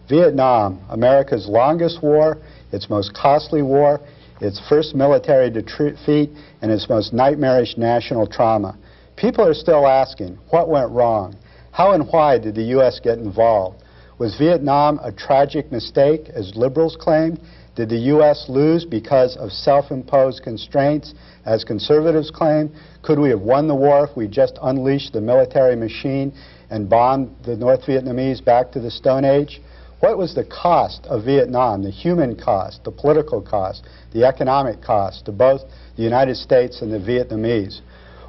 Vietnam, America's longest war, its most costly war, its first military defeat, and its most nightmarish national trauma. People are still asking, what went wrong? How and why did the U.S. get involved? Was Vietnam a tragic mistake, as liberals claimed? Did the U.S. lose because of self-imposed constraints, as conservatives claim? Could we have won the war if we just unleashed the military machine and bombed the North Vietnamese back to the Stone Age? What was the cost of Vietnam, the human cost, the political cost, the economic cost to both the United States and the Vietnamese?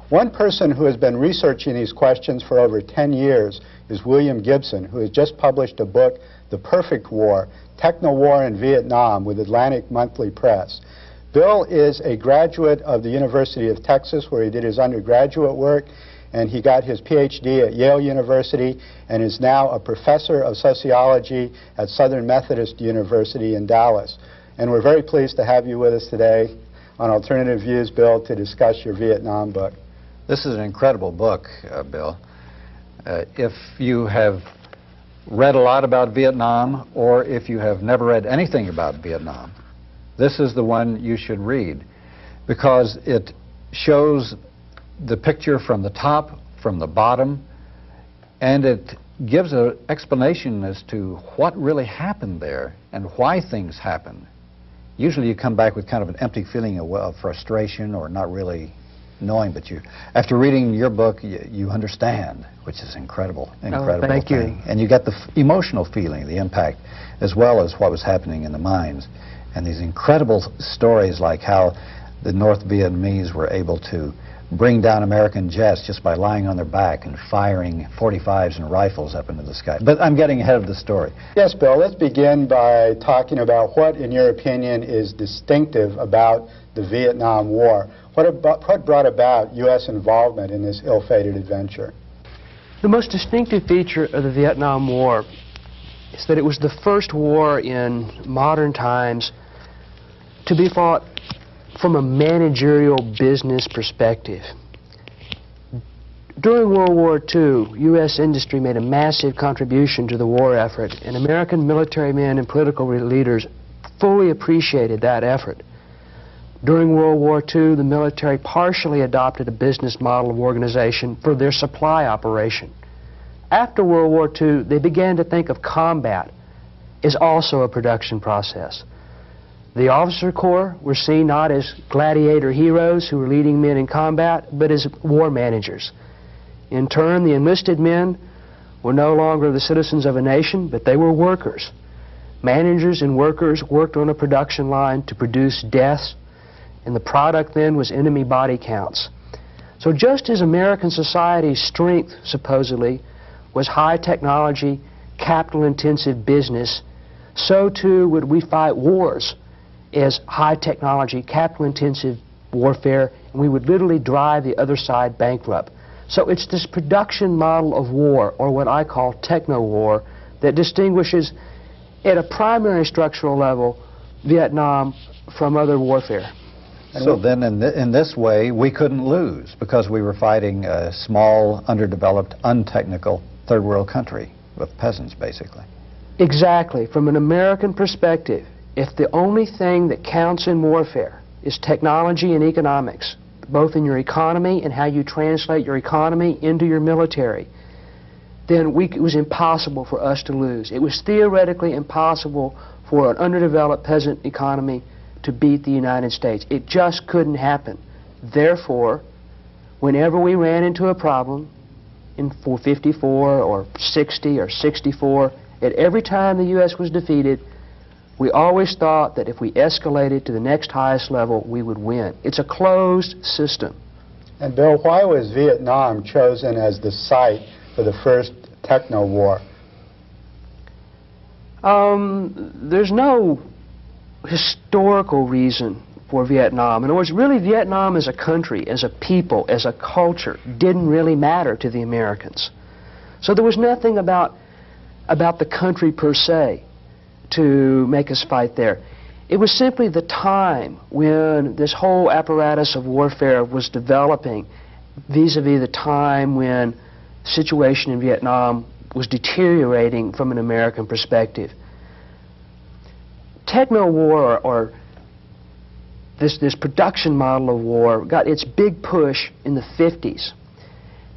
One person who has been researching these questions for over 10 years is William Gibson, who has just published a book, The Perfect War, Techno-War in Vietnam, with Atlantic Monthly Press. Bill is a graduate of the University of Texas, where he did his undergraduate work, and he got his PhD at Yale University and is now a professor of sociology at Southern Methodist University in Dallas. And we're very pleased to have you with us today on Alternative Views, Bill, to discuss your Vietnam book. This is an incredible book, Bill. If you have read a lot about Vietnam, or if you have never read anything about Vietnam, this is the one you should read, because it shows the picture from the top, from the bottom, and it gives an explanation as to what really happened there and why things happened. Usually you come back with kind of an empty feeling of frustration or not really knowing, but after reading your book, you understand, which is incredible thing. You. And you get the emotional feeling, the impact, as well as what was happening in the mines. And these incredible stories like how the North Vietnamese were able to bring down American jets just by lying on their back and firing .45s and rifles up into the sky. But I'm getting ahead of the story. Yes, Bill, let's begin by talking about what, in your opinion, is distinctive about the Vietnam War. What brought about U.S. involvement in this ill-fated adventure? The most distinctive feature of the Vietnam War is that it was the first war in modern times to be fought from a managerial business perspective. During World War II, U.S. industry made a massive contribution to the war effort, and American military men and political leaders fully appreciated that effort. During World War II, the military partially adopted a business model of organization for their supply operation. After World War II, they began to think of combat as also a production process. The officer corps were seen not as gladiator heroes who were leading men in combat, but as war managers. In turn, the enlisted men were no longer the citizens of a nation, but they were workers. Managers and workers worked on a production line to produce deaths, and the product then was enemy body counts. So just as American society's strength, supposedly, was high technology, capital-intensive business, so too would we fight wars as high technology, capital-intensive warfare, and we would literally drive the other side bankrupt. So it's this production model of war, or what I call techno-war, that distinguishes at a primary structural level Vietnam from other warfare. So then in this way, we couldn't lose because we were fighting a small, underdeveloped, untechnical third world country with peasants, basically. Exactly. From an American perspective, if the only thing that counts in warfare is technology and economics, both in your economy and how you translate your economy into your military, then it was impossible for us to lose. It was theoretically impossible for an underdeveloped peasant economy to beat the United States. It just couldn't happen. Therefore, whenever we ran into a problem in 54 or 60 or 64, at every time the U.S. was defeated, we always thought that if we escalated to the next highest level, we would win. It's a closed system. And Bill, why was Vietnam chosen as the site for the first techno-war? There's no historical reason for Vietnam. In other words, really Vietnam as a country, as a people, as a culture, didn't really matter to the Americans. So there was nothing about the country per se to make us fight there. It was simply the time when this whole apparatus of warfare was developing vis-a-vis the time when the situation in Vietnam was deteriorating from an American perspective. techno-war, or this production model of war, got its big push in the 50s.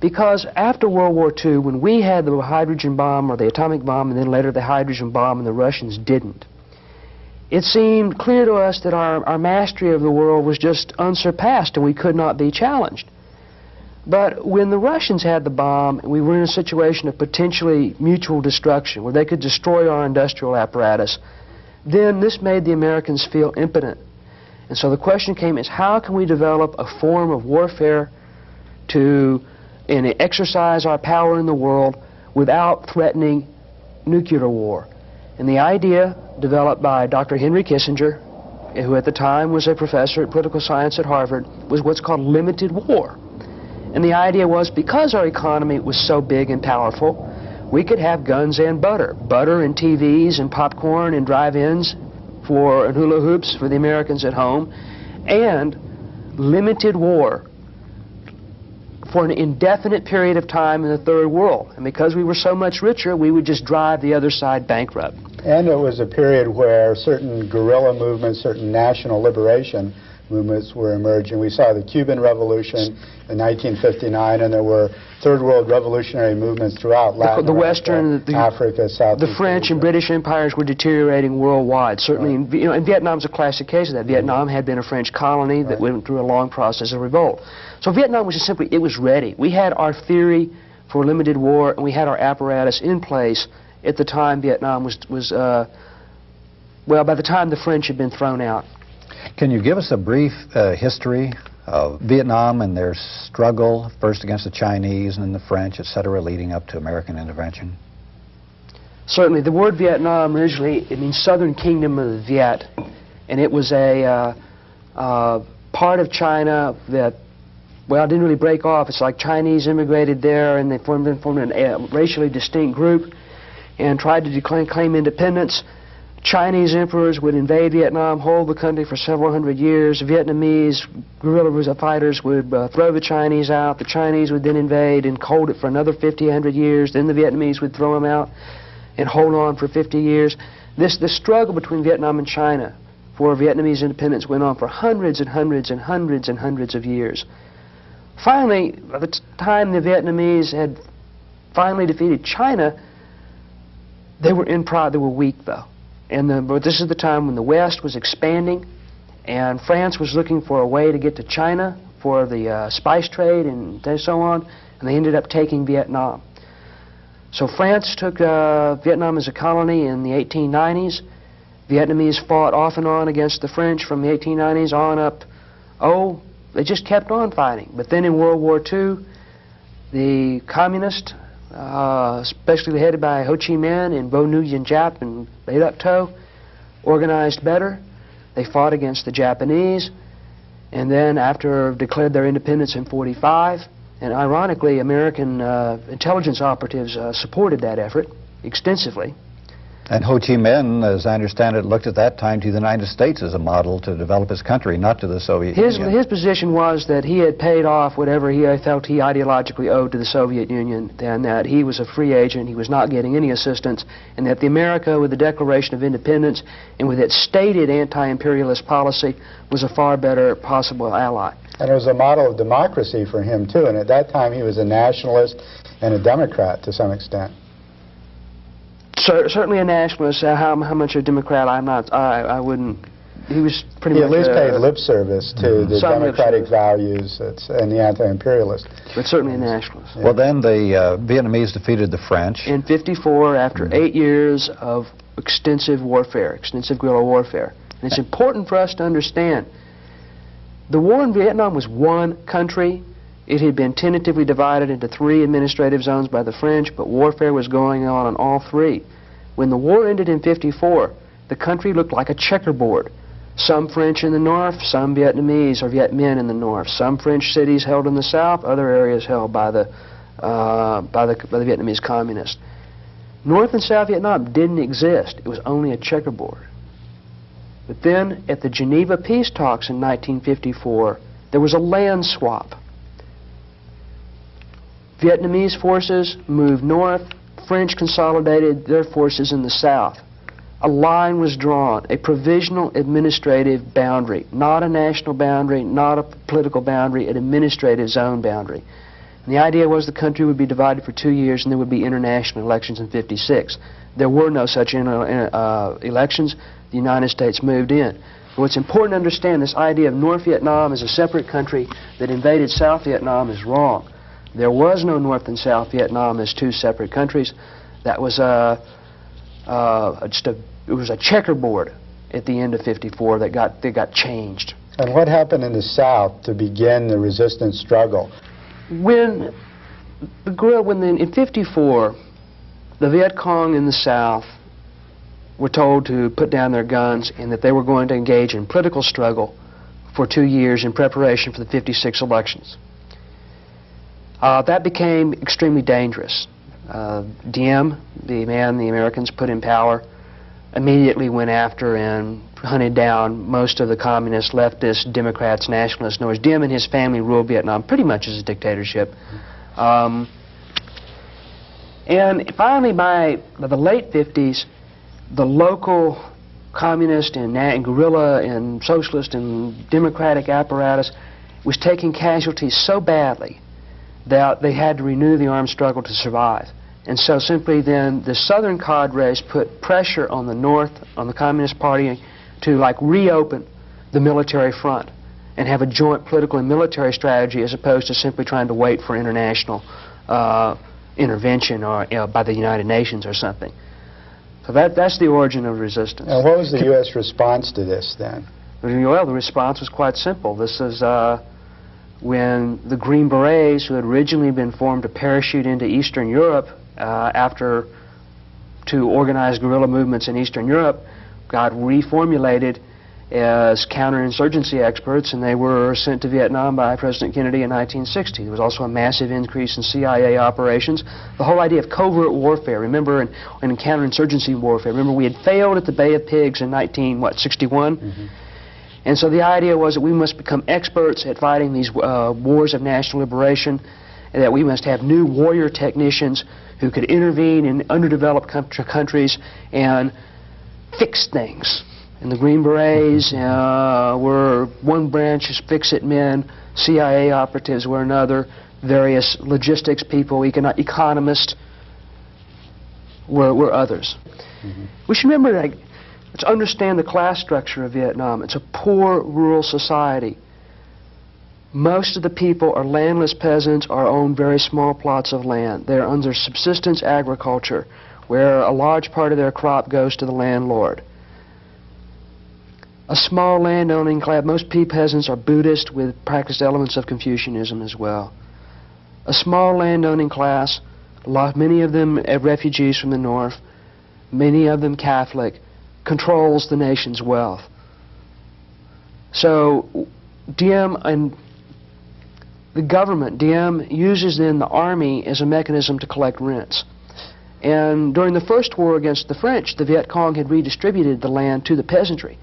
Because after World War II, when we had the hydrogen bomb or the atomic bomb, and then later the hydrogen bomb, and the Russians didn't, it seemed clear to us that our mastery of the world was just unsurpassed and we could not be challenged. But when the Russians had the bomb, we were in a situation of potentially mutual destruction, where they could destroy our industrial apparatus, then this made the Americans feel impotent. And so the question came is, how can we develop a form of warfare to exercise our power in the world without threatening nuclear war? And the idea, developed by Dr. Henry Kissinger, who at the time was a professor at political science at Harvard, was what's called limited war. And the idea was, because our economy was so big and powerful, we could have guns and butter. Butter and TVs and popcorn and drive-ins and hula hoops for the Americans at home, and limited war for an indefinite period of time in the Third World. And because we were so much richer, we would just drive the other side bankrupt. And it was a period where certain guerrilla movements, certain national liberation movements were emerging. We saw the Cuban Revolution in 1959, and there were Third World revolutionary movements throughout Latin America, Africa, Southeast The French Asia. and British empires were deteriorating worldwide. Certainly, and Vietnam's a classic case of that. Vietnam had been a French colony that went through a long process of revolt. So Vietnam was just simply, it was ready. We had our theory for limited war, and we had our apparatus in place at the time Vietnam well, by the time the French had been thrown out. Can you give us a brief history of Vietnam and their struggle, first against the Chinese and then the French, etc., leading up to American intervention? Certainly. The word Vietnam originally, it means Southern Kingdom of the Viet, and it was a part of China that, well, didn't really break off. It's like Chinese immigrated there, and they formed a racially distinct group and tried to claim independence. Chinese emperors would invade Vietnam, hold the country for several hundred years. Vietnamese guerrilla fighters would throw the Chinese out. The Chinese would then invade and hold it for another 50, 100 years. Then the Vietnamese would throw them out and hold on for 50 years. This struggle between Vietnam and China for Vietnamese independence went on for hundreds and hundreds and hundreds and hundreds of years. Finally, by the time the Vietnamese had finally defeated China, they were weak, though. But this is the time when the West was expanding, and France was looking for a way to get to China for the spice trade and so on, and they ended up taking Vietnam. So France took Vietnam as a colony in the 1890s. Vietnamese fought off and on against the French from the 1890s on up. Oh, they just kept on fighting. But then in World War II, the communists, especially headed by Ho Chi Minh and Vo Nguyen Giap and Lê Đức Thọ, organized better. They fought against the Japanese, and then after declared their independence in '45, and ironically, American intelligence operatives supported that effort extensively. And Ho Chi Minh, as I understand it, looked at that time to the United States as a model to develop his country, not to the Soviet Union. His position was that he had paid off whatever he felt he ideologically owed to the Soviet Union, and that he was a free agent, he was not getting any assistance, and that the America, with the Declaration of Independence and with its stated anti-imperialist policy, was a far better possible ally. And it was a model of democracy for him, too, and at that time he was a nationalist and a Democrat to some extent. Certainly a nationalist. How much a Democrat? I wouldn't. He was pretty much. He at least paid lip service to the democratic values and the anti-imperialist. But certainly a nationalist. Yeah. Well, then the Vietnamese defeated the French in '54 after 8 years of extensive warfare, extensive guerrilla warfare. And it's important for us to understand the war in Vietnam was one country. It had been tentatively divided into 3 administrative zones by the French, but warfare was going on all 3. When the war ended in '54, the country looked like a checkerboard. Some French in the north, some Vietnamese or Viet Minh in the north. Some French cities held in the south, other areas held by the Vietnamese communists. North and South Vietnam didn't exist. It was only a checkerboard. But then, at the Geneva peace talks in 1954, there was a land swap. Vietnamese forces moved north, French consolidated their forces in the south. a line was drawn, a provisional administrative boundary, not a national boundary, not a political boundary, an administrative zone boundary. And the idea was the country would be divided for 2 years and there would be international elections in '56. There were no such elections. The United States moved in. But what's important to understand, this idea of North Vietnam as a separate country that invaded South Vietnam is wrong. There was no North and South Vietnam as two separate countries. That was it was a checkerboard at the end of '54 that got changed. And what happened in the South to begin the resistance struggle? In '54, the Viet Cong in the South were told to put down their guns and that they were going to engage in political struggle for 2 years in preparation for the '56 elections. That became extremely dangerous. Diem, the man the Americans put in power, immediately went after and hunted down most of the communists, leftists, Democrats, nationalists. In other words, Diem and his family ruled Vietnam pretty much as a dictatorship. And finally, by the late '50s, the local communist and guerrilla and socialist and democratic apparatus was taking casualties so badly that they had to renew the armed struggle to survive. And so simply then the southern cadres put pressure on the North, on the Communist Party, to reopen the military front and have a joint political and military strategy as opposed to simply trying to wait for international intervention or by the United Nations or something. So that's the origin of resistance. And what was the U.S. response to this then? Well, the response was quite simple. This is when the Green Berets, who had originally been formed to parachute into Eastern Europe to organize guerrilla movements in Eastern Europe, got reformulated as counterinsurgency experts, and they were sent to Vietnam by President Kennedy in 1960. There was also a massive increase in CIA operations. The whole idea of covert warfare, remember, in counterinsurgency warfare, remember we had failed at the Bay of Pigs in 1961? Mm-hmm. And so the idea was that we must become experts at fighting these wars of national liberation, and that we must have new warrior technicians who could intervene in underdeveloped countries and fix things. And the Green Berets were one branch as fix-it men, CIA operatives were another, various logistics people, economists were others. Mm-hmm. We should remember, let's understand the class structure of Vietnam. It's a poor rural society. Most of the people are landless peasants or own very small plots of land. They're under subsistence agriculture, where a large part of their crop goes to the landlord. A small landowning class, most peasants are Buddhist with practiced elements of Confucianism as well. A small landowning class, many of them refugees from the north, many of them Catholic, controls the nation's wealth. So Diem and the government, Diem, uses then the army as a mechanism to collect rents. And during the first war against the French, the Viet Cong had redistributed the land to the peasantry.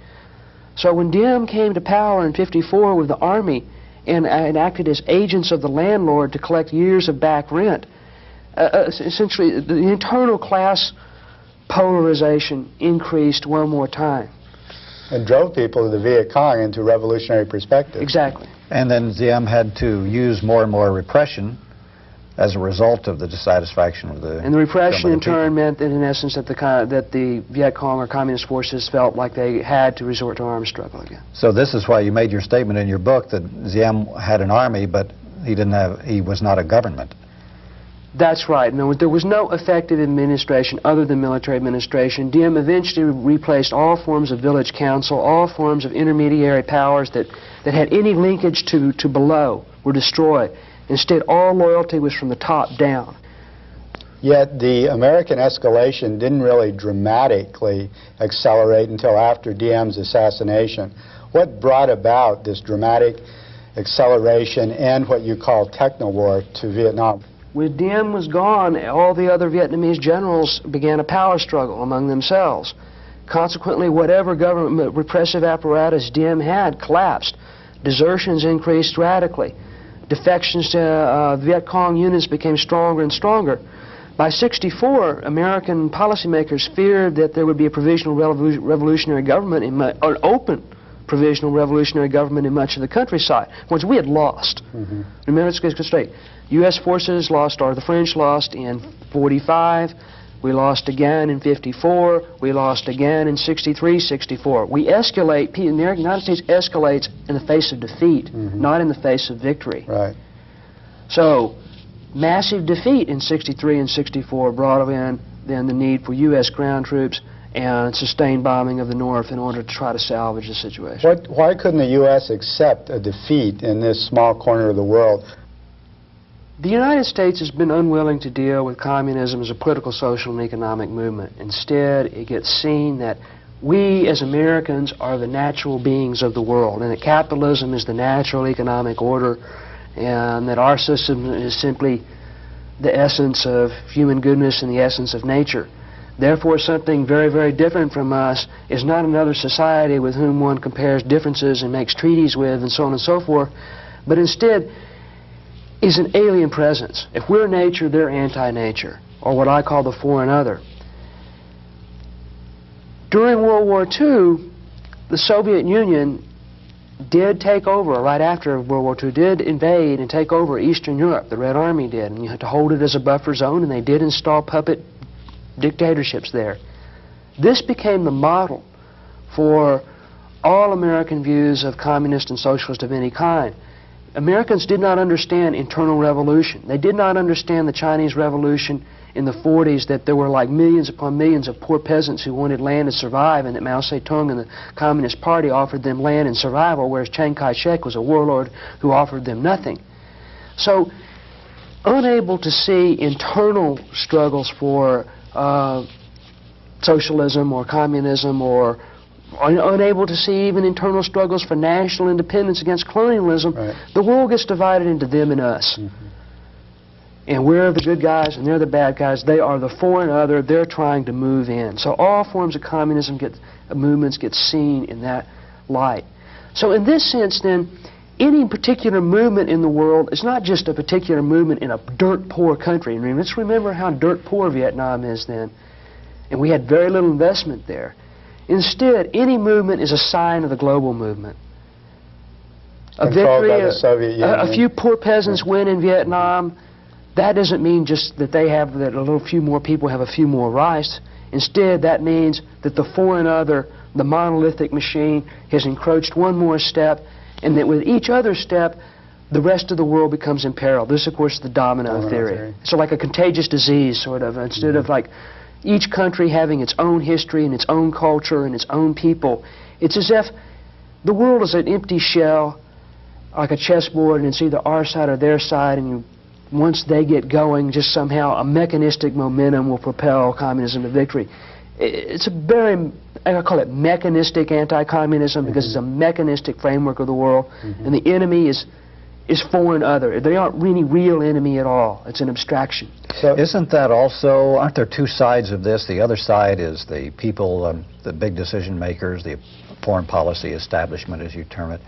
So when Diem came to power in '54 with the army and acted as agents of the landlord to collect years of back rent, essentially the internal class polarization increased one more time. And drove people of the Viet Cong into revolutionary perspective. Exactly. And then Diem had to use more and more repression as a result of the dissatisfaction of the... And the repression in turn meant that in essence that the Viet Cong or communist forces felt like they had to resort to armed struggle again. So this is why you made your statement in your book that Diem had an army, but he was not a government. That's right. No, there was no effective administration other than military administration. Diem eventually replaced all forms of village council, all forms of intermediary powers that had any linkage to below were destroyed. Instead, all loyalty was from the top down. Yet the American escalation didn't really dramatically accelerate until after Diem's assassination. What brought about this dramatic acceleration and what you call techno-war to Vietnam? When Diem was gone, all the other Vietnamese generals began a power struggle among themselves. Consequently, whatever government repressive apparatus Diem had collapsed. Desertions increased radically. Defections to Viet Cong units became stronger and stronger. By '64, American policymakers feared that there would be a provisional revolutionary government, an open provisional revolutionary government in much of the countryside, which we had lost. Remember, let's get straight. U.S. forces lost, or the French lost in '45. We lost again in '54. We lost again in '63, '64. We escalate. The United States escalates in the face of defeat, not in the face of victory. Right. So, massive defeat in '63 and '64 brought in then the need for U.S. ground troops and sustained bombing of the North in order to try to salvage the situation. Why couldn't the U.S. accept a defeat in this small corner of the world? The United States has been unwilling to deal with communism as a political, social, and economic movement. Instead, it gets seen that we as Americans are the natural beings of the world, and that capitalism is the natural economic order, and that our system is simply the essence of human goodness and the essence of nature. Therefore, something very, very different from us is not another society with whom one compares differences and makes treaties with and so on and so forth, but instead is an alien presence. If we're nature, they're anti-nature, or what I call the foreign other. During World War II, the Soviet Union did take over, right after World War II, did invade and take over Eastern Europe. The Red Army did, and you had to hold it as a buffer zone, and they did install puppet dictatorships there. This became the model for all American views of communist and socialist of any kind. Americans did not understand internal revolution. They did not understand the Chinese Revolution in the 40s, that there were like millions upon millions of poor peasants who wanted land to survive, and that Mao Zedong and the Communist Party offered them land and survival, whereas Chiang Kai-shek was a warlord who offered them nothing. So, unable to see internal struggles for socialism or communism, or unable to see even internal struggles for national independence against colonialism, the world gets divided into them and us. And we're the good guys and they're the bad guys. They are the foreign other. They're trying to move in. So all forms of communism movements get seen in that light. So in this sense then, any particular movement in the world is not just a particular movement in a dirt-poor country. I mean, let's remember how dirt-poor Vietnam is then. And we had very little investment there. Instead, any movement is a sign of the global movement. A victory, by the Soviet Union. A few poor peasants win in Vietnam. That doesn't mean just that that a little few more people have a few more rights. Instead, that means that the foreign other, the monolithic machine, has encroached one more step, and that with each other step, the rest of the world becomes in peril. This, of course, is the domino theory. So like a contagious disease, sort of, instead of like each country having its own history and its own culture and its own people. It's as if the world is an empty shell, like a chessboard, and it's either our side or their side, and once they get going, just somehow a mechanistic momentum will propel communism to victory. It's a very, I call it mechanistic anti-communism, because it's a mechanistic framework of the world, and the enemy is foreign other. They aren't really real enemy at all. It's an abstraction. So isn't that also, aren't there two sides of this? The other side is the people, the big decision makers, the foreign policy establishment, as you term it,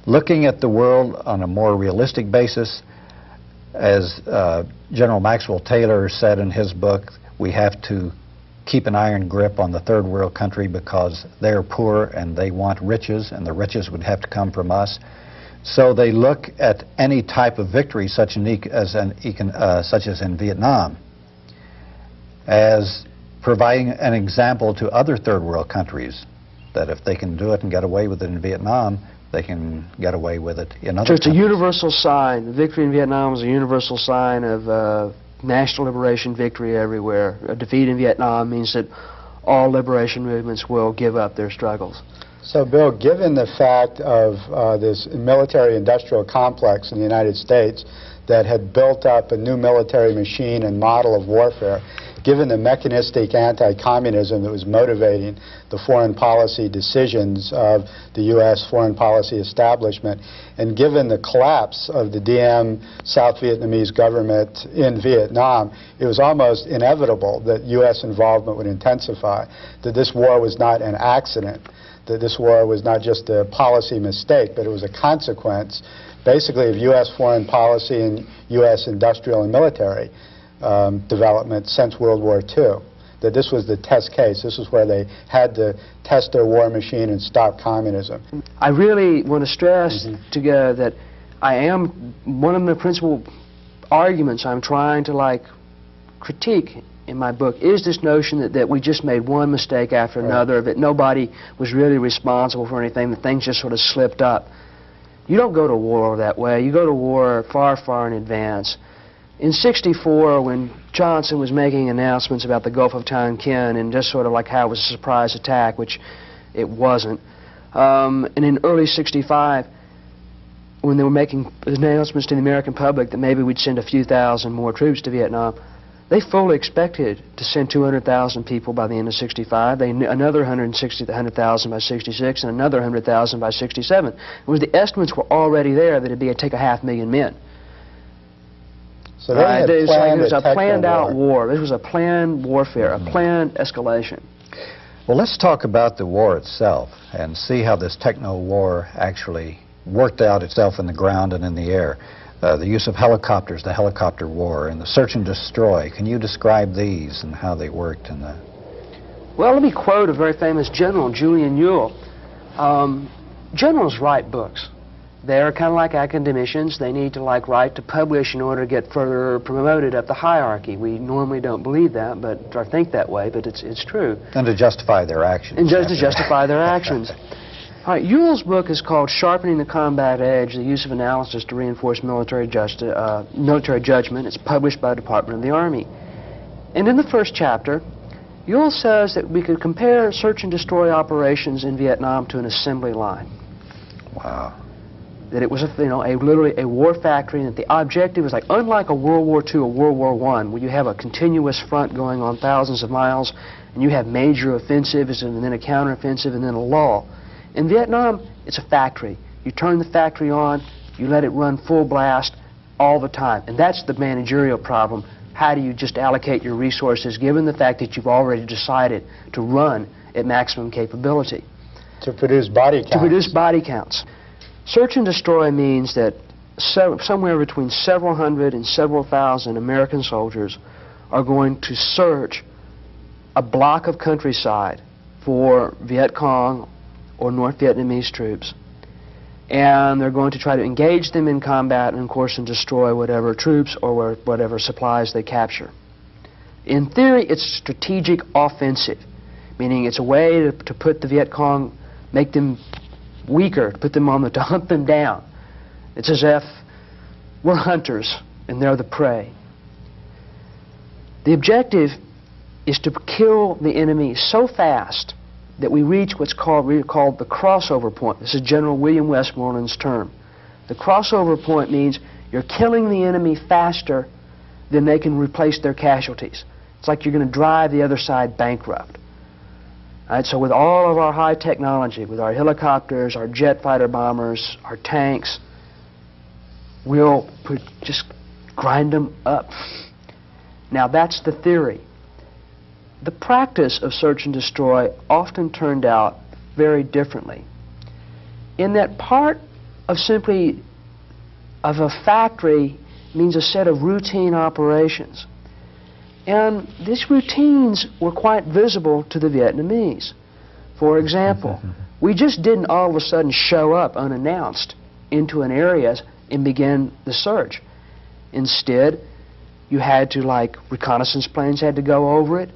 looking at the world on a more realistic basis. As General Maxwell Taylor said in his book, we have to keep an iron grip on the third world country because they're poor and they want riches, and the riches would have to come from us. So they look at any type of victory, such as in Vietnam, as providing an example to other third world countries, that if they can do it and get away with it in Vietnam, they can get away with it in other countries. So it's a universal sign. The victory in Vietnam is a universal sign of national liberation victory everywhere. A defeat in Vietnam means that all liberation movements will give up their struggles. So, Bill, given the fact of this military-industrial complex in the United States that had built up a new military machine and model of warfare, given the mechanistic anti-communism that was motivating the foreign policy decisions of the U.S. foreign policy establishment, and given the collapse of the Diem South Vietnamese government in Vietnam, it was almost inevitable that U.S. involvement would intensify, that this war was not an accident, that this war was not just a policy mistake, but it was a consequence, basically, of U.S. foreign policy and U.S. industrial and military development since World War II. That this was the test case. This is where they had to test their war machine and stop communism. I really want to stress together that one of the principal arguments I'm trying to critique in my book is this notion that we just made one mistake after another, that nobody was really responsible for anything, that things just sort of slipped up. You don't go to war that way. You go to war far, far in advance. In '64, when Johnson was making announcements about the Gulf of Tonkin and just sort of like how it was a surprise attack, which it wasn't, and in early '65, when they were making announcements to the American public that maybe we'd send a few thousand more troops to Vietnam, they fully expected to send 200,000 people by the end of '65, another 100,000 by '66, and another 100,000 by '67. The estimates were already there that it'd take 500,000 men. So they had it was a planned planned-out war. This was a planned warfare, a planned escalation. Well, let's talk about the war itself and see how this techno-war actually worked out itself in the ground and in the air. The use of helicopters, the helicopter war, and the search and destroy. Can you describe these and how they worked in the... Well, let me quote a very famous general, Julian Ewell. Generals write books. They're kind of like academicians. They need to write to publish in order to get further promoted up the hierarchy. We normally don't believe that, or think that way, but it's true. And to justify their actions. And just to justify their actions. All right, Ewell's book is called Sharpening the Combat Edge, the Use of Analysis to Reinforce Military Judgment. It's published by the Department of the Army. And in the first chapter, Ewell says that we could compare search and destroy operations in Vietnam to an assembly line. Wow. That it was literally a war factory, and that the objective was unlike a World War II or World War I, where you have a continuous front going on thousands of miles, and you have major offensives, and then a counteroffensive, and then a lull. In Vietnam, it's a factory. You turn the factory on, you let it run full blast all the time, and that's the managerial problem. How do you just allocate your resources, given the fact that you've already decided to run at maximum capability? To produce body counts. To produce body counts. Search and destroy means that somewhere between several hundred and several thousand American soldiers are going to search a block of countryside for Viet Cong or North Vietnamese troops, and they're going to try to engage them in combat and, of course, and destroy whatever troops or whatever supplies they capture. In theory, it's strategic offensive, meaning it's a way to put the Viet Cong, make them weaker, to hunt them down. It's as if we're hunters and they're the prey. The objective is to kill the enemy so fast that we reach what's called the crossover point. This is General William Westmoreland's term. The crossover point means you're killing the enemy faster than they can replace their casualties. It's like you're going to drive the other side bankrupt. All right, so with all of our high technology, with our helicopters, our jet fighter bombers, our tanks, we'll just grind them up. Now that's the theory. The practice of search and destroy often turned out very differently. In that part of a factory means a set of routine operations. And these routines were quite visible to the Vietnamese. For example, we just didn't all of a sudden show up unannounced into an area and begin the search. Instead, you had to, reconnaissance planes had to go over it.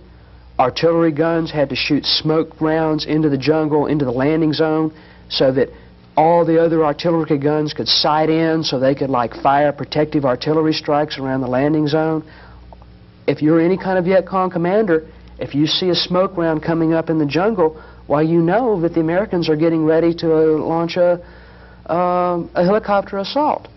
Artillery guns had to shoot smoke rounds into the jungle, into the landing zone, so that all the other artillery guns could sight in, so they could fire protective artillery strikes around the landing zone. If you're any kind of Viet Cong commander, if you see a smoke round coming up in the jungle, well, you know that the Americans are getting ready to launch a helicopter assault.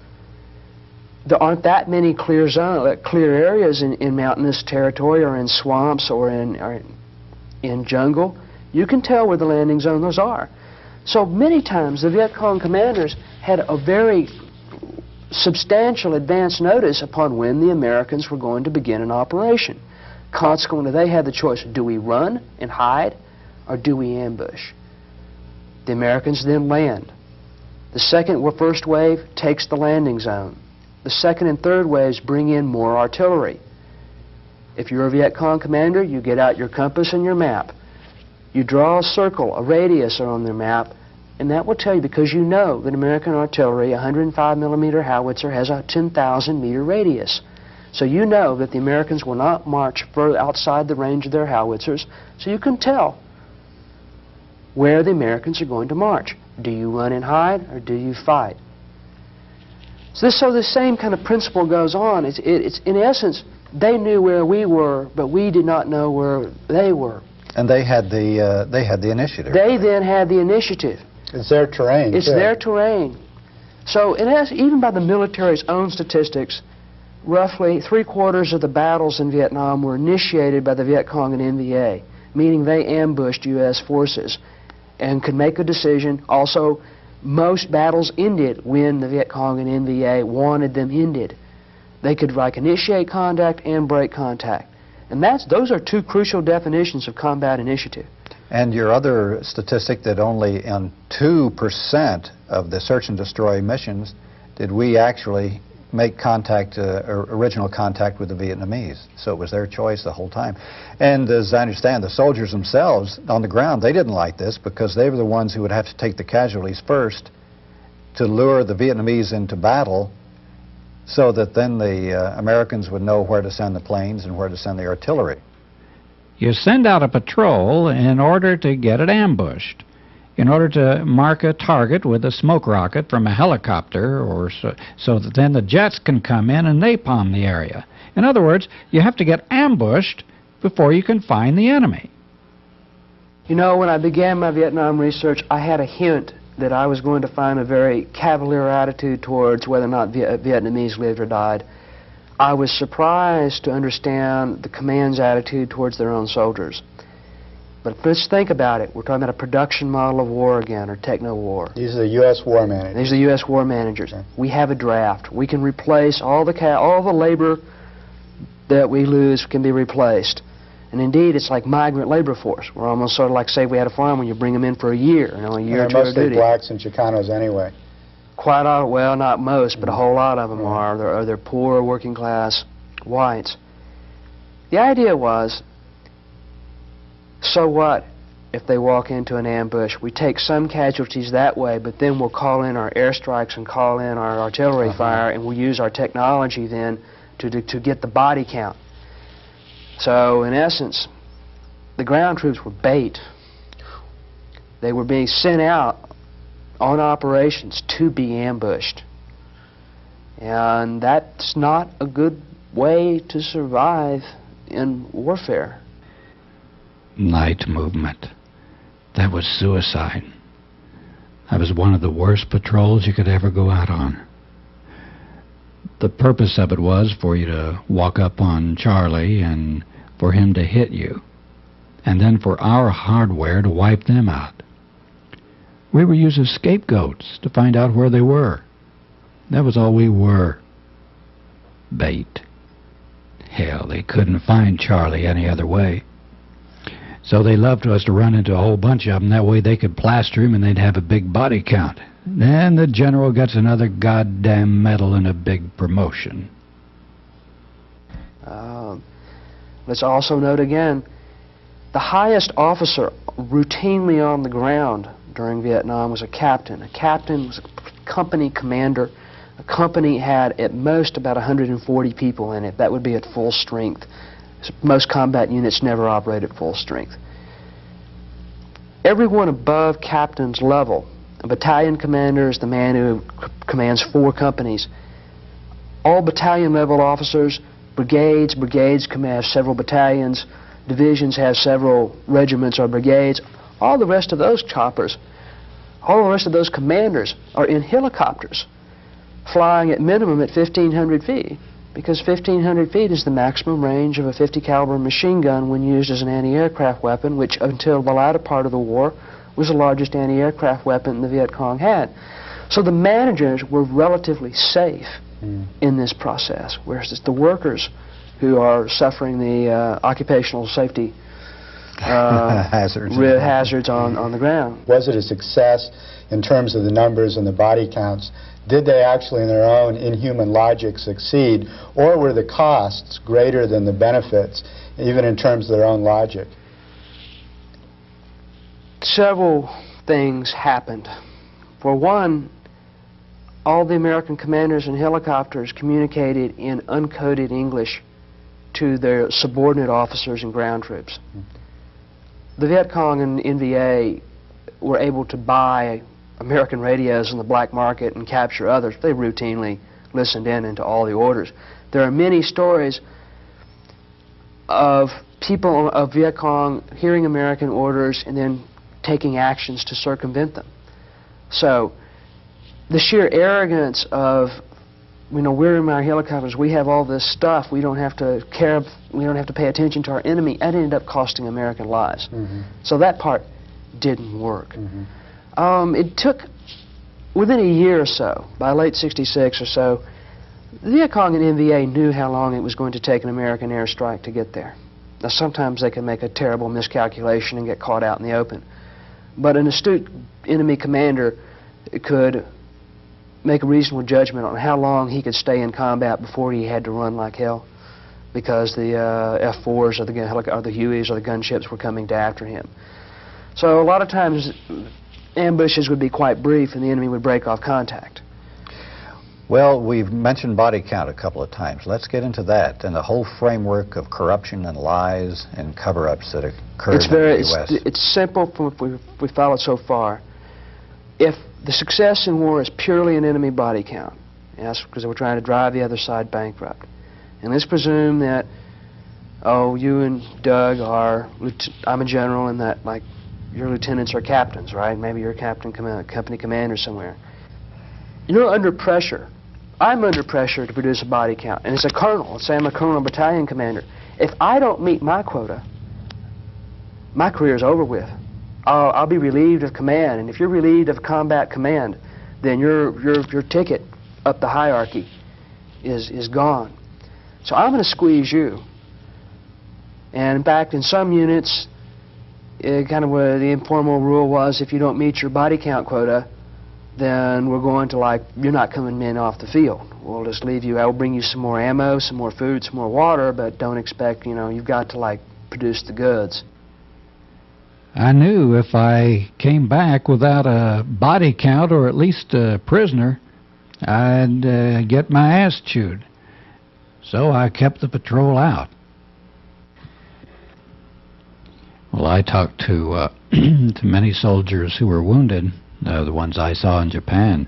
There aren't that many clear areas in mountainous territory or in swamps or in jungle. You can tell where the landing zones are. So many times the Viet Cong commanders had a very substantial advance notice upon when the Americans were going to begin an operation. Consequently, they had the choice: do we run and hide, or do we ambush? The Americans then land. The first wave takes the landing zone. The second and third waves bring in more artillery. If you're a Viet Cong commander, you get out your compass and your map. You draw a circle, a radius on their map, and that will tell you, because you know that American artillery, a 105mm howitzer, has a 10,000-meter radius. So you know that the Americans will not march further outside the range of their howitzers, so you can tell where the Americans are going to march. Do you run and hide, or do you fight? So the same kind of principle goes on. It's in essence, they knew where we were, but we did not know where they were. And they had the initiative. They then had the initiative. It's their terrain, It's too. their terrain. So in essence, even by the military's own statistics, roughly 3/4 of the battles in Vietnam were initiated by the Viet Cong and NVA, meaning they ambushed U.S. forces and could make a decision. Also, most battles ended when the Viet Cong and NVA wanted them ended. They could initiate contact and break contact. And those are two crucial definitions of combat initiative. And your other statistic that only in 2% of the search and destroy missions did we actually make contact, original contact with the Vietnamese. So it was their choice the whole time. And as I understand, the soldiers themselves on the ground, they didn't like this because they were the ones who would have to take the casualties first to lure the Vietnamese into battle, so that then the Americans would know where to send the planes and where to send the artillery. You send out a patrol in order to get it ambushed, in order to mark a target with a smoke rocket from a helicopter, or so that then the jets can come in and napalm the area. In other words, you have to get ambushed before you can find the enemy. You know, when I began my Vietnam research, I had a hint that I was going to find a very cavalier attitude towards whether or not Vietnamese lived or died. I was surprised to understand the command's attitude towards their own soldiers. But let's think about it. We're talking about a production model of war again, or techno-war. These are the U.S. war managers. These are the U.S. war managers. Okay. We have a draft. We can replace all the labor that we lose can be replaced. And indeed, it's like migrant labor force. We're almost sort of like, say, we had a farm when you bring them in for a year, a year or two of mostly duty. blacks and Chicanos anyway. Quite all, well, not most, but a whole lot of them are. They're poor, working class whites. The idea was, so what if they walk into an ambush? We take some casualties that way, but then we'll call in our airstrikes and call in our artillery fire, and we'll use our technology then to get the body count. So, in essence, the ground troops were bait. They were being sent out on operations to be ambushed. And that's not a good way to survive in warfare. Night movement. That was suicide. That was one of the worst patrols you could ever go out on. The purpose of it was for you to walk up on Charlie and for him to hit you, and then for our hardware to wipe them out. We were using scapegoats to find out where they were. That was all we were. Bait. Hell, they couldn't find Charlie any other way. So they loved us to run into a whole bunch of them. That way they could plaster him and they'd have a big body count. Then the general gets another goddamn medal and a big promotion. Let's also note again, the highest officer routinely on the ground during Vietnam was a captain. A captain was a company commander. A company had at most about 140 people in it. That would be at full strength. Most combat units never operate at full strength. Everyone above captain's level, a battalion commander is the man who commands 4 companies. All battalion level officers, brigades command several battalions, divisions have several regiments or brigades. All the rest of those choppers, all the rest of those commanders are in helicopters, flying at minimum at 1,500 feet, because 1,500 feet is the maximum range of a .50 caliber machine gun when used as an anti-aircraft weapon, which until the latter part of the war was the largest anti-aircraft weapon the Viet Cong had. So the managers were relatively safe in this process, whereas it's the workers who are suffering the occupational safety hazards on the ground. Was it a success in terms of the numbers and the body counts? Did they actually, in their own inhuman logic, succeed? Or were the costs greater than the benefits, even in terms of their own logic? Several things happened. For one, all the American commanders and helicopters communicated in uncoded English to their subordinate officers and ground troops. The Viet Cong and NVA were able to buy American radios in the black market and capture others. They routinely listened in into all the orders. There are many stories of people of Viet Cong hearing American orders and then taking actions to circumvent them. So the sheer arrogance of, you know, we're in our helicopters, we have all this stuff, we don't have to care, we don't have to pay attention to our enemy, that ended up costing American lives. So that part didn't work. It took, within a year or so, by late '66 or so, the Viet Cong and NVA knew how long it was going to take an American airstrike to get there. Now sometimes they can make a terrible miscalculation and get caught out in the open. But an astute enemy commander could make a reasonable judgment on how long he could stay in combat before he had to run like hell, because the F-4s or the Hueys or the gunships were coming after him. So a lot of times ambushes would be quite brief and the enemy would break off contact. Well, we've mentioned body count a couple of times. Let's get into that and the whole framework of corruption and lies and cover-ups that occurred in the U.S. It's simple from what we've followed so far. If the success in war is purely an enemy body count, yes, because we're trying to drive the other side bankrupt, and let's presume that, oh, you and Doug are, I'm a general, and that, like, your lieutenants are captains, right? Maybe you're a company commander somewhere. You're under pressure. I'm under pressure to produce a body count. And as a colonel, let's say I'm a colonel battalion commander, if I don't meet my quota, my career is over with. I'll be relieved of command, and if you're relieved of combat command, then your ticket up the hierarchy is gone. So I'm going to squeeze you. And in fact, in some units, kind of where the informal rule was, if you don't meet your body count quota, then we're going to, like, you're not coming in off the field. We'll just leave you. I'll bring you some more ammo, some more food, some more water, but don't expect, you know, you've got to, like, produce the goods. I knew if I came back without a body count or at least a prisoner, I'd get my ass chewed. So I kept the patrol out. Well, I talked to to many soldiers who were wounded, the ones I saw in Japan,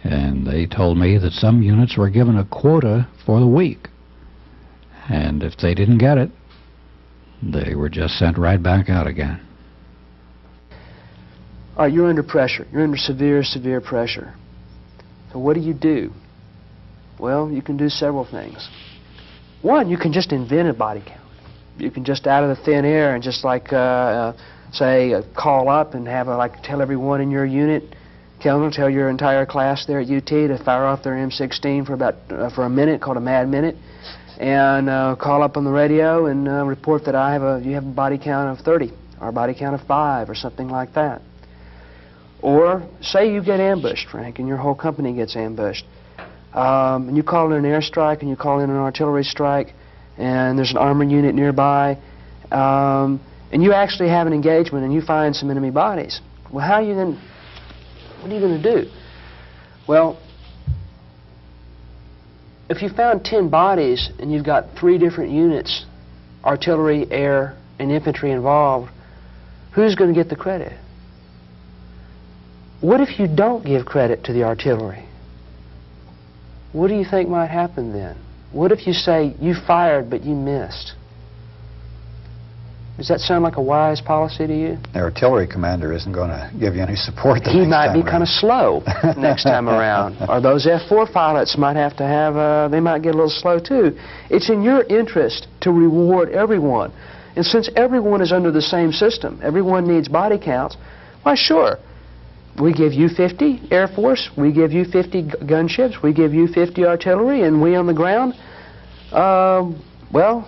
and they told me that some units were given a quota for the week, and if they didn't get it, they were just sent right back out again. All right, you're under pressure. You're under severe, severe pressure. So what do? Well, you can do several things. One, you can just invent a body count. You can just out of the thin air and just like, say, call up and have tell everyone in your unit, tell your entire class there at UT to fire off their M16 for a minute, called a mad minute, and call up on the radio and report that you have a body count of 30 or a body count of 5 or something like that. Or say you get ambushed, Frank, and your whole company gets ambushed, and you call in an airstrike and you call in an artillery strike, and there's an armored unit nearby, and you actually have an engagement and you find some enemy bodies. Well, what are you going to do? Well, if you found 10 bodies and you've got 3 different units, artillery, air, and infantry involved, who's going to get the credit? What if you don't give credit to the artillery? What do you think might happen then? What if you say you fired but you missed? Does that sound like a wise policy to you? The artillery commander isn't going to give you any support the next time He might be around. kind of slow next time around. Or those F-4 pilots might have to have, they might get a little slow too. It's in your interest to reward everyone. And since everyone is under the same system, everyone needs body counts, why sure, we give you 50 Air Force, we give you 50 gunships, we give you 50 artillery, and we on the ground, well,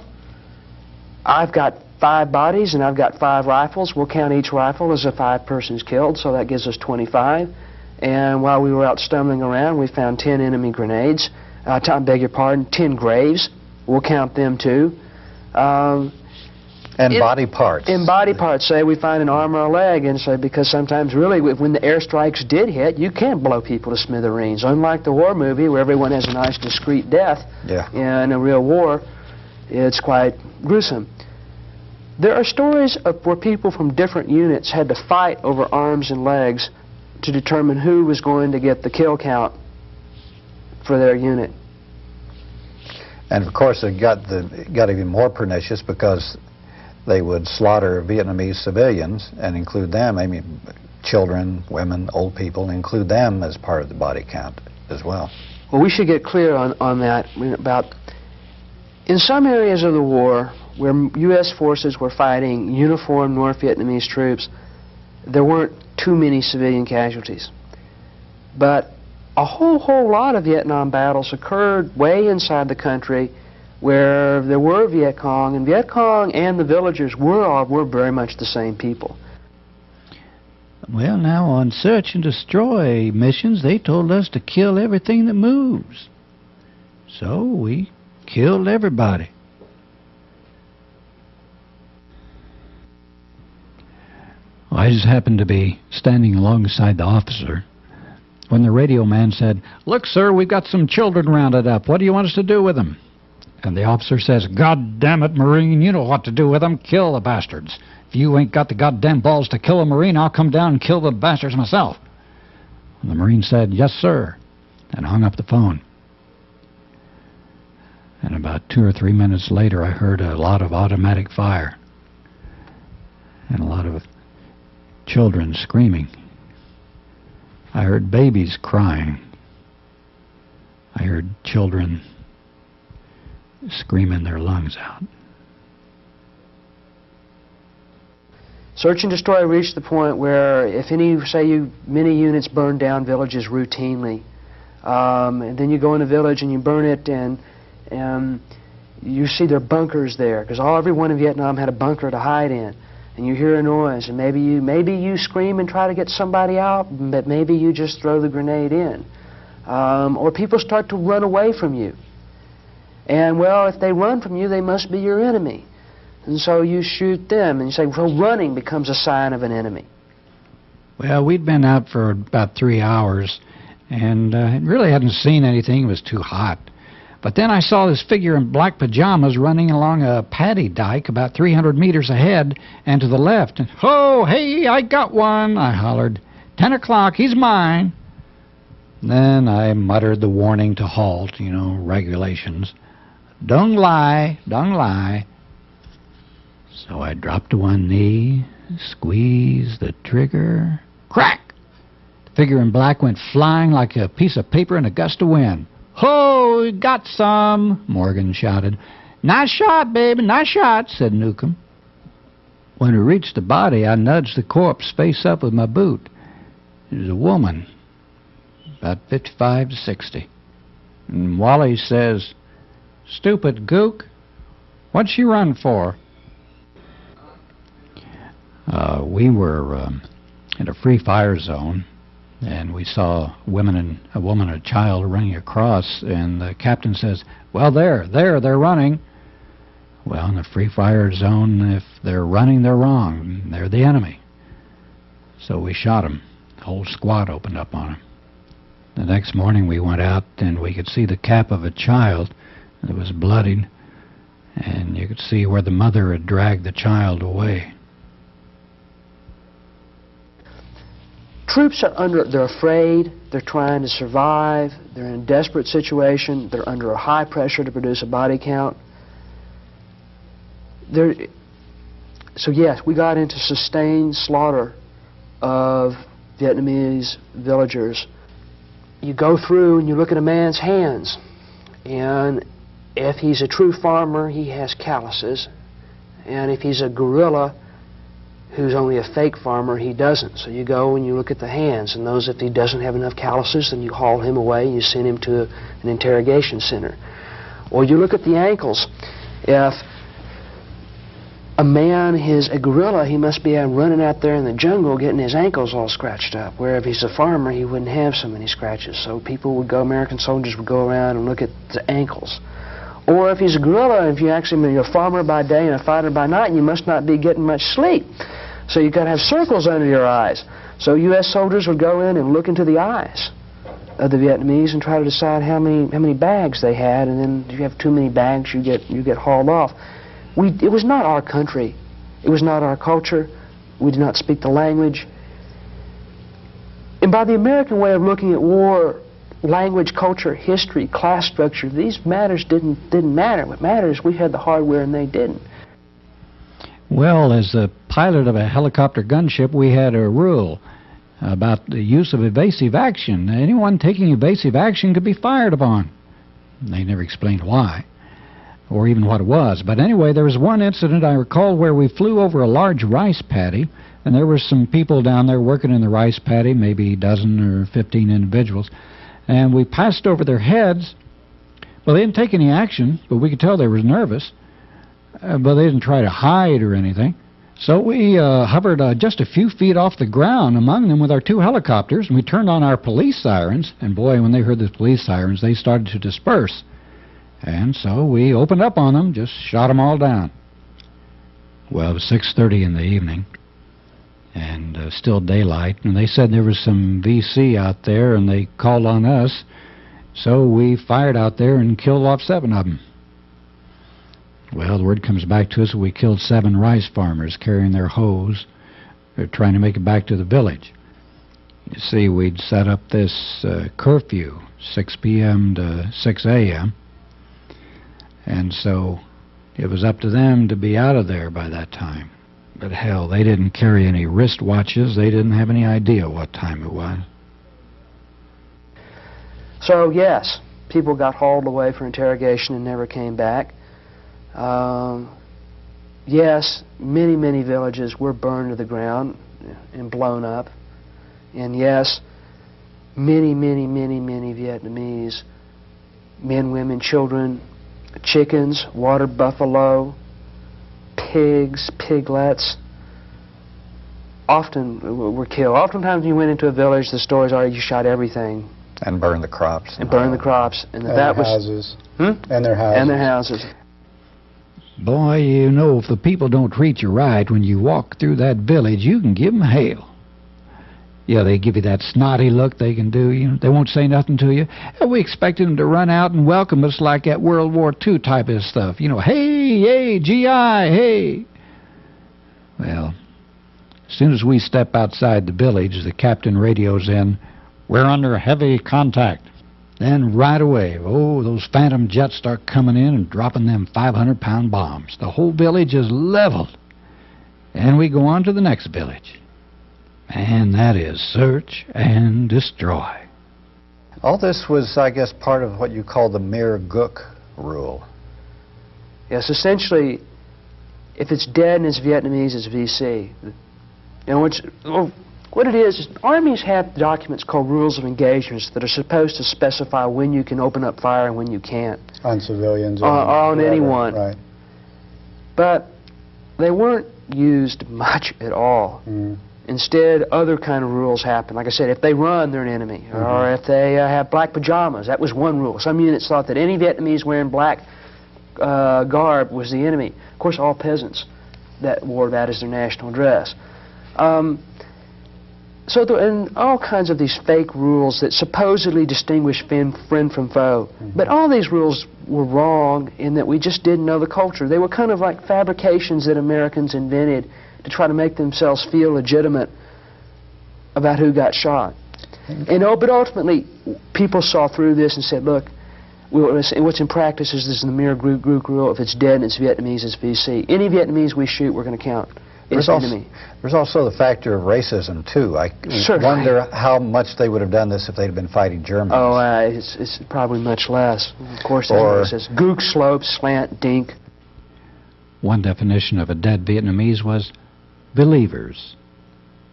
I've got 5 bodies and I've got 5 rifles, we'll count each rifle as a 5 persons killed, so that gives us 25. And while we were out stumbling around, we found 10 enemy grenades. I beg your pardon, 10 graves. We'll count them too. And body parts. In body parts, say we find an arm or a leg, and say because sometimes really when the airstrikes did hit, you can't blow people to smithereens. Unlike the war movie where everyone has a nice discreet death, in a real war, it's quite gruesome. There are stories of where people from different units had to fight over arms and legs to determine who was going to get the kill count for their unit. And of course it got even more pernicious because they would slaughter Vietnamese civilians and include them, I mean children, women, old people, include them as part of the body count as well. Well, we should get clear on that. In some areas of the war where U.S. forces were fighting uniformed North Vietnamese troops, there weren't too many civilian casualties. But a whole lot of Vietnam battles occurred way inside the country where there were Viet Cong, and Viet Cong and the villagers were very much the same people. Well, now on search and destroy missions, they told us to kill everything that moves. So we killed everybody. Well, I just happened to be standing alongside the officer when the radio man said, "Look, sir, we've got some children rounded up. What do you want us to do with them?" And the officer says, "God damn it, Marine, you know what to do with them. Kill the bastards. If you ain't got the goddamn balls to kill a Marine, I'll come down and kill the bastards myself." And the Marine said, "Yes, sir," and hung up the phone. And about 2 or 3 minutes later, I heard a lot of automatic fire and a lot of children screaming. I heard babies crying. I heard children screaming their lungs out. Search and destroy reached the point where if many units burned down villages routinely, and then you go in a village and you burn it, and you see their bunkers there, because everyone in Vietnam had a bunker to hide in, and you hear a noise, and maybe you scream and try to get somebody out, but maybe you just throw the grenade in, or people start to run away from you. And well, if they run from you, they must be your enemy. And so you shoot them, and you say, well, running becomes a sign of an enemy. Well, we'd been out for about 3 hours, and really hadn't seen anything. It was too hot. But then I saw this figure in black pajamas running along a paddy dike about 300 meters ahead and to the left. And, "Oh, hey, I got one," I hollered. "10 o'clock, he's mine." Then I muttered the warning to halt, regulations. "Don't lie, don't lie." So I dropped to one knee, squeezed the trigger. Crack! The figure in black went flying like a piece of paper in a gust of wind. "Ho, we got some," Morgan shouted. "Nice shot, baby, nice shot," said Newcomb. When we reached the body, I nudged the corpse face up with my boot. It was a woman, about 55 to 60. And Wally says, "Stupid gook, what'd she run for?" We were in a free fire zone, and we saw a woman and a child running across, and the captain says, "Well, they're running." Well, in a free fire zone, if they're running, they're wrong. They're the enemy. So we shot them. The whole squad opened up on them. The next morning we went out, and we could see the cap of a child that was bloodied, and you could see where the mother had dragged the child away. Troops they're afraid, they're trying to survive, they're in a desperate situation, they're under a high pressure to produce a body count. So yes, we got into sustained slaughter of Vietnamese villagers. You go through and you look at a man's hands, and if he's a true farmer, he has calluses, and if he's a guerrilla who's only a fake farmer, he doesn't. So you go and you look at the hands, and if he doesn't have enough calluses, then you haul him away and you send him to an interrogation center. Or you look at the ankles. If a man is a gorilla, he must be running out there in the jungle getting his ankles all scratched up, where if he's a farmer, he wouldn't have so many scratches. So people would go, American soldiers would go around and look at the ankles. Or if he's a gorilla, if you're a farmer by day and a fighter by night, you must not be getting much sleep. So you've got to have circles under your eyes. So U.S. soldiers would go in and look into the eyes of the Vietnamese and try to decide how many bags they had, and then if you have too many bags, you get hauled off. It was not our country. It was not our culture. We did not speak the language. And by the American way of looking at war, language, culture, history, class structure, these matters didn't matter. What mattered is we had the hardware and they didn't. Well, as the pilot of a helicopter gunship, we had a rule about the use of evasive action. Anyone taking evasive action could be fired upon. They never explained why, or even what it was. But anyway, there was one incident I recall where we flew over a large rice paddy, and there were some people down there working in the rice paddy, maybe a dozen or 15 individuals, and we passed over their heads. Well, they didn't take any action, but we could tell they were nervous. But they didn't try to hide or anything. So we hovered just a few feet off the ground among them with our 2 helicopters, and we turned on our police sirens. And boy, when they heard the police sirens, they started to disperse. And so we opened up on them, just shot them all down. Well, it was 6:30 in the evening, and still daylight, and they said there was some VC out there, and they called on us. So we fired out there and killed off 7 of them. Well, the word comes back to us that we killed 7 rice farmers carrying their hoes. They're trying to make it back to the village. You see, we'd set up this curfew, 6 p.m. to 6 a.m., and so it was up to them to be out of there by that time. But hell, they didn't carry any wristwatches. They didn't have any idea what time it was. So, yes, people got hauled away for interrogation and never came back. Yes, many villages were burned to the ground and blown up. And yes, many Vietnamese, men, women, children, chickens, water buffalo, pigs, piglets, often were killed. Oftentimes when you went into a village, the stories are you shot everything. And burned the crops. And burned the crops. And that was... houses. And their houses. And their houses. Boy, you know, if the people don't treat you right when you walk through that village, you can give them hell. Yeah, they give you that snotty look they can do. You know, they won't say nothing to you. And we expected them to run out and welcome us like that World War II type of stuff. You know, hey, hey, GI, hey. Well, as soon as we step outside the village, the captain radios in, "We're under heavy contact." Then right away, oh, those Phantom jets start coming in and dropping them 500-pound bombs. The whole village is leveled. And we go on to the next village. And that is search and destroy. All this was, I guess, part of what you call the Mir Guk rule. Yes, essentially, if it's dead and it's Vietnamese, it's VC. What it is armies have documents called rules of engagements that are supposed to specify when you can open up fire and when you can't. On civilians. Or on anyone. Right. But they weren't used much at all. Mm. Instead, other kind of rules happen. Like I said, if they run, they're an enemy. Mm-hmm. Or if they have black pajamas, that was one rule. Some units thought that any Vietnamese wearing black garb was the enemy. Of course, all peasants that wore that as their national dress. So there and all kinds of these fake rules that supposedly distinguish friend from foe. Mm-hmm. But all these rules were wrong in that we just didn't know the culture. They were kind of like fabrications that Americans invented to try to make themselves feel legitimate about who got shot. Mm-hmm. But ultimately, people saw through this and said, look, what's in practice is this is the Mir Guk rule. If it's dead and it's Vietnamese, it's VC. Any Vietnamese we shoot, we're going to count. There's also the factor of racism, too. I wonder how much they would have done this if they'd been fighting Germans. Oh, it's probably much less. Of course, it says Guk, slope, slant, dink. One definition of a dead Vietnamese was believers.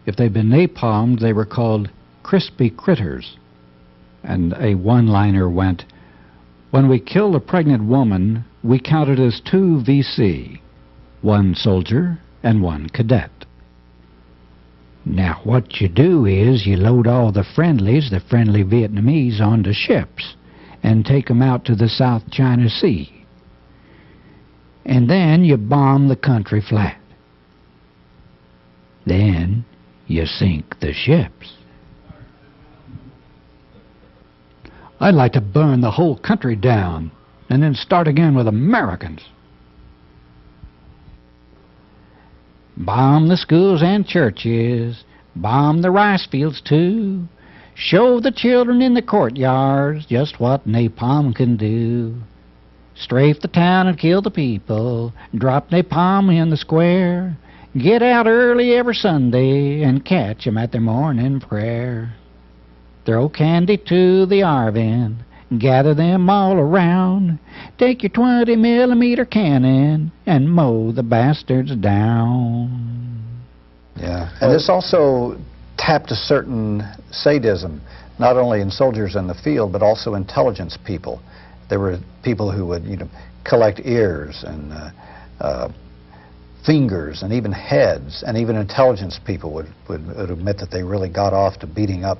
If they'd been napalmed, they were called crispy critters. And a one-liner went, "When we killed a pregnant woman, we counted as 2 VC. 1 soldier and 1 cadet. Now what you do is you load all the friendly Vietnamese onto ships and take them out to the South China Sea. And then you bomb the country flat. Then you sink the ships. I'd like to burn the whole country down and then start again with Americans. Bomb the schools and churches, bomb the rice fields too. Show the children in the courtyards just what napalm can do. Strafe the town and kill the people, drop napalm in the square. Get out early every Sunday and catch 'em at their morning prayer. Throw candy to the Arvin, gather them all around. Take your 20mm cannon and mow the bastards down. Yeah, and this also tapped a certain sadism, not only in soldiers in the field, but also intelligence people. There were people who would, collect ears and fingers and even heads, and even intelligence people would admit that they really got off to beating up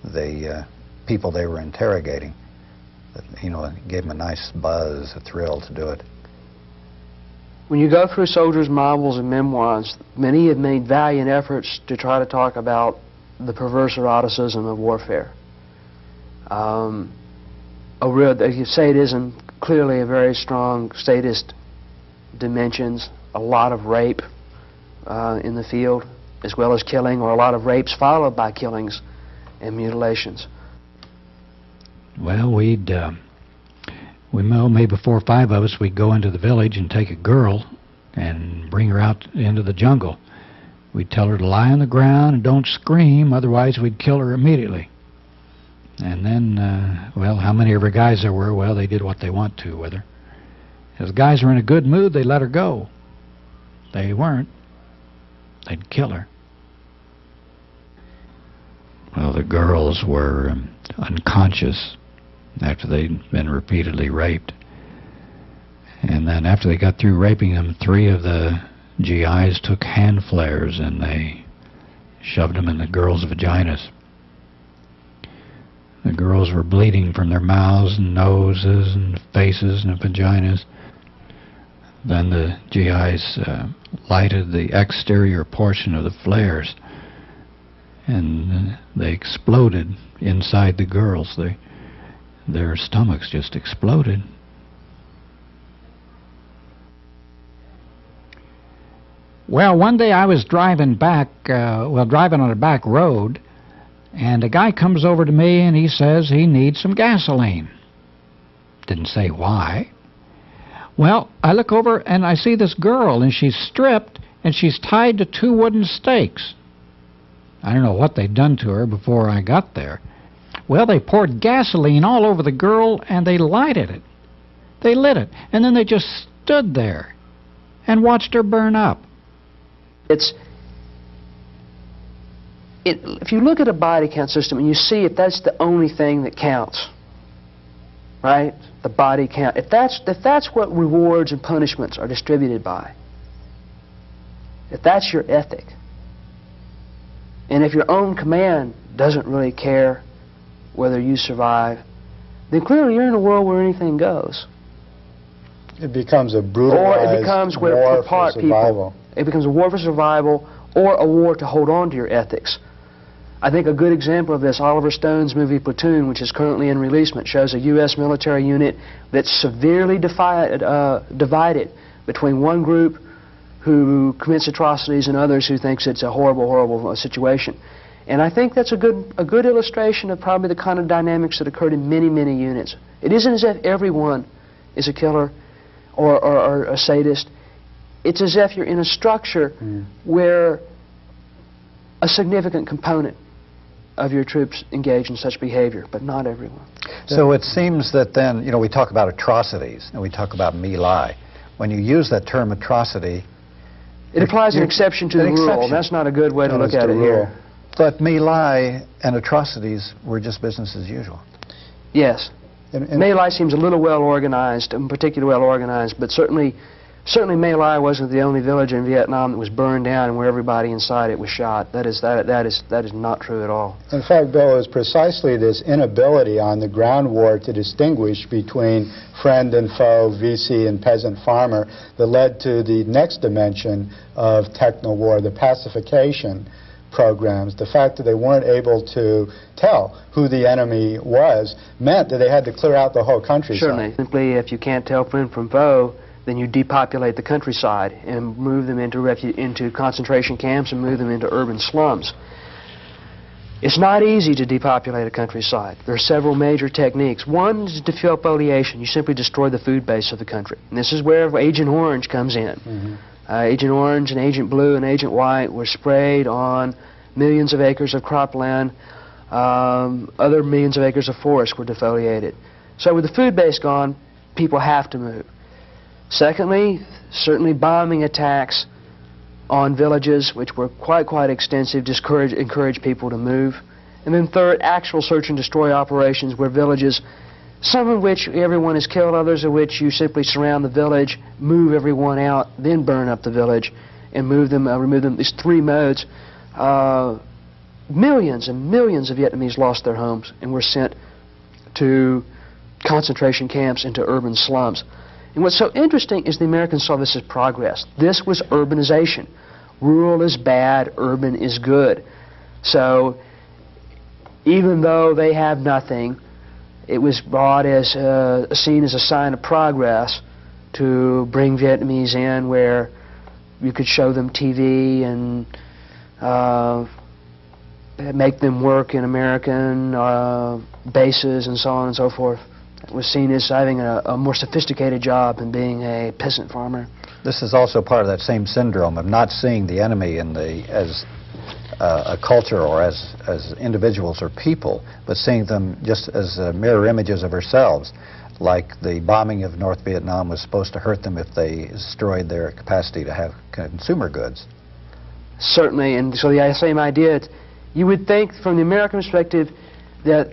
the people they were interrogating. It gave them a nice buzz, a thrill to do it. When you go through soldiers' novels and memoirs, many have made valiant efforts to try to talk about the perverse eroticism of warfare. Sadism, clearly a very strong sadist dimensions, a lot of rape in the field, as well as killing, or a lot of rapes followed by killings and mutilations. Well, maybe 4 or 5 of us, we'd go into the village and take a girl and bring her out into the jungle. We'd tell her to lie on the ground and don't scream, otherwise we'd kill her immediately. And then, how many of her guys there were, well, they did what they want to with her. If the guys were in a good mood, they'd let her go. If they weren't, they'd kill her. Well, the girls were unconscious after they'd been repeatedly raped. And then after they got through raping them, 3 of the GIs took hand flares and they shoved them in the girls' vaginas. The girls were bleeding from their mouths and noses and faces and vaginas. Then the GIs lighted the exterior portion of the flares, and they exploded inside the girls. Their stomachs just exploded. Well, one day I was driving on a back road, and a guy comes over to me and he says he needs some gasoline. Didn't say why. Well, I look over and I see this girl, and she's stripped and she's tied to 2 wooden stakes. I don't know what they'd done to her before I got there. Well, they poured gasoline all over the girl and they lighted it. They lit it, and then they just stood there and watched her burn up. If you look at a body count system and you see if that's the only thing that counts, right? The body count. If that's what rewards and punishments are distributed by, if that's your ethic, and if your own command doesn't really care whether you survive, then clearly you're in a world where anything goes. It becomes a brutalized war for survival. It becomes a war for survival, or a war to hold on to your ethics. I think a good example of this, Oliver Stone's movie Platoon, which is currently in releasement, shows a U.S. military unit that's severely divided between one group who commits atrocities and others who thinks it's a horrible, horrible situation. And I think that's a good illustration of probably the kind of dynamics that occurred in many, many units. It isn't as if everyone is a killer or a sadist. It's as if you're in a structure where a significant component of your troops engage in such behavior, but not everyone. So it seems that then, we talk about atrocities, and we talk about My Lai. When you use that term atrocity... It applies an exception to the rule, and that's not a good way to look at it here. But My Lai and atrocities were just business as usual. Yes. My Lai seems a little well organized, particularly well organized, but certainly Certainly My Lai wasn't the only village in Vietnam that was burned down and where everybody inside it was shot. That is not true at all. In fact, Bill, it was precisely this inability on the ground war to distinguish between friend and foe, VC and peasant farmer, that led to the next dimension of techno-war, the pacification programs. The fact that they weren't able to tell who the enemy was meant that they had to clear out the whole countryside. Certainly. Simply, if you can't tell friend from foe, then you depopulate the countryside and move them into concentration camps and move them into urban slums. It's not easy to depopulate a countryside. There are several major techniques. One is defoliation. You simply destroy the food base of the country. And this is where Agent Orange comes in. Agent Orange and Agent Blue and Agent White were sprayed on millions of acres of cropland. Other millions of acres of forest were defoliated. So with the food base gone, people have to move. Secondly, certainly bombing attacks on villages, which were quite extensive, encourage people to move. And then third, actual search and destroy operations where villages, some of which everyone is killed, others of which you simply surround the village, move everyone out, then burn up the village and remove them. These three modes. Millions and millions of Vietnamese lost their homes and were sent to concentration camps into urban slums. And what's so interesting is the Americans saw this as progress. This was urbanization. Rural is bad, urban is good. So even though they have nothing, it was brought as seen as a sign of progress to bring Vietnamese in where you could show them TV and make them work in American bases and so on and so forth. It was seen as having a more sophisticated job than being a peasant farmer. This is also part of that same syndrome of not seeing the enemy as a culture or as individuals or people, but seeing them just as mirror images of ourselves. Like the bombing of North Vietnam was supposed to hurt them if they destroyed their capacity to have consumer goods. Certainly, and so the same idea, you would think from the American perspective that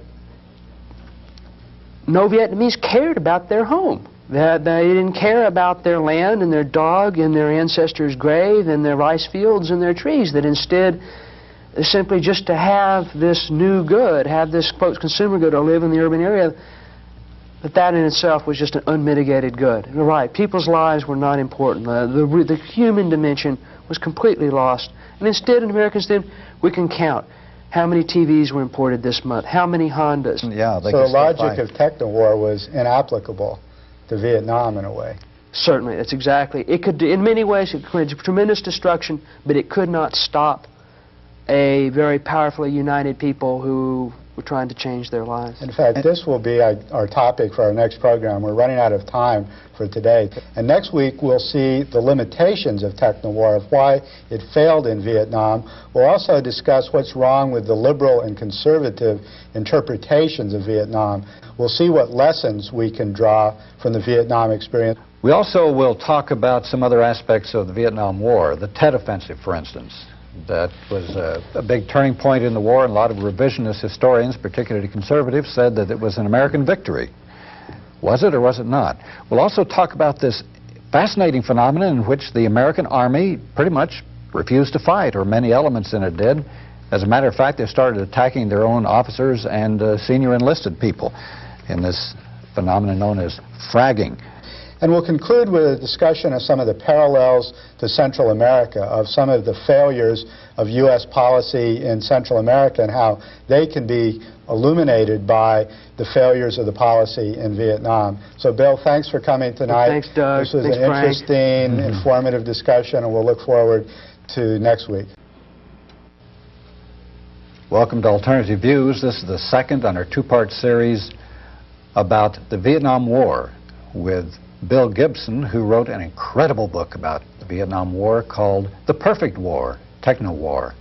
no Vietnamese cared about their home, that they didn't care about their land and their dog and their ancestors' grave and their rice fields and their trees, that instead simply just to have this new good, have this, quote, consumer good or live in the urban area, that in itself was just an unmitigated good. You're right, people's lives were not important. The human dimension was completely lost. And instead, in Americans then, we can count how many TVs were imported this month, how many Hondas. Yeah, so the logic of techno-war was inapplicable to Vietnam in a way. Certainly, that's exactly. It could, in many ways, it created tremendous destruction, but it could not stop a very powerfully united people who were trying to change their lives. In fact, this will be our topic for our next program. We're running out of time for today. And next week, we'll see the limitations of techno-war, of why it failed in Vietnam. We'll also discuss what's wrong with the liberal and conservative interpretations of Vietnam. We'll see what lessons we can draw from the Vietnam experience. We also will talk about some other aspects of the Vietnam War, the Tet Offensive, for instance. That was a big turning point in the war, and a lot of revisionist historians, particularly conservatives, said that it was an American victory. Was it or was it not? We'll also talk about this fascinating phenomenon in which the American Army pretty much refused to fight, or many elements in it did. As a matter of fact, they started attacking their own officers and senior enlisted people in this phenomenon known as fragging. And we'll conclude with a discussion of some of the parallels to Central America, of some of the failures of U.S. policy in Central America and how they can be illuminated by the failures of the policy in Vietnam. So, Bill, thanks for coming tonight. Thanks, Doug. This was thanks, an interesting, informative discussion, and we'll look forward to next week. Welcome to Alternative Views. This is the second on our two-part series about the Vietnam War with Bill Gibson, who wrote an incredible book about the Vietnam War called The Perfect War, Techno-War.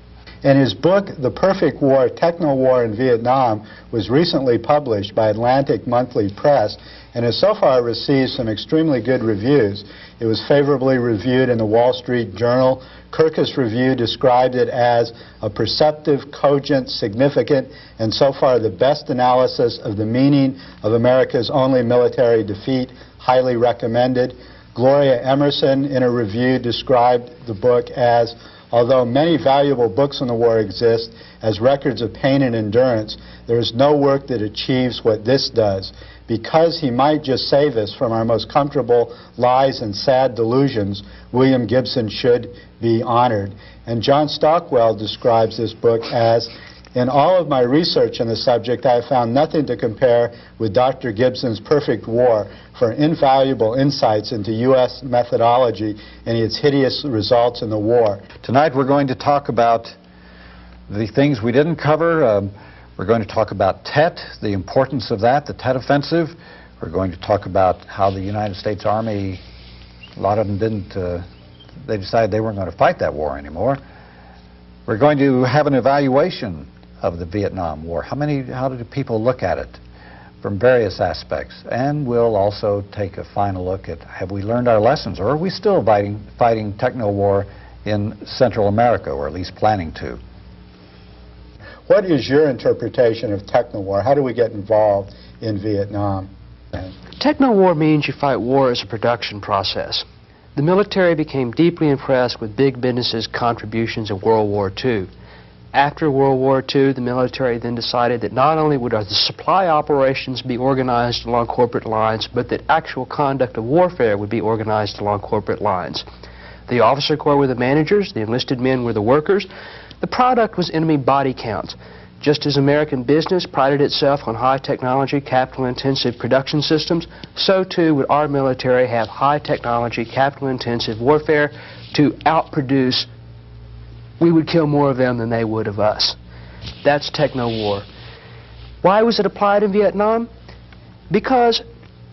And his book, The Perfect War, Techno-War in Vietnam, was recently published by Atlantic Monthly Press and has so far received some extremely good reviews. It was favorably reviewed in the Wall Street Journal. Kirkus Review described it as a perceptive, cogent, significant, and so far the best analysis of the meaning of America's only military defeat. Highly recommended. Gloria Emerson, in a review, described the book as, although many valuable books on the war exist as records of pain and endurance, there is no work that achieves what this does. Because he might just save us from our most comfortable lies and sad delusions, William Gibson should be honored. And John Stockwell describes this book as, in all of my research on the subject, I have found nothing to compare with Dr. Gibson's Perfect War for invaluable insights into U.S. methodology and its hideous results in the war. Tonight we're going to talk about the things we didn't cover. We're going to talk about Tet, the importance of that, the Tet Offensive. We're going to talk about how the United States Army, a lot of them didn't, they decided they weren't going to fight that war anymore. We're going to have an evaluation of the Vietnam War. How did people look at it from various aspects? And we'll also take a final look at, have we learned our lessons, or are we still fighting techno-war in Central America, or at least planning to? What is your interpretation of techno-war? How do we get involved in Vietnam? Techno-war means you fight war as a production process. The military became deeply impressed with big business's contributions in World War II. After World War II, the military then decided that not only would the supply operations be organized along corporate lines, but that actual conduct of warfare would be organized along corporate lines. The officer corps were the managers, the enlisted men were the workers. The product was enemy body count. Just as American business prided itself on high technology, capital-intensive production systems, so too would our military have high technology, capital-intensive warfare to outproduce. We would kill more of them than they would of us. That's techno-war. Why was it applied in Vietnam? Because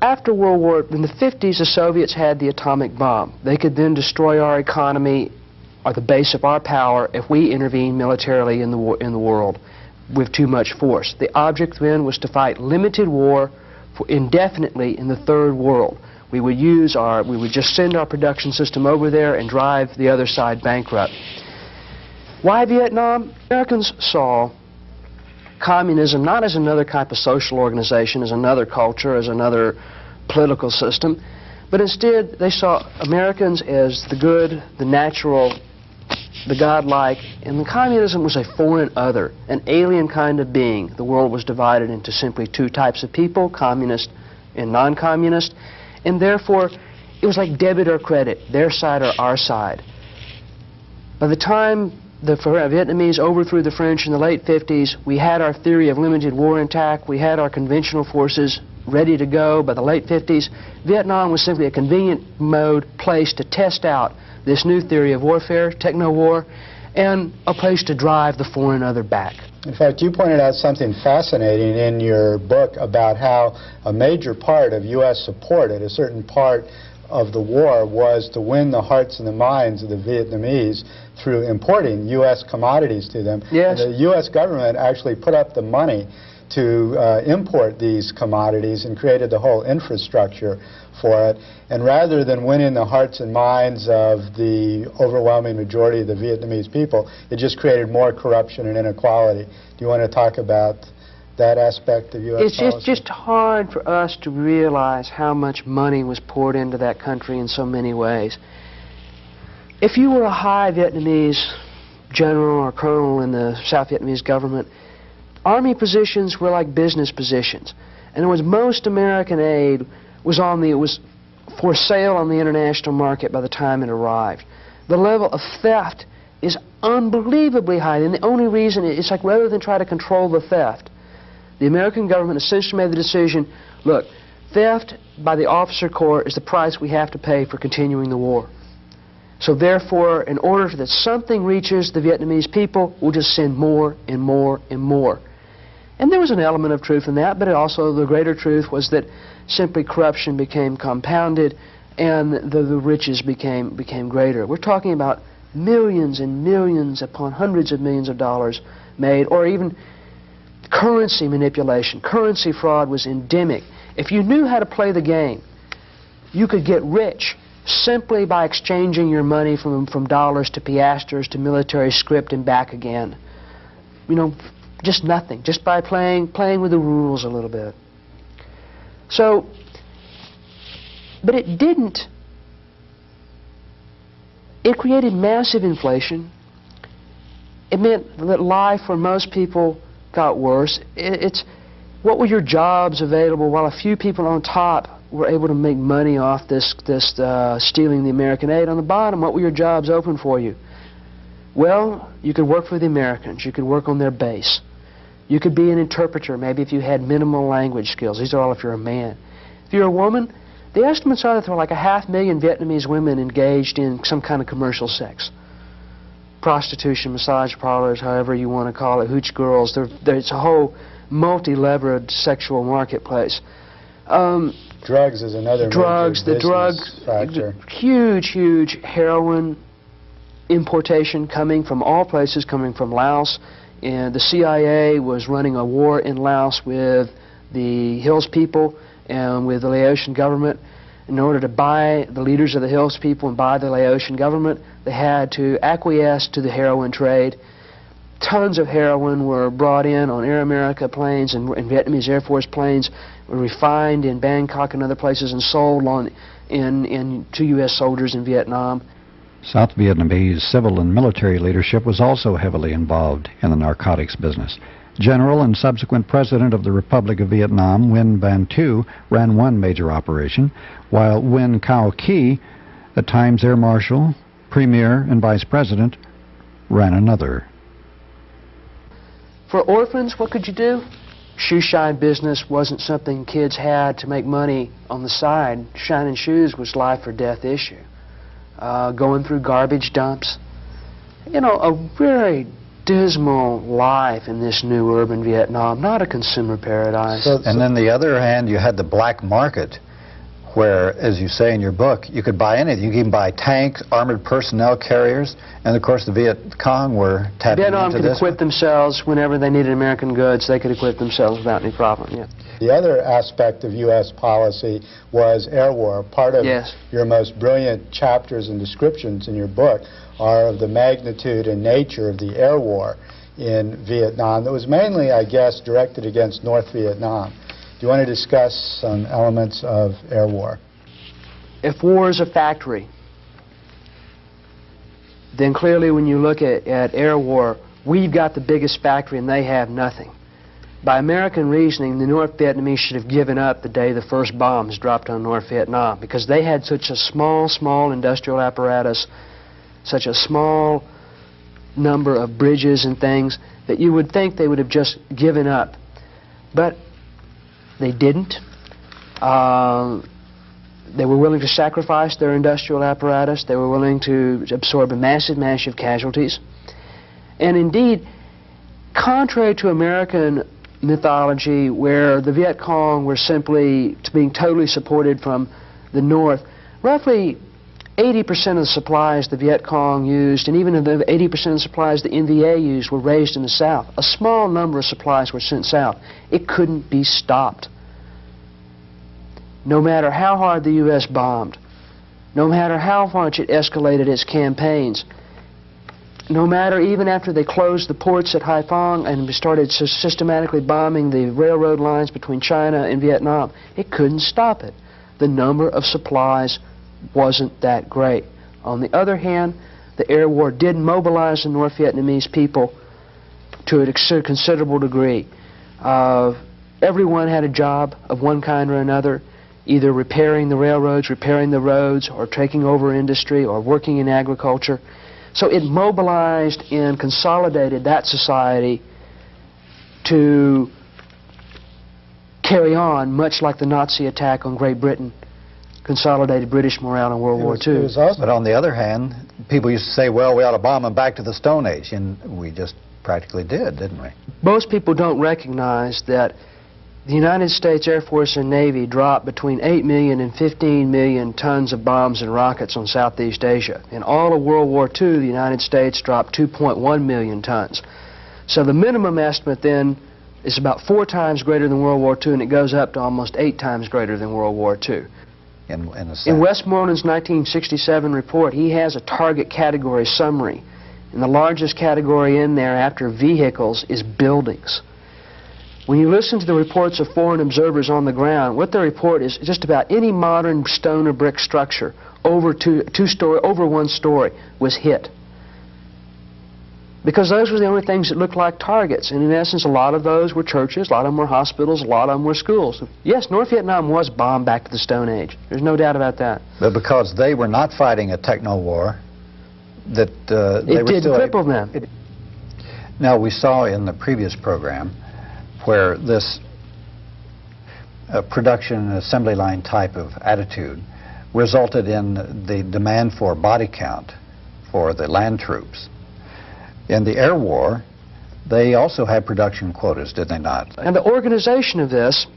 after World War, in the 50s, the Soviets had the atomic bomb. They could then destroy our economy, or the base of our power, if we intervened militarily in the world with too much force. The object then was to fight limited war for indefinitely in the Third World. We would just send our production system over there and drive the other side bankrupt. Why Vietnam? Americans saw communism not as another type of social organization, as another culture, as another political system, but instead they saw Americans as the good, the natural, the godlike, and the communism was a foreign other, an alien kind of being. The world was divided into simply two types of people, communist and non-communist, and therefore it was like debit or credit, their side or our side. By the time the Vietnamese overthrew the French in the late 50s, we had our theory of limited war intact, we had our conventional forces ready to go. By the late 50s, Vietnam was simply a convenient place to test out this new theory of warfare, techno-war, and a place to drive the foreign other back. In fact, you pointed out something fascinating in your book about how a major part of U.S. support at a certain part of the war was to win the hearts and the minds of the Vietnamese through importing U.S. commodities to them. Yes. And the U.S. government actually put up the money to import these commodities and created the whole infrastructure for it. And rather than winning the hearts and minds of the overwhelming majority of the Vietnamese people, it just created more corruption and inequality. Do you want to talk about that aspect of U.S. policy? It's just hard for us to realize how much money was poured into that country in so many ways. If you were a high Vietnamese general or colonel in the South Vietnamese government, army positions were like business positions. In other words, most American aid was for sale on the international market by the time it arrived. The level of theft is unbelievably high, and the only reason, it's like rather than try to control the theft, the American government essentially made the decision, look, theft by the officer corps is the price we have to pay for continuing the war. So therefore, in order that something reaches the Vietnamese people, we'll just send more and more and more. And there was an element of truth in that, but also the greater truth was that simply corruption became compounded and the riches became greater. We're talking about millions and millions upon hundreds of millions of dollars made, or even currency manipulation. Currency fraud was endemic. If you knew how to play the game, you could get rich simply by exchanging your money from dollars to piastres to military script and back again. You know, just nothing, just by playing with the rules a little bit. So, but it didn't It created massive inflation. It meant that life for most people got worse. What were your jobs available while a few people on top were able to make money off this stealing the American aid? On the bottom, what were your jobs open for you? Well, you could work for the Americans. You could work on their base. You could be an interpreter, maybe if you had minimal language skills. These are all if you're a man. If you're a woman, the estimates are that there were like 500,000 Vietnamese women engaged in some kind of commercial sex. Prostitution, massage parlors, however you want to call it, hooch girls. It's a whole multi-levered sexual marketplace. Drugs is another major business factor. Huge heroin importation coming from all places, coming from Laos. And the CIA was running a war in Laos with the Hills people and with the Laotian government. In order to buy the leaders of the Hills people and buy the Laotian government, they had to acquiesce to the heroin trade. Tons of heroin were brought in on Air America planes and Vietnamese Air Force planes, were refined in Bangkok and other places and sold to U.S. soldiers in Vietnam. South Vietnamese civil and military leadership was also heavily involved in the narcotics business. General and subsequent President of the Republic of Vietnam, Nguyen Van Thieu, ran one major operation, while Nguyen Cao Ky, at times Air Marshal, Premier, and Vice President, ran another. For orphans, what could you do? Shoe shine business wasn't something kids had to make money on the side. Shining shoes was life or death issue. Going through garbage dumps. You know, a very dismal life in this new urban Vietnam, not a consumer paradise. And then the other hand, you had the black market, where, as you say in your book, you could buy anything. You could even buy tanks, armored personnel carriers, and of course the Viet Cong were tapping into this. Vietnam could equip themselves whenever they needed American goods. They could equip themselves without any problem, yeah. The other aspect of U.S. policy was air war. Part of your most brilliant chapters and descriptions in your book are of the magnitude and nature of the air war in Vietnam that was mainly, I guess, directed against North Vietnam. Do you want to discuss some elements of air war? If war is a factory, then clearly when you look at air war, we've got the biggest factory and they have nothing. By American reasoning, the North Vietnamese should have given up the day the first bombs dropped on North Vietnam because they had such a small industrial apparatus, such a small number of bridges and things that you would think they would have just given up. But they didn't. They were willing to sacrifice their industrial apparatus. They were willing to absorb massive casualties. And indeed, contrary to American mythology, where the Viet Cong were simply being totally supported from the North, roughly 80% of the supplies the Viet Cong used, and even the 80% of the supplies the NVA used, were raised in the South. A small number of supplies were sent south. It couldn't be stopped. No matter how hard the U.S. bombed, no matter how much it escalated its campaigns, no matter even after they closed the ports at Haiphong and started systematically bombing the railroad lines between China and Vietnam, it couldn't stop it. The number of supplies wasn't that great. On the other hand, the air war did mobilize the North Vietnamese people to a considerable degree. Everyone had a job of one kind or another, either repairing the railroads, repairing the roads, or taking over industry, or working in agriculture. So it mobilized and consolidated that society to carry on, much like the Nazi attack on Great Britain consolidated British morale in World War II. But on the other hand, people used to say, well, we ought to bomb them back to the Stone Age, and we just practically did, didn't we? Most people don't recognize that the United States Air Force and Navy dropped between 8 million and 15 million tons of bombs and rockets on Southeast Asia. In all of World War II, the United States dropped 2.1 million tons. So the minimum estimate then is about 4 times greater than World War II, and it goes up to almost 8 times greater than World War II. In Westmoreland's 1967 report, he has a target category summary. And the largest category in there after vehicles is buildings. When you listen to the reports of foreign observers on the ground, what they report is just about any modern stone or brick structure over over one story was hit. Because those were the only things that looked like targets. And in essence, a lot of those were churches, a lot of them were hospitals, a lot of them were schools. Yes, North Vietnam was bombed back to the Stone Age. There's no doubt about that. But because they were not fighting a techno-war, that they it were did still cripple them. Now, we saw in the previous program where this production and assembly line type of attitude resulted in the demand for body count for the land troops. In the air war, they also had production quotas, did they not? And the organization of this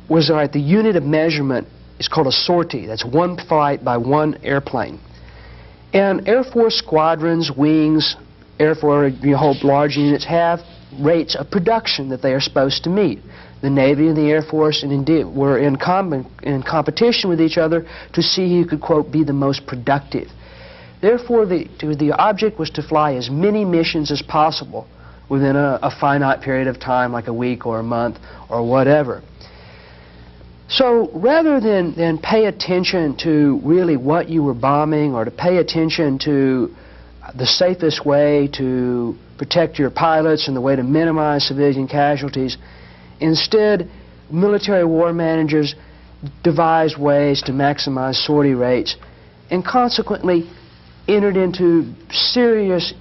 was, the unit of measurement is called a sortie. That's one flight by one airplane. And Air Force squadrons, wings, Air Force, whole large units have rates of production that they are supposed to meet. The Navy and the Air Force and indeed were in competition with each other to see who could, quote, be the most productive. Therefore, the object was to fly as many missions as possible within a finite period of time, like a week or a month or whatever. So rather than pay attention to really what you were bombing or to pay attention to the safest way to protect your pilots and the way to minimize civilian casualties, instead, military war managers devised ways to maximize sortie rates and consequently entered into serious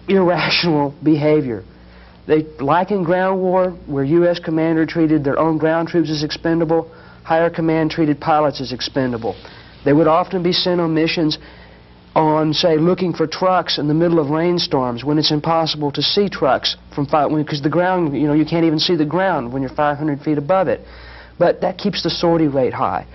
irrational behavior. They, like in ground war, where U.S. commander treated their own ground troops as expendable, higher command treated pilots as expendable. They would often be sent on missions on, say, looking for trucks in the middle of rainstorms when it's impossible to see trucks from because the ground, you can't even see the ground when you're 500 feet above it. But that keeps the sortie rate high.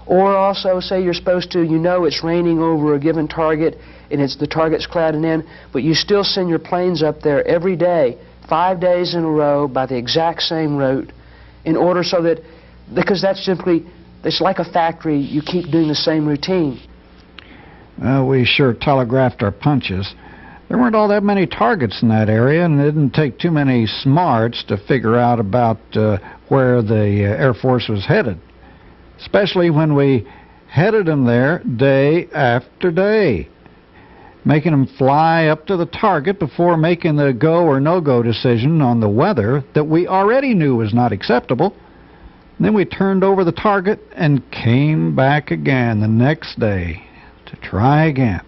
Or also, say you're supposed to, it's raining over a given target and the target's clouded in, but you still send your planes up there every day, 5 days in a row by the exact same route in order so that, because that's simply, it's like a factory, you keep doing the same routine. Well, we sure telegraphed our punches. There weren't all that many targets in that area, and it didn't take too many smarts to figure out about where the Air Force was headed, especially when we headed them there day after day, making them fly up to the target before making the go or no-go decision on the weather that we already knew was not acceptable. And then we turned over the target and came back again the next day to try again.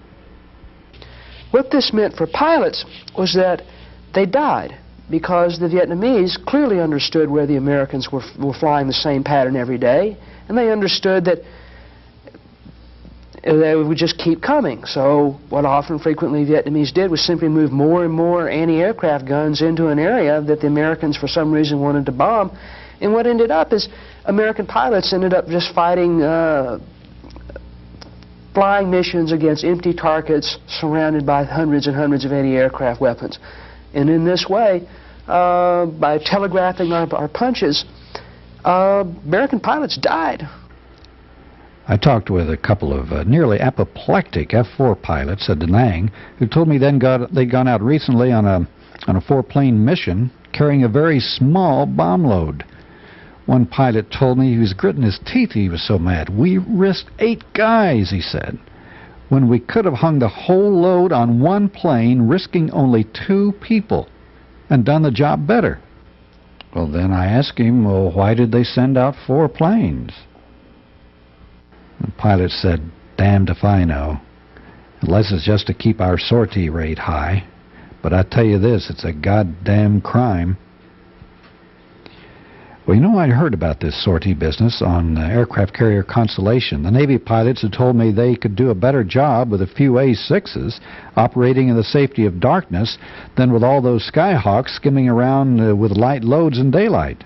What this meant for pilots was that they died because the Vietnamese clearly understood where the Americans were flying the same pattern every day, and they understood that they would just keep coming. So what often frequently Vietnamese did was simply move more and more anti-aircraft guns into an area that the Americans for some reason wanted to bomb. And what ended up is American pilots ended up just fighting flying missions against empty targets surrounded by hundreds and hundreds of anti-aircraft weapons. And in this way, by telegraphing our punches, American pilots died. I talked with a couple of nearly apoplectic F-4 pilots at Da Nang who told me they'd gone out recently on a 4-plane mission carrying a very small bomb load. One pilot told me he was gritting his teeth, he was so mad. We risked 8 guys, he said, when we could have hung the whole load on one plane, risking only 2 people, and done the job better. Well, then I asked him, well, why did they send out 4 planes? The pilot said, damned if I know, unless it's just to keep our sortie rate high. But I tell you this, it's a goddamn crime. Well, I heard about this sortie business on aircraft carrier Constellation. The Navy pilots had told me they could do a better job with a few A-6s operating in the safety of darkness than with all those Skyhawks skimming around with light loads in daylight.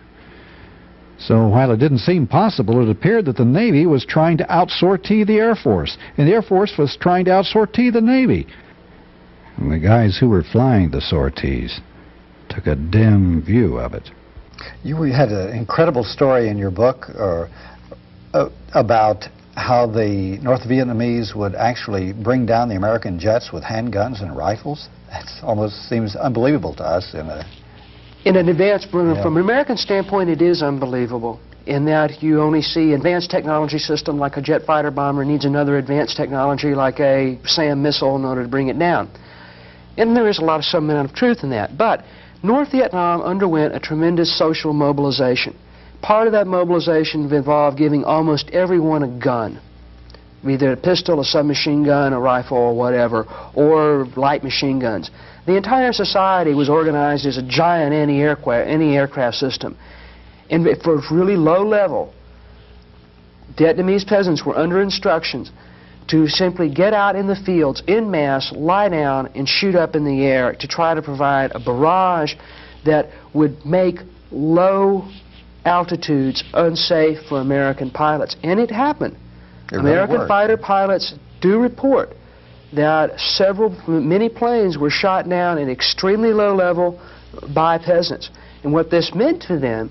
So while it didn't seem possible, it appeared that the Navy was trying to out-sortie the Air Force, and the Air Force was trying to out-sortie the Navy. And the guys who were flying the sorties took a dim view of it. You had an incredible story in your book about how the North Vietnamese would actually bring down the American jets with handguns and rifles. That almost seems unbelievable to us in a In an advanced, from an American standpoint, it is unbelievable in that you only see advanced technology system like a jet fighter bomber needs another advanced technology like a SAM missile in order to bring it down. And there is some amount of truth in that. But North Vietnam underwent a tremendous social mobilization. Part of that mobilization involved giving almost everyone a gun, either a pistol, a submachine gun, a rifle, or whatever, or light machine guns. The entire society was organized as a giant anti-aircraft system. And for really low level, Vietnamese peasants were under instructions to simply get out in the fields en masse, lie down, and shoot up in the air to try to provide a barrage that would make low altitudes unsafe for American pilots. And it happened. American fighter pilots do report that many planes were shot down at extremely low level by peasants. And what this meant to them,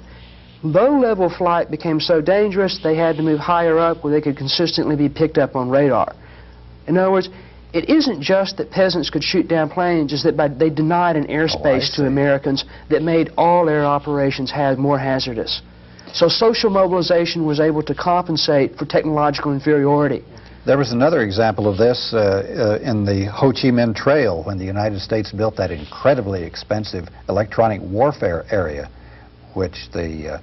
low-level flight became so dangerous they had to move higher up where they could consistently be picked up on radar. In other words, it isn't just that peasants could shoot down planes, it's that they denied an airspace to Americans that made all air operations more hazardous. So social mobilization was able to compensate for technological inferiority. There was another example of this in the Ho Chi Minh Trail when the United States built that incredibly expensive electronic warfare area, which the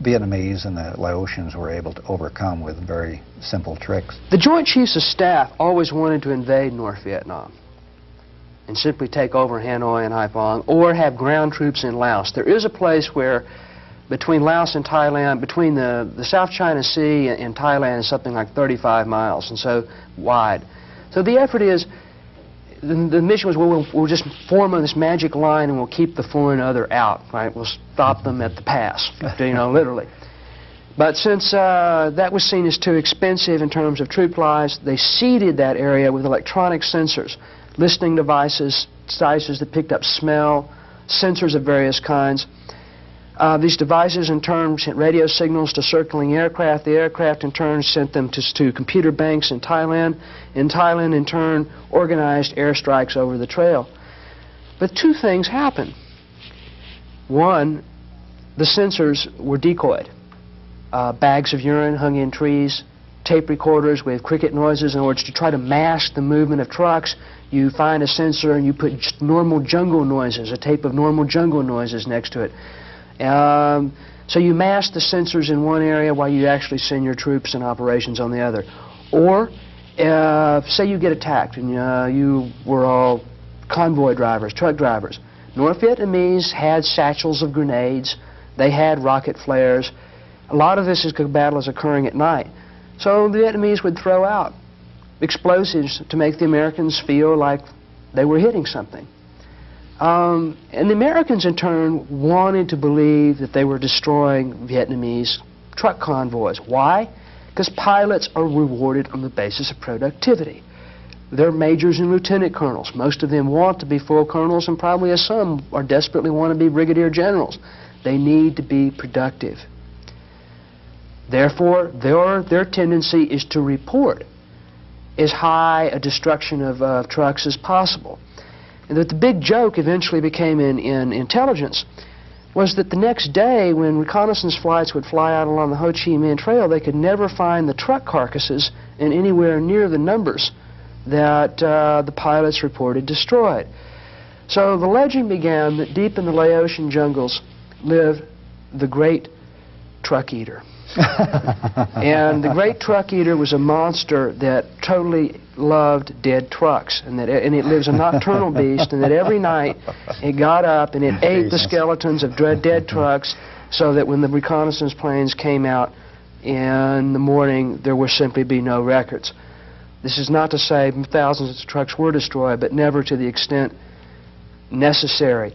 Vietnamese and the Laotians were able to overcome with very simple tricks. The Joint Chiefs of Staff always wanted to invade North Vietnam and simply take over Hanoi and Haiphong, or have ground troops in Laos. There is a place where between Laos and Thailand, between the South China Sea and Thailand is something like 35 miles, and so wide. So the effort is, the mission was, we'll just form on this magic line and we'll keep the foreign other out, right? We'll stop them at the pass, you know, literally. But since that was seen as too expensive in terms of troop lives, they seeded that area with electronic sensors, listening devices that picked up smell, sensors of various kinds. These devices in turn sent radio signals to circling aircraft. The aircraft in turn sent them to computer banks in Thailand. In Thailand, in turn, organized airstrikes over the trail. But two things happened. One, the sensors were decoyed. Bags of urine hung in trees, tape recorders with cricket noises. In order to try to mask the movement of trucks, you find a sensor and you put normal jungle noises, a tape of normal jungle noises next to it. So you mask the sensors in one area while you actually send your troops and operations on the other. Or, say you get attacked and you were all convoy drivers, truck drivers. North Vietnamese had satchels of grenades. They had rocket flares. A lot of this battle is occurring at night. So the Vietnamese would throw out explosives to make the Americans feel like they were hitting something. And the Americans, in turn, wanted to believe that they were destroying Vietnamese truck convoys. Why? Because pilots are rewarded on the basis of productivity. They're majors and lieutenant colonels. Most of them want to be full colonels, and probably some are desperately want to be brigadier generals. They need to be productive. Therefore, their tendency is to report as high a destruction of trucks as possible. And that the big joke eventually became in intelligence was that the next day when reconnaissance flights would fly out along the Ho Chi Minh Trail, they could never find the truck carcasses in anywhere near the numbers that the pilots reported destroyed. So the legend began that deep in the Laotian jungles lived the Great Truck Eater. And the Great Truck Eater was a monster that totally loved dead trucks, and it lives a nocturnal beast, and that every night it got up and it ate the skeletons of dead trucks, so that when the reconnaissance planes came out in the morning, there would simply be no records. This is not to say thousands of trucks were destroyed, but never to the extent necessary.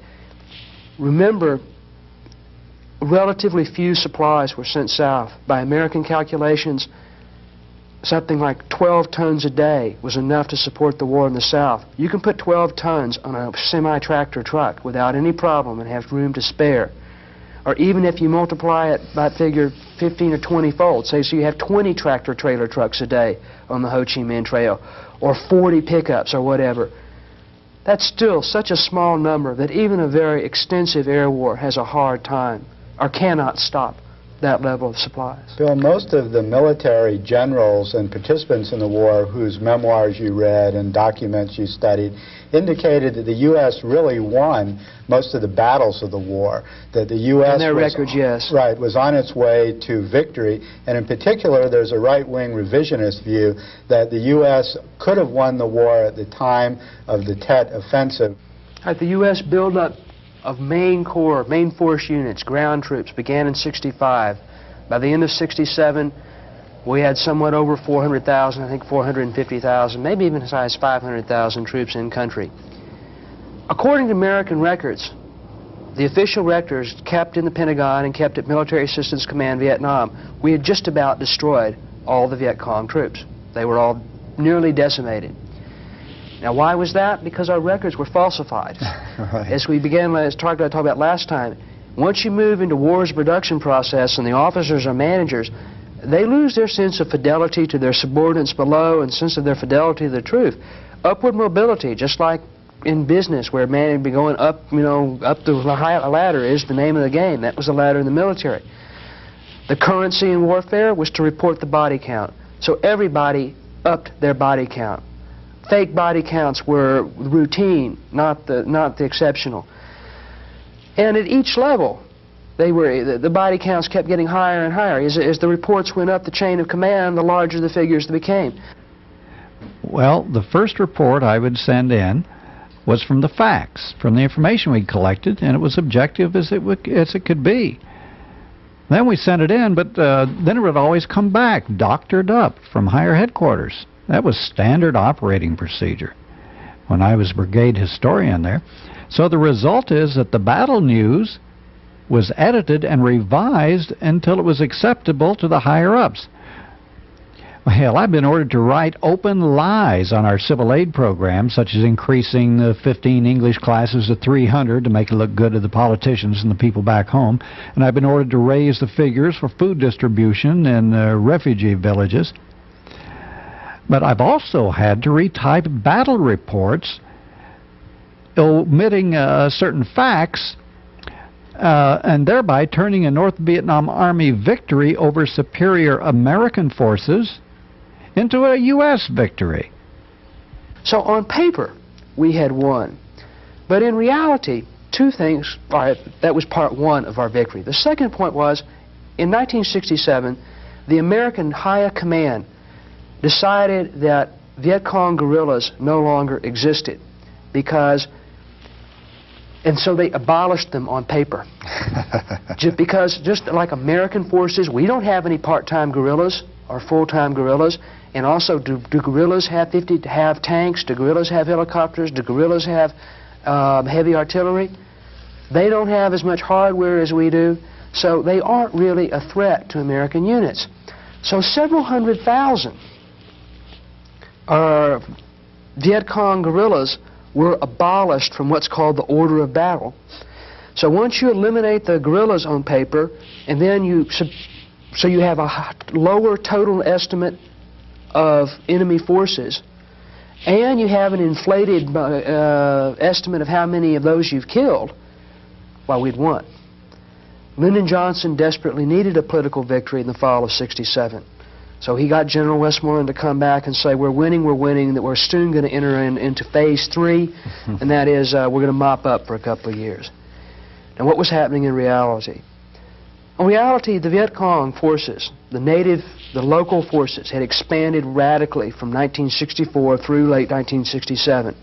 Remember, relatively few supplies were sent south. By American calculations, something like 12 tons a day was enough to support the war in the South. You can put 12 tons on a semi-tractor truck without any problem and have room to spare. Or even if you multiply it by figure 15 or 20-fold, say so you have 20 tractor-trailer trucks a day on the Ho Chi Minh Trail, or 40 pickups or whatever. That's still such a small number that even a very extensive air war has a hard time or cannot stop that level of supplies. Bill, most of the military generals and participants in the war whose memoirs you read and documents you studied indicated that the U.S. really won most of the battles of the war, that the U.S. And their records, yes. Right, was on its way to victory, and in particular there's a right-wing revisionist view that the U.S. could have won the war at the time of the Tet Offensive. Right, the U.S. buildup of main corps, main force units, ground troops began in '65. By the end of '67, we had somewhat over 400,000, I think 450,000, maybe even as high as 500,000 troops in country. According to American records, the official records kept in the Pentagon and kept at Military Assistance Command Vietnam, we had just about destroyed all the Viet Cong troops. They were all nearly decimated. Now, why was that? Because our records were falsified. Right. As we began, as talked about last time, once you move into war's production process and the officers or managers, they lose their sense of fidelity to their subordinates below and sense of their fidelity to the truth. Upward mobility, just like in business where man would be going up, up the ladder is the name of the game. That was the ladder in the military. The currency in warfare was to report the body count. So everybody upped their body count. Fake body counts were routine, not the exceptional. And at each level, the body counts kept getting higher and higher. As the reports went up the chain of command, the larger the figures became. Well, the first report I would send in was from the facts, from the information we'd collected, and it was objective as it could be. Then we sent it in, but then it would always come back, doctored up from higher headquarters. That was standard operating procedure when I was brigade historian there. So the result is that the battle news was edited and revised until it was acceptable to the higher-ups. Well, hell, I've been ordered to write open lies on our civil aid program, such as increasing the 15 English classes to 300 to make it look good to the politicians and the people back home. And I've been ordered to raise the figures for food distribution in refugee villages. But I've also had to retype battle reports, omitting certain facts, and thereby turning a North Vietnam Army victory over superior American forces into a U.S. victory. So on paper, we had won. But in reality, two things. All right, that was part one of our victory. The second point was, in 1967, the American High Command decided that Viet Cong guerrillas no longer existed and so they abolished them on paper. Just like American forces, we don't have any part-time guerrillas or full-time guerrillas. And also, do guerrillas have tanks? Do guerrillas have helicopters? Do guerrillas have heavy artillery? They don't have as much hardware as we do, so they aren't really a threat to American units. So several 100,000 Viet Cong guerrillas were abolished from what's called the order of battle. So once you eliminate the guerrillas on paper, and then you have a lower total estimate of enemy forces, and you have an inflated estimate of how many of those you've killed, well, we'd won. Lyndon Johnson desperately needed a political victory in the fall of '67. So he got General Westmoreland to come back and say, we're winning, that we're soon going to enter into phase 3, and that is we're going to mop up for a couple of years. Now, what was happening in reality? In reality, the Viet Cong forces, the local forces, had expanded radically from 1964 through late 1967.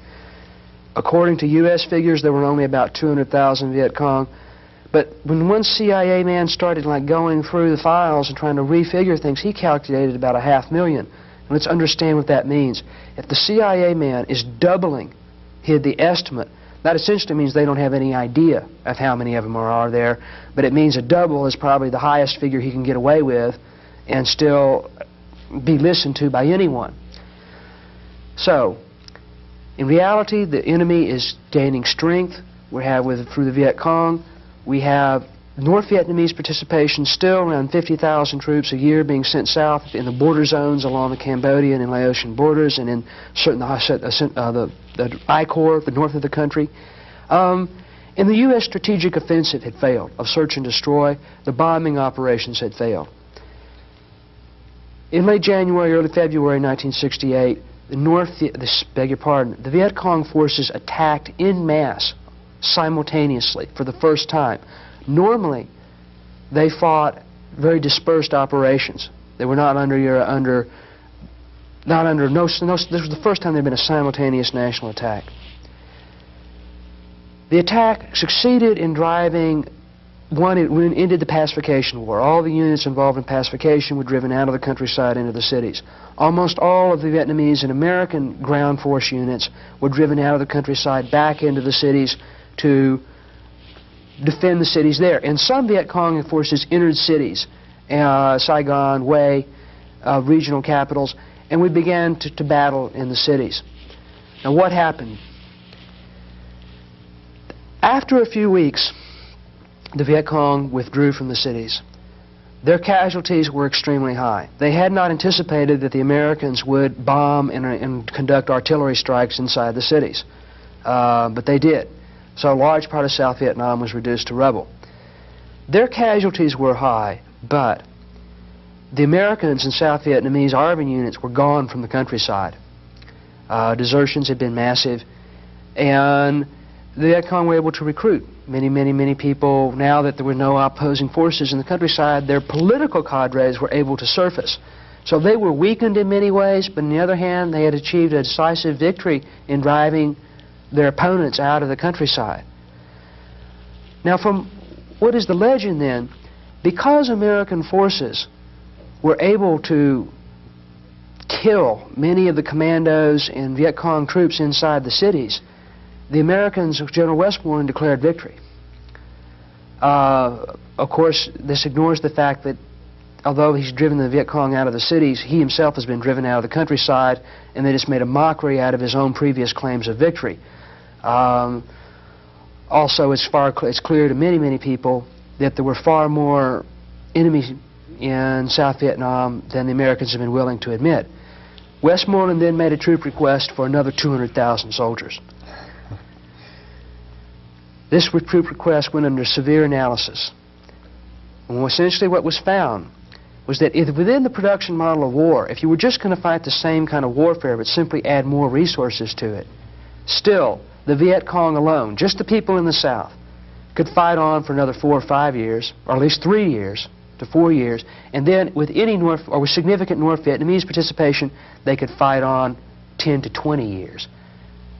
According to U.S. figures, there were only about 200,000 Viet Cong. But when one CIA man started going through the files and trying to refigure things, he calculated about 500,000. And let's understand what that means. If the CIA man is doubling the estimate, that essentially means they don't have any idea of how many of them are there, but it means a double is probably the highest figure he can get away with and still be listened to by anyone. So, in reality, the enemy is gaining strength. Through the Viet Cong. We have North Vietnamese participation still around 50,000 troops a year being sent south in the border zones along the Cambodian and Laotian borders and in certain the I Corps, the north of the country. And the U.S. strategic offensive had failed of search and destroy. The bombing operations had failed. In late January, early February 1968, the Viet Cong forces attacked en masse simultaneously for the first time. Normally, they fought very dispersed operations. They were not this was the first time there had been a simultaneous national attack. The attack succeeded in driving, it ended the pacification war. All the units involved in pacification were driven out of the countryside into the cities. Almost all of the Vietnamese and American ground force units were driven out of the countryside back into the cities to defend the cities there. And some Viet Cong forces entered cities, Saigon, Hue, regional capitals, and we began to battle in the cities. Now what happened? After a few weeks, the Viet Cong withdrew from the cities. Their casualties were extremely high. They had not anticipated that the Americans would bomb and conduct artillery strikes inside the cities, but they did. So a large part of South Vietnam was reduced to rubble. Their casualties were high, but the Americans and South Vietnamese army units were gone from the countryside. Desertions had been massive, and the Viet Cong were able to recruit many people. Now that there were no opposing forces in the countryside, their political cadres were able to surface. So they were weakened in many ways, but on the other hand, they had achieved a decisive victory in driving their opponents out of the countryside. Now, from what is the legend then, because American forces were able to kill many of the commandos and Viet Cong troops inside the cities, the Americans, General Westmoreland, declared victory. Of course, this ignores the fact that although he's driven the Viet Cong out of the cities, he himself has been driven out of the countryside, and they just made a mockery out of his own previous claims of victory. Also, it's clear to many people that there were far more enemies in South Vietnam than the Americans have been willing to admit. Westmoreland then made a troop request for another 200,000 soldiers. This troop request went under severe analysis. And essentially what was found was that within the production model of war, if you were just going to fight the same kind of warfare but simply add more resources to it, still, the Viet Cong alone, just the people in the South, could fight on for another 4 or 5 years, or at least 3 years to 4 years, and then with with significant North Vietnamese participation, they could fight on 10 to 20 years.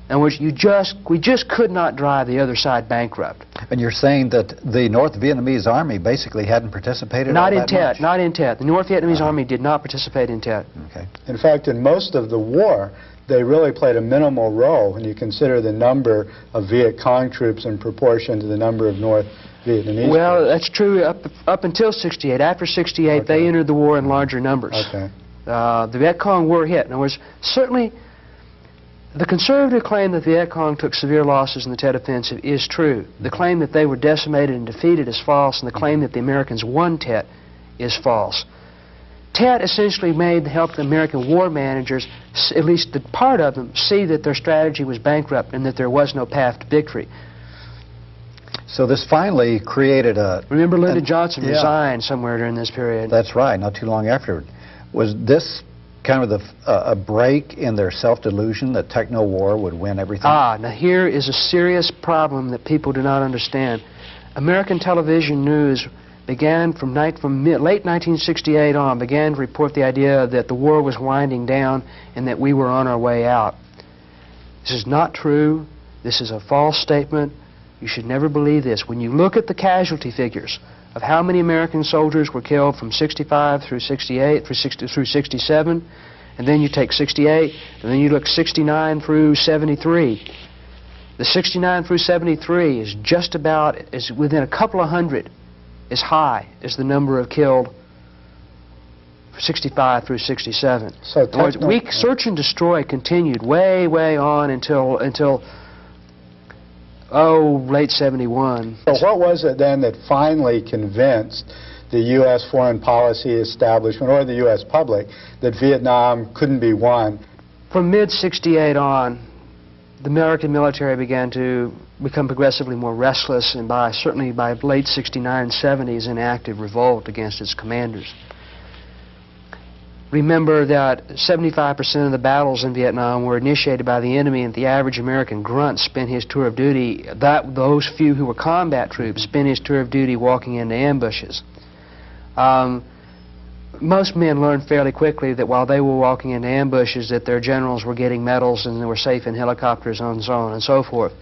In other words, we just could not drive the other side bankrupt. And you're saying that the North Vietnamese army basically hadn't participated not all in that Tet, much? not in Tet. The North Vietnamese army did not participate in Tet. Okay. In fact, in most of the war, they really played a minimal role when you consider the number of Viet Cong troops in proportion to the number of North Vietnamese Well, troops. that's true up until 68. After 68, they entered the war in larger numbers. Okay. The Viet Cong were hit. In other words, certainly the conservative claim that the Viet Cong took severe losses in the Tet Offensive is true. The claim that they were decimated and defeated is false, and the claim that the Americans won Tet is false. Tet essentially helped the American war managers, at least the part of them, see that their strategy was bankrupt and that there was no path to victory. So this finally created a... Remember, Lyndon Johnson resigned somewhere during this period. That's right, not too long after. Was this kind of a break in their self-delusion that techno-war would win everything? Now here is a serious problem that people do not understand. American television news began from late 1968 on, began to report the idea that the war was winding down and that we were on our way out. This is not true. This is a false statement. You should never believe this. When you look at the casualty figures of how many American soldiers were killed from 65 through 68, through 67, and then you take 68, and then you look 69 through 73. The 69 through 73 is just about, is within a couple of hundred as high as the number of killed for 65 through 67. So in other words, search and destroy continued way on until Late 71. So what was it then that finally convinced the U.S. foreign policy establishment or the U.S. public that Vietnam couldn't be won? From mid-68 on, the American military began to become progressively more restless, and certainly by late 69, 70s, in active revolt against its commanders. Remember that 75% of the battles in Vietnam were initiated by the enemy, and the average American grunt spent his tour of duty, those few who were combat troops, spent his tour of duty walking into ambushes. Most men learned fairly quickly that while they were walking into ambushes, that their generals were getting medals and they were safe in helicopters and so on and so forth.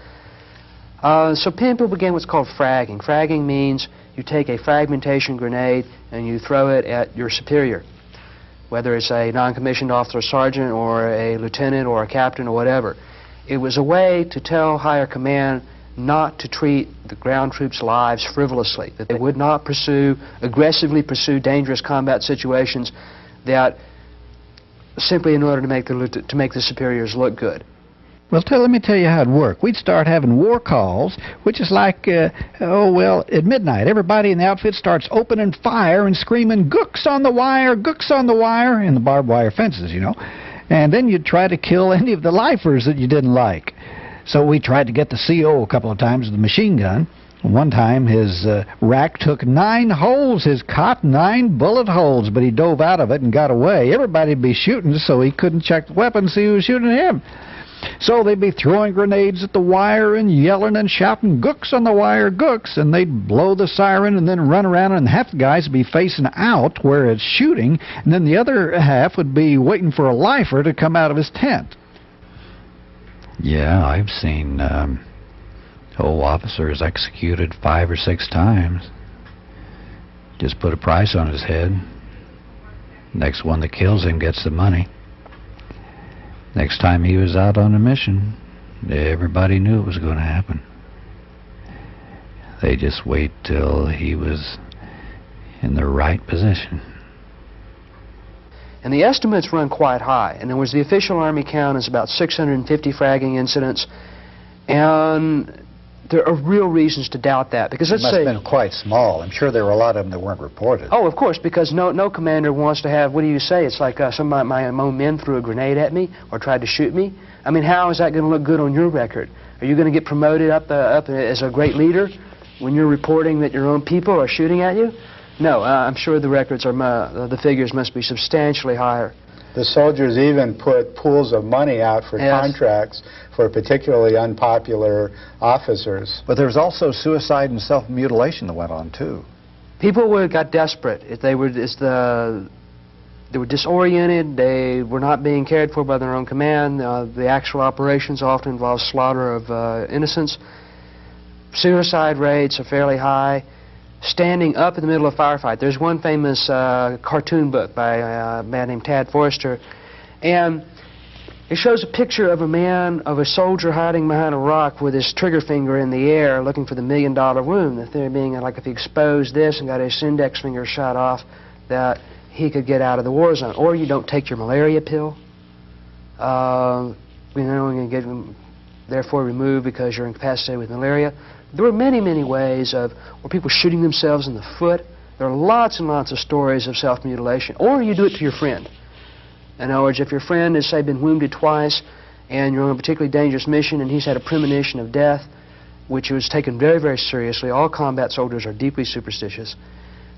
So people began what's called fragging. Fragging means you take a fragmentation grenade and you throw it at your superior, whether it's a non-commissioned officer, sergeant, or a lieutenant, or a captain, or whatever. It was a way to tell higher command not to treat the ground troops' lives frivolously, that they would not aggressively pursue dangerous combat situations that simply in order to make the superiors look good. Well, let me tell you how it worked. We'd start having war calls, which is like, at midnight, everybody in the outfit starts opening fire and screaming, "Gooks on the wire, gooks on the wire," in the barbed wire fences, you know. And then you'd try to kill any of the lifers that you didn't like. So we tried to get the CO a couple of times with the machine gun. One time his rack took 9 holes, his cot, 9 bullet holes, but he dove out of it and got away. Everybody'd be shooting, so he couldn't check the weapon, see who was shooting at him. So they'd be throwing grenades at the wire and yelling and shouting, "Gooks on the wire, gooks," and they'd blow the siren and then run around, and half the guys would be facing out where it's shooting, and then the other half would be waiting for a lifer to come out of his tent. Yeah, I've seen officers executed 5 or 6 times. Just put a price on his head. Next one that kills him gets the money. Next time he was out on a mission, everybody knew it was going to happen. They just wait till he was in the right position. And the estimates run quite high. And there was the official Army count is about 650 fragging incidents. And there are real reasons to doubt that. Because let's say... It must have been quite small. I'm sure there were a lot of them that weren't reported. Oh, of course, because no commander wants to have, what do you say? It's like some of my own men threw a grenade at me or tried to shoot me. I mean, how is that going to look good on your record? Are you going to get promoted up as a great leader when you're reporting that your own people are shooting at you? No, I'm sure the records are, the figures must be substantially higher. The soldiers even put pools of money out for contracts for particularly unpopular officers. But there was also suicide and self-mutilation that went on, too. People got desperate. They were disoriented. They were not being cared for by their own command. The actual operations often involve slaughter of innocents. Suicide rates are fairly high. Standing up in the middle of a firefight. There's one famous cartoon book by a man named Tad Forrester, and it shows a picture of a soldier hiding behind a rock with his trigger finger in the air looking for the $1 million wound. The theory being like if he exposed this and got his index finger shot off, that he could get out of the war zone. Or you don't take your malaria pill, and get therefore removed because you're incapacitated with malaria. There were many, many ways where people shooting themselves in the foot. There are lots and lots of stories of self-mutilation. Or you do it to your friend. In other words, if your friend has, say, been wounded twice and you're on a particularly dangerous mission and he's had a premonition of death, which was taken very, very seriously, all combat soldiers are deeply superstitious,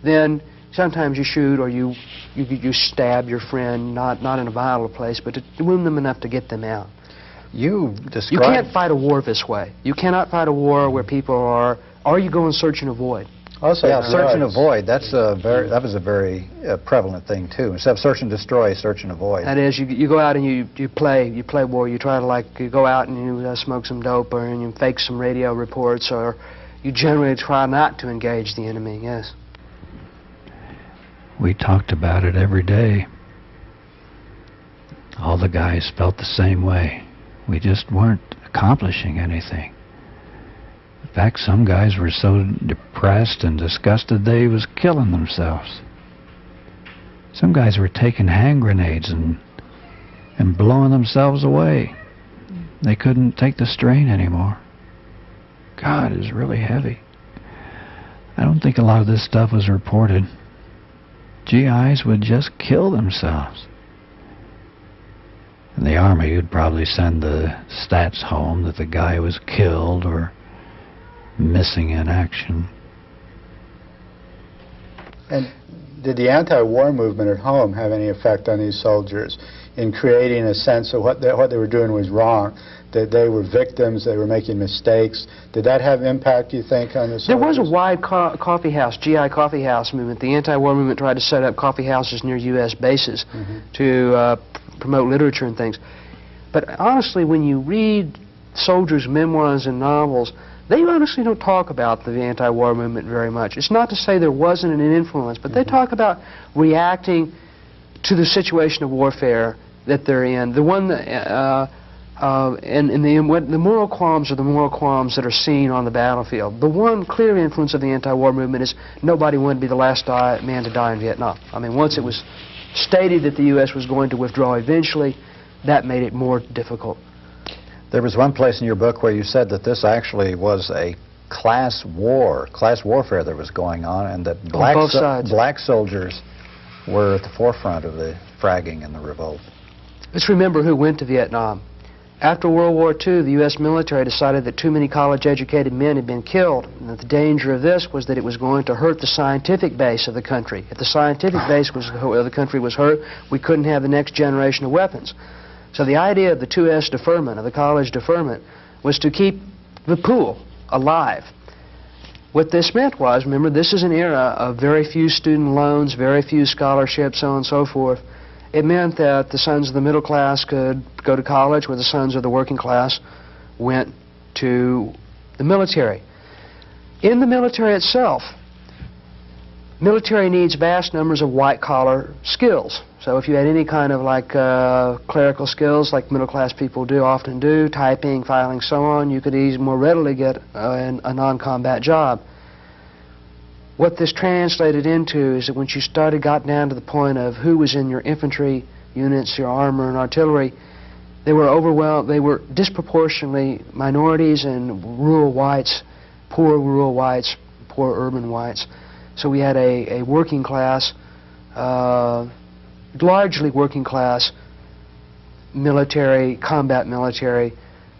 then sometimes you shoot or you stab your friend, not in a vital place, but to wound them enough to get them out. You You can't fight a war this way. You cannot fight a war where people are you going search and avoid? Also, yeah, search and avoid. That was a very prevalent thing too. Instead of search and destroy, search and avoid. That is, you go out and you play war. You try to you go out and you smoke some dope or and you fake some radio reports, or you generally try not to engage the enemy. Yes. We talked about it every day. All the guys felt the same way. We just weren't accomplishing anything. In fact, some guys were so depressed and disgusted they was killing themselves. Some guys were taking hand grenades and blowing themselves away. They couldn't take the strain anymore. God, it was really heavy. I don't think a lot of this stuff was reported. GIs would just kill themselves. In the Army, you'd probably send the stats home that the guy was killed or missing in action. And did the anti-war movement at home have any effect on these soldiers in creating a sense of what they were doing was wrong, that they were victims, they were making mistakes? Did that have impact, you think, on the soldiers? There was a wide coffee house, GI coffee house movement. The anti-war movement tried to set up coffee houses near U.S. bases to promote literature and things. But honestly, when you read soldiers' memoirs and novels, they honestly don't talk about the anti-war movement very much. It's not to say there wasn't an influence, but they talk about reacting to the situation of warfare that they're in. The one that, the moral qualms are the moral qualms that are seen on the battlefield. The one clear influence of the anti-war movement is nobody wanted to be the last man to die in Vietnam. I mean, once it was stated that the U.S. was going to withdraw eventually, that made it more difficult. There was one place in your book where you said that this actually was a class warfare that was going on, and that black soldiers were at the forefront of the fragging and the revolt. Let's remember who went to Vietnam. After World War II, the U.S. military decided that too many college-educated men had been killed, and that the danger of this was that it was going to hurt the scientific base of the country. If the scientific base of the country was hurt, we couldn't have the next generation of weapons. So the idea of the 2S deferment, of the college deferment, was to keep the pool alive. What this meant was, remember, this is an era of very few student loans, very few scholarships, so on and so forth. It meant that the sons of the middle class could go to college, where the sons of the working class went to the military. In the military itself, military needs vast numbers of white-collar skills. So if you had any kind of like clerical skills, like middle-class people often do, typing, filing, so on, you could more readily get a non-combat job. What this translated into is that when you got down to the point of who was in your infantry units, your armor and artillery, they were disproportionately minorities and rural whites, poor rural whites, poor urban whites. So we had a working class, largely working class military, combat military,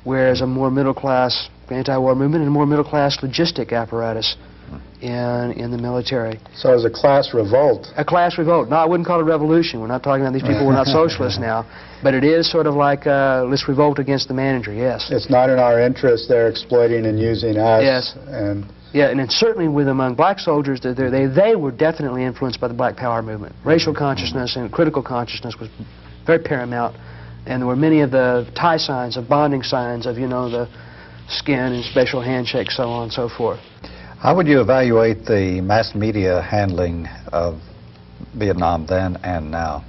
whereas a more middle class anti-war movement and a more middle class logistic apparatus in the military. So it was a class revolt. A class revolt. No, I wouldn't call it a revolution. We're not talking about these people who are not socialists now. But it is sort of like, let's revolt against the manager, yes. It's not in our interest. They're exploiting and using us. Yes. Yeah, and then certainly among black soldiers, they were definitely influenced by the Black Power movement. Racial consciousness and critical consciousness was very paramount. And there were many of the tie signs, of bonding signs of, the skin and special handshakes, so on and so forth. How would you evaluate the mass media handling of Vietnam then and now?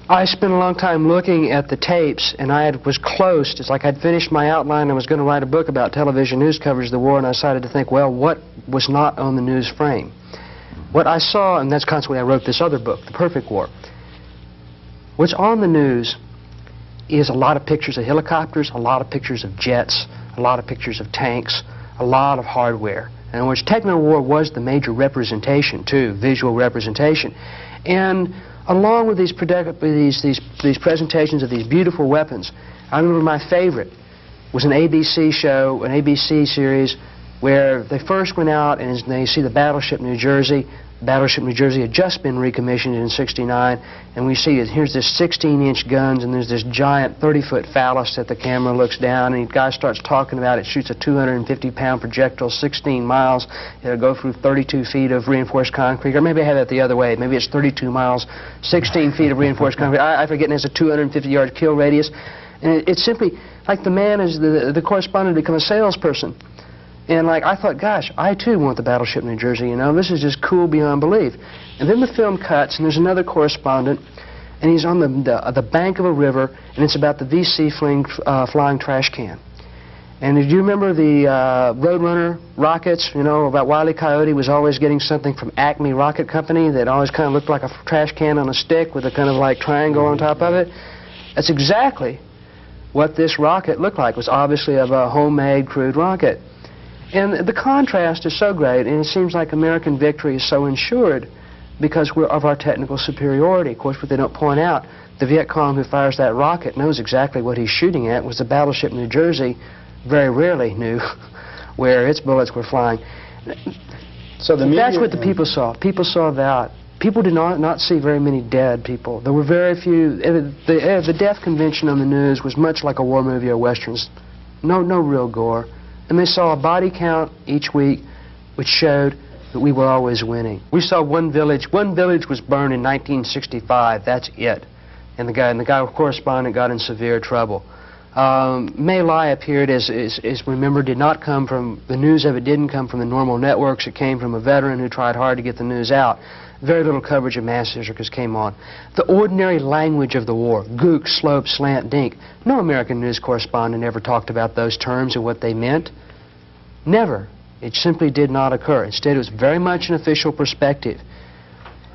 I spent a long time looking at the tapes, and I was close. It's like I'd finished my outline. I was going to write a book about television news coverage of the war, and I decided to think, well, what was not on the news frame? What I saw, and that's consequently I wrote this other book, The Perfect War. What's on the news is a lot of pictures of helicopters, a lot of pictures of jets, a lot of pictures of tanks, a lot of hardware, in which techno-war was the major representation, too, visual representation. And along with these presentations of these beautiful weapons, I remember my favorite was an ABC show, an ABC series, where they first went out and they see the Battleship New Jersey. Battleship New Jersey had just been recommissioned in '69, and we see it. Here's this 16-inch guns, and there's this giant 30-foot phallus that the camera looks down, and the guy starts talking about it. Shoots a 250-pound projectile 16 miles. It'll go through 32 feet of reinforced concrete, or maybe I have it the other way. Maybe it's 32 miles, 16 feet of reinforced concrete. I forget, and it's a 250-yard kill radius. And it's simply like the man is the correspondent become a salesperson. And like I thought, gosh, I too want the Battleship New Jersey, this is just cool beyond belief. And then the film cuts, and there's another correspondent, and he's on the bank of a river, and it's about the VC flying trash can. And do you remember the Roadrunner rockets, about Wile E. Coyote was always getting something from Acme Rocket Company that always kind of looked like a trash can on a stick with a kind of like triangle on top of it? That's exactly what this rocket looked like. It was obviously of a homemade crude rocket. And the contrast is so great, and it seems like American victory is so ensured because of our technical superiority. Of course, what they don't point out, the Viet Cong who fires that rocket knows exactly what he's shooting at. Was the battleship New Jersey very rarely knew where its bullets were flying. So that's what the people saw. People saw that. People did not see very many dead people. There were very few. The death convention on the news was much like a war movie or westerns. No real gore. And they saw a body count each week which showed that we were always winning. We saw one village was burned in 1965, that's it. And the guy correspondent got in severe trouble. My Lai appeared as remember, did not come from, the news of it didn't come from the normal networks, it came from a veteran who tried hard to get the news out. Very little coverage of massacres came on. The ordinary language of the war, gook, slope, slant, dink. No American news correspondent ever talked about those terms and what they meant. Never. It simply did not occur. Instead, it was very much an official perspective.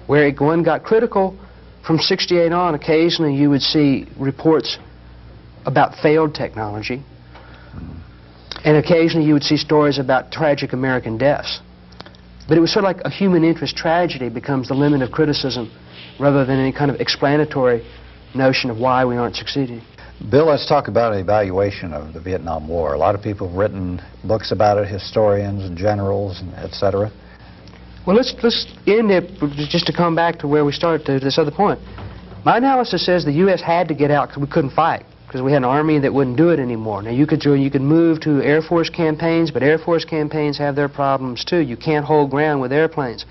Where one got critical, from 68 on, occasionally you would see reports about failed technology, and occasionally you would see stories about tragic American deaths. But it was sort of like a human interest tragedy becomes the limit of criticism rather than any kind of explanatory notion of why we aren't succeeding. Bill, let's talk about an evaluation of the Vietnam War. A lot of people have written books about it, historians and generals, and et cetera. Well, let's end it, just to come back to where we started, to this other point. My analysis says the U.S. had to get out because we couldn't fight, because we had an army that wouldn't do it anymore. Now, you could move to Air Force campaigns, but Air Force campaigns have their problems, too. You can't hold ground with airplanes.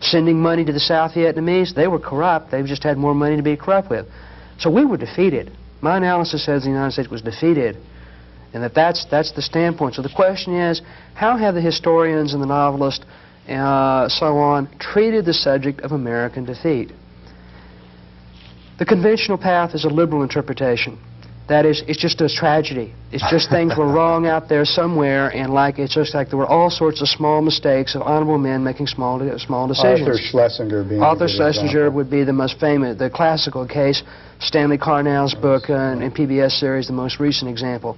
Sending money to the South Vietnamese, they were corrupt. They just had more money to be corrupt with. So we were defeated. My analysis says the United States was defeated, and that's the standpoint. So the question is, how have the historians and the novelists, so on, treated the subject of American defeat? The conventional path is a liberal interpretation. That is, it's just a tragedy. It's just things were wrong out there somewhere, and it's just like there were all sorts of small mistakes of honorable men making small decisions. Arthur Schlesinger being Arthur Schlesinger would be the most famous, the classical case. Stanley Carnell's book and PBS series, the most recent example.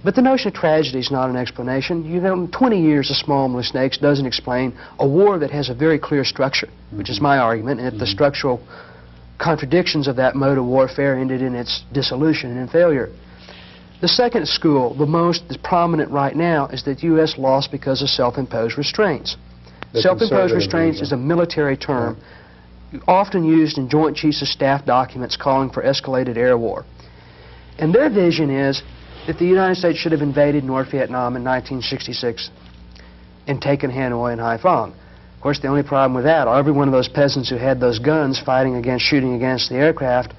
But the notion of tragedy is not an explanation. 20 years of small mistakes doesn't explain a war that has a very clear structure, which is my argument, and that the structural contradictions of that mode of warfare ended in its dissolution and failure. The second school, the most prominent right now, is that the U.S. lost because of self-imposed restraints. Self-imposed restraints is a military term often used in Joint Chiefs of Staff documents calling for escalated air war. And their vision is that the United States should have invaded North Vietnam in 1966 and taken Hanoi and Haiphong. Of course, the only problem with that, every one of those peasants who had those guns shooting against the aircraft,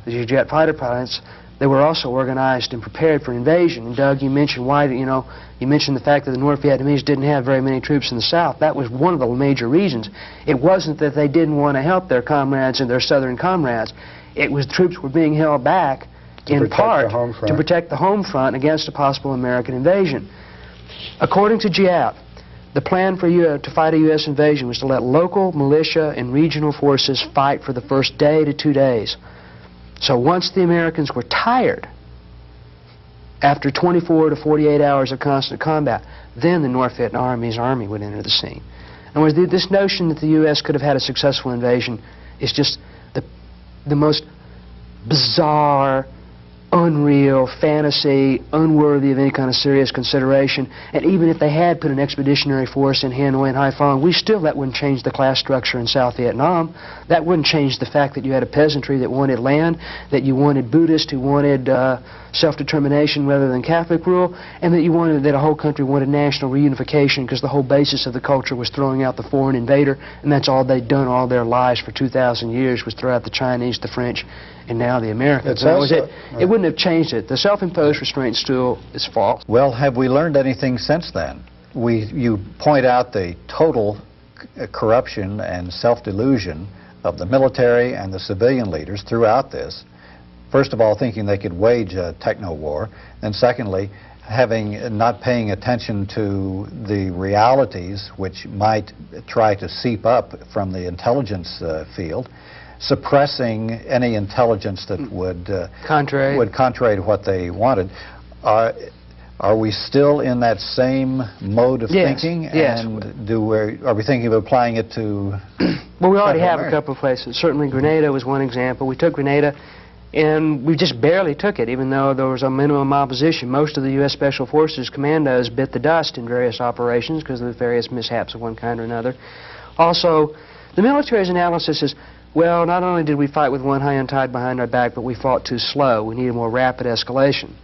the jet fighter pilots, they were also organized and prepared for invasion. And Doug, you mentioned you mentioned the fact that the North Vietnamese didn't have very many troops in the South. That was one of the major reasons. It wasn't that they didn't want to help their comrades and their Southern comrades. It was troops were being held back in part to protect the home front against a possible American invasion. According to Giap, the plan to fight a U.S. invasion was to let local militia and regional forces fight for the first day to 2 days. So once the Americans were tired, after 24 to 48 hours of constant combat, then the North Vietnamese army would enter the scene. In other words, this notion that the U.S. could have had a successful invasion is just the most bizarre, unreal, fantasy, unworthy of any kind of serious consideration. And even if they had put an expeditionary force in Hanoi and Haiphong, that wouldn't change the class structure in South Vietnam. That wouldn't change the fact that you had a peasantry that wanted land, that you wanted Buddhists who wanted self-determination rather than Catholic rule, and that a whole country wanted national reunification because the whole basis of the culture was throwing out the foreign invader, and that's all they'd done all their lives for 2,000 years was throw out the Chinese, the French, and now the Americans. It wouldn't have changed it. The self-imposed restraint still is false. Well, have we learned anything since then? You point out the total corruption and self-delusion of the military and the civilian leaders throughout this. First of all, thinking they could wage a techno-war, and secondly, not paying attention to the realities which might try to seep up from the intelligence field. suppressing any intelligence that would contrary to what they wanted. Are we still in that same mode of thinking? Yes. And are we thinking of applying it to? Well, we already have a couple of places. Certainly Grenada was one example. We took Grenada, and we just barely took it, even though there was a minimum opposition. Most of the U.S. Special Forces commandos bit the dust in various operations because of the various mishaps of one kind or another. Also, the military's analysis is, well, not only did we fight with one hand tied behind our back, but we fought too slow. We needed more rapid escalation.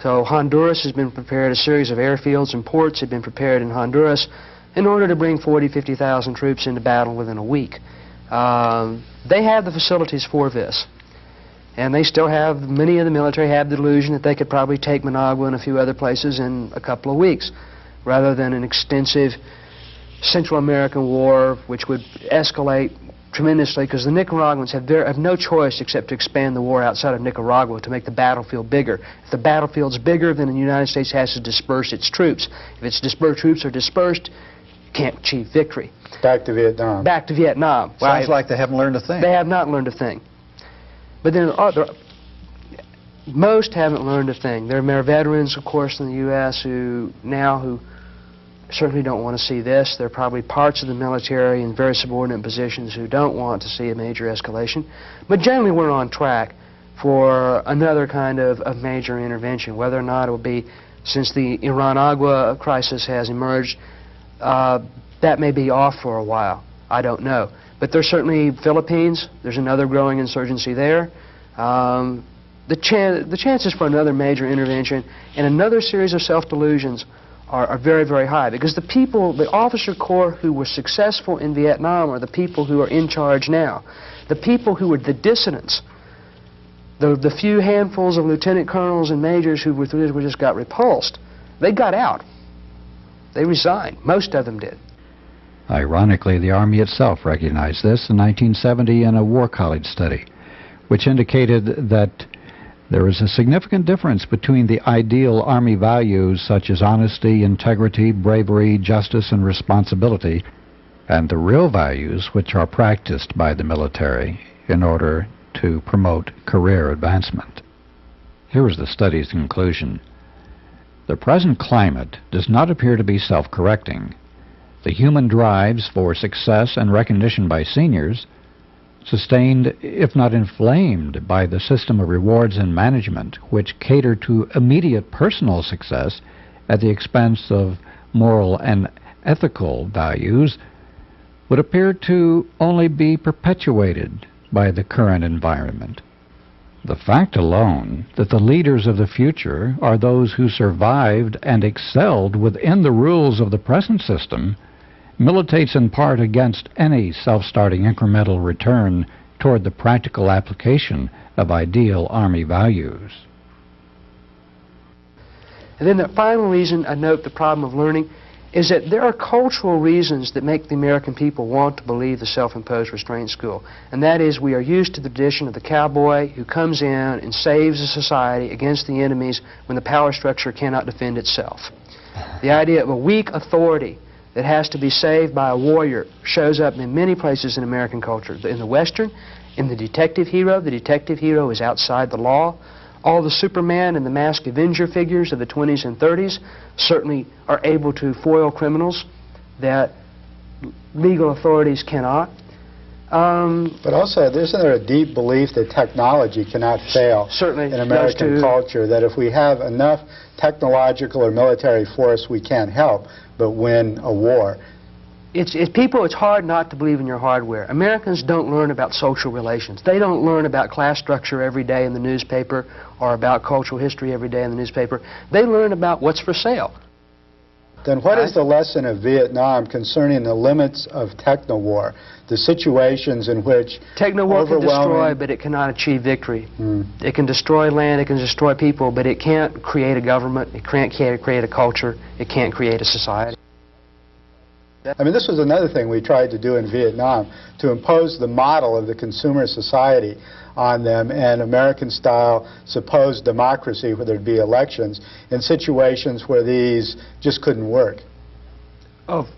So Honduras has been prepared, a series of airfields and ports have been prepared in Honduras in order to bring 40,000, 50,000 troops into battle within a week. They have the facilities for this. And they still have, many of the military have the delusion that they could probably take Managua and a few other places in a couple of weeks, rather than an extensive Central American war which would escalate tremendously, because the Nicaraguans have no choice except to expand the war outside of Nicaragua to make the battlefield bigger. If the battlefield's bigger, then the United States has to disperse its troops. If its troops are dispersed, you can't achieve victory. Back to Vietnam. Back to Vietnam. Sounds like they haven't learned a thing. They have not learned a thing. But then most haven't learned a thing. There are veterans, of course, in the U.S. who certainly don't want to see this. There are probably parts of the military in very subordinate positions who don't want to see a major escalation. But generally we're on track for another kind of major intervention. Whether or not it will be, since the Iran Agua crisis has emerged, that may be off for a while. I don't know. But there's certainly Philippines. There's another growing insurgency there. The chances for another major intervention and another series of self-delusions are very, very high, because the people, the officer corps who were successful in Vietnam are the people who are in charge now. The people who were the dissidents, the few handfuls of lieutenant colonels and majors who just got repulsed, they got out. They resigned. Most of them did. Ironically, the Army itself recognized this in 1970 in a War College study, which indicated that there is a significant difference between the ideal Army values such as honesty, integrity, bravery, justice, and responsibility, and the real values which are practiced by the military in order to promote career advancement. Here is the study's conclusion. The present climate does not appear to be self-correcting. The human drives for success and recognition by seniors, sustained, if not inflamed, by the system of rewards and management which cater to immediate personal success at the expense of moral and ethical values, would appear to only be perpetuated by the current environment. The fact alone that the leaders of the future are those who survived and excelled within the rules of the present system militates in part against any self-starting incremental return toward the practical application of ideal Army values. And then the final reason I note the problem of learning is that there are cultural reasons that make the American people want to believe the self-imposed restraint school. And that is, we are used to the tradition of the cowboy who comes in and saves a society against the enemies when the power structure cannot defend itself. The idea of a weak authority that has to be saved by a warrior shows up in many places in American culture. In the Western, in the detective hero is outside the law. All the Superman and the Masked Avenger figures of the 20s and 30s certainly are able to foil criminals that legal authorities cannot. But also, isn't there a deep belief that technology cannot fail certainly in American culture, that if we have enough technological or military force, we can't help but win a war? It's hard not to believe in your hardware. Americans don't learn about social relations. They don't learn about class structure every day in the newspaper or about cultural history every day in the newspaper. They learn about what's for sale. Then what is the lesson of Vietnam concerning the limits of techno-war, the situations in which techno-war can destroy, but it cannot achieve victory. It can destroy land, it can destroy people, but it can't create a government, it can't create a culture, it can't create a society. I mean, this was another thing we tried to do in Vietnam, to impose the model of the consumer society on them and American-style supposed democracy, where there'd be elections, in situations where these just couldn't work. Oh,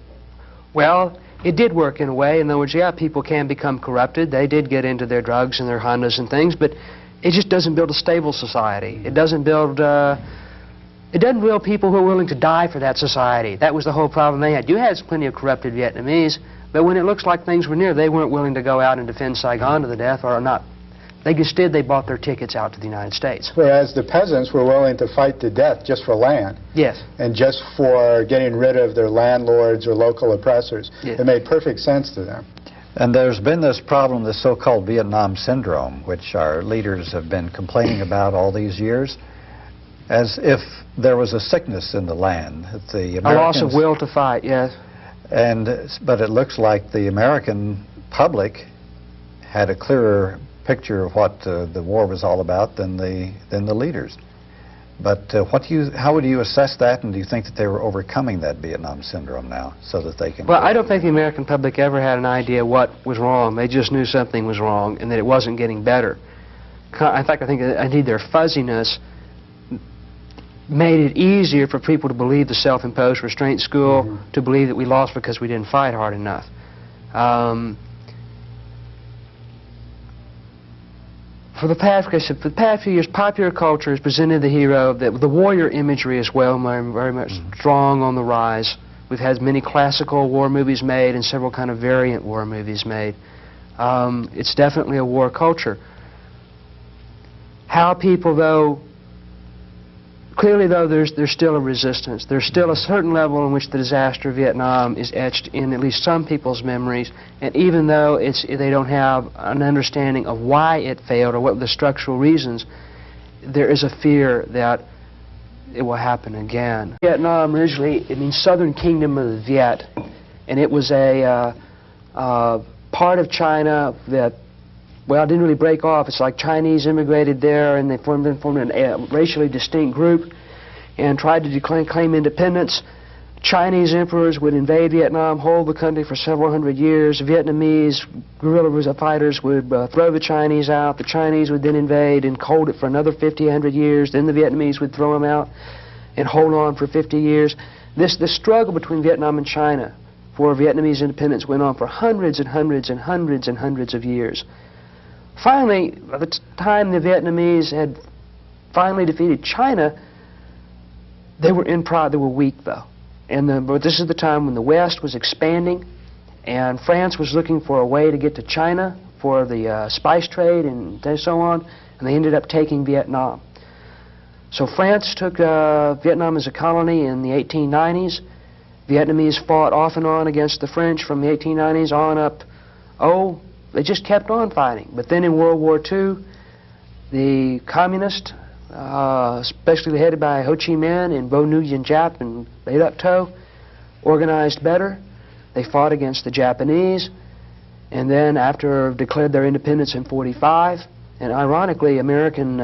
well, It did work in a way. In other words, yeah, people can become corrupted. They did get into their drugs and their Hondas and things, but it just doesn't build a stable society. It doesn't build people who are willing to die for that society. That was the whole problem they had. You had plenty of corrupted Vietnamese, but when it looks like things were near, they weren't willing to go out and defend Saigon to the death, or not. Instead, they bought their tickets out to the United States. Whereas the peasants were willing to fight to death just for land. Yes. And just for getting rid of their landlords or local oppressors. Yes. It made perfect sense to them. And there's been this problem, this so-called Vietnam syndrome, which our leaders have been complaining about all these years, as if there was a sickness in the land. The Americans, a loss of will to fight, yes. But it looks like the American public had a clearer picture of what the war was all about than the leaders. But how would you assess that, and do you think that they were overcoming that Vietnam syndrome now so that they can... Well, I don't think the American public ever had an idea what was wrong. They just knew something was wrong and that it wasn't getting better. In fact, I think indeed their fuzziness made it easier for people to believe the self-imposed restraint school, to believe that we lost because we didn't fight hard enough. For the past few years, popular culture has presented the hero, the warrior imagery as well, very much strong on the rise. We've had many classical war movies made and several kind of variant war movies made. It's definitely a war culture. How people, though, clearly, though, there's still a resistance. There's still a certain level in which the disaster of Vietnam is etched in at least some people's memories, and even though they don't have an understanding of why it failed or what the structural reasons, there is a fear that it will happen again. Vietnam originally, it means Southern Kingdom of the Viet, and it was a part of China that, well, it didn't really break off. It's like Chinese immigrated there, and they formed a racially distinct group and tried to claim independence. Chinese emperors would invade Vietnam, hold the country for several hundred years. Vietnamese guerrilla fighters would throw the Chinese out. The Chinese would then invade and hold it for another 50, 100 years. Then the Vietnamese would throw them out and hold on for 50 years. This struggle between Vietnam and China for Vietnamese independence went on for hundreds and hundreds and hundreds and hundreds of years. Finally, by the time the Vietnamese had finally defeated China, they were weak, though. But this is the time when the West was expanding, and France was looking for a way to get to China for the spice trade and so on, and they ended up taking Vietnam. So France took Vietnam as a colony in the 1890s. Vietnamese fought off and on against the French from the 1890s on up, they just kept on fighting. But then in World War II, the communists, especially headed by Ho Chi Minh and Bo Nguyen Giap and Lê Đức Thọ, organized better. They fought against the Japanese, and then after declared their independence in '45, and ironically, American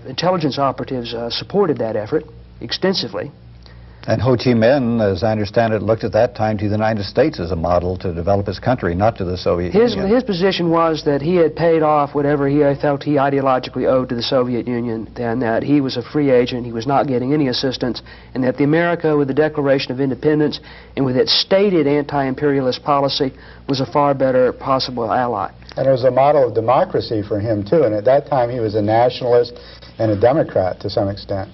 intelligence operatives supported that effort extensively. And Ho Chi Minh, as I understand it, looked at that time to the United States as a model to develop his country, not to the Soviet Union. His position was that he had paid off whatever he felt he ideologically owed to the Soviet Union, and that he was a free agent, he was not getting any assistance, and that the America, with the Declaration of Independence and with its stated anti-imperialist policy, was a far better possible ally. And it was a model of democracy for him, too, and at that time he was a nationalist and a Democrat to some extent.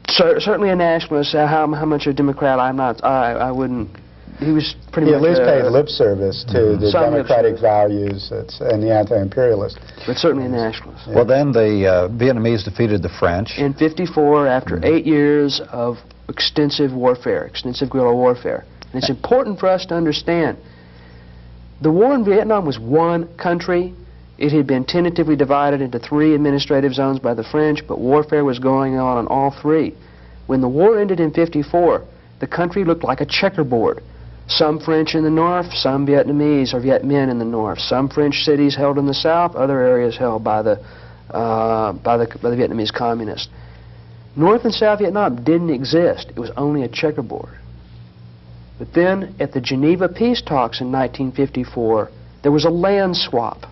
Certainly a nationalist. How much a Democrat? I'm not. I wouldn't. He was pretty much. He at least paid lip service to the democratic values and the anti-imperialist. But certainly a nationalist. Yeah. Well, then the Vietnamese defeated the French in '54 after 8 years of extensive warfare, extensive guerrilla warfare. And it's important for us to understand. The war in Vietnam was one country. It had been tentatively divided into 3 administrative zones by the French, but warfare was going on in all 3. When the war ended in '54, the country looked like a checkerboard. Some French in the north, some Vietnamese or Viet Minh in the north. Some French cities held in the south, other areas held by the Vietnamese communists. North and South Vietnam didn't exist. It was only a checkerboard. But then, at the Geneva peace talks in 1954, there was a land swap.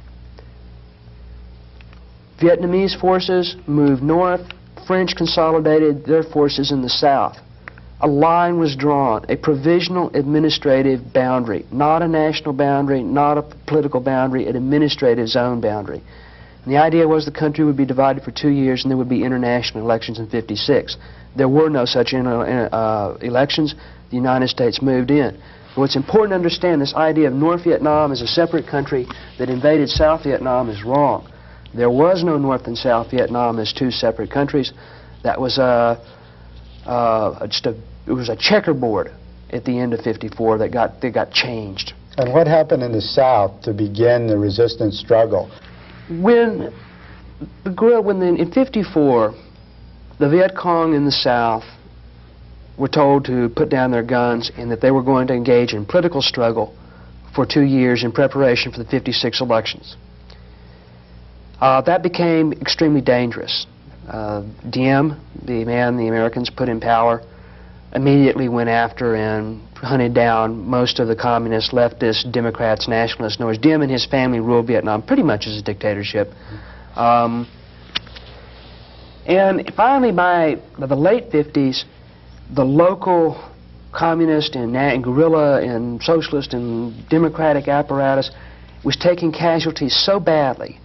Vietnamese forces moved north, French consolidated their forces in the south. a line was drawn, a provisional administrative boundary, not a national boundary, not a political boundary, an administrative zone boundary. And the idea was the country would be divided for 2 years and there would be international elections in '56. There were no such elections. The United States moved in. But what's important to understand, this idea of North Vietnam as a separate country that invaded South Vietnam is wrong. There was no North and South Vietnam as two separate countries. That was it was a checkerboard at the end of '54 that got changed. And what happened in the South to begin the resistance struggle? In '54, the Viet Cong in the South were told to put down their guns and that they were going to engage in political struggle for 2 years in preparation for the '56 elections. That became extremely dangerous. Diem, the man the Americans put in power, immediately went after and hunted down most of the communists, leftists, Democrats, nationalists. In other words, Diem and his family ruled Vietnam pretty much as a dictatorship. And finally, by the late '50s, the local communist and guerrilla and socialist and democratic apparatus was taking casualties so badly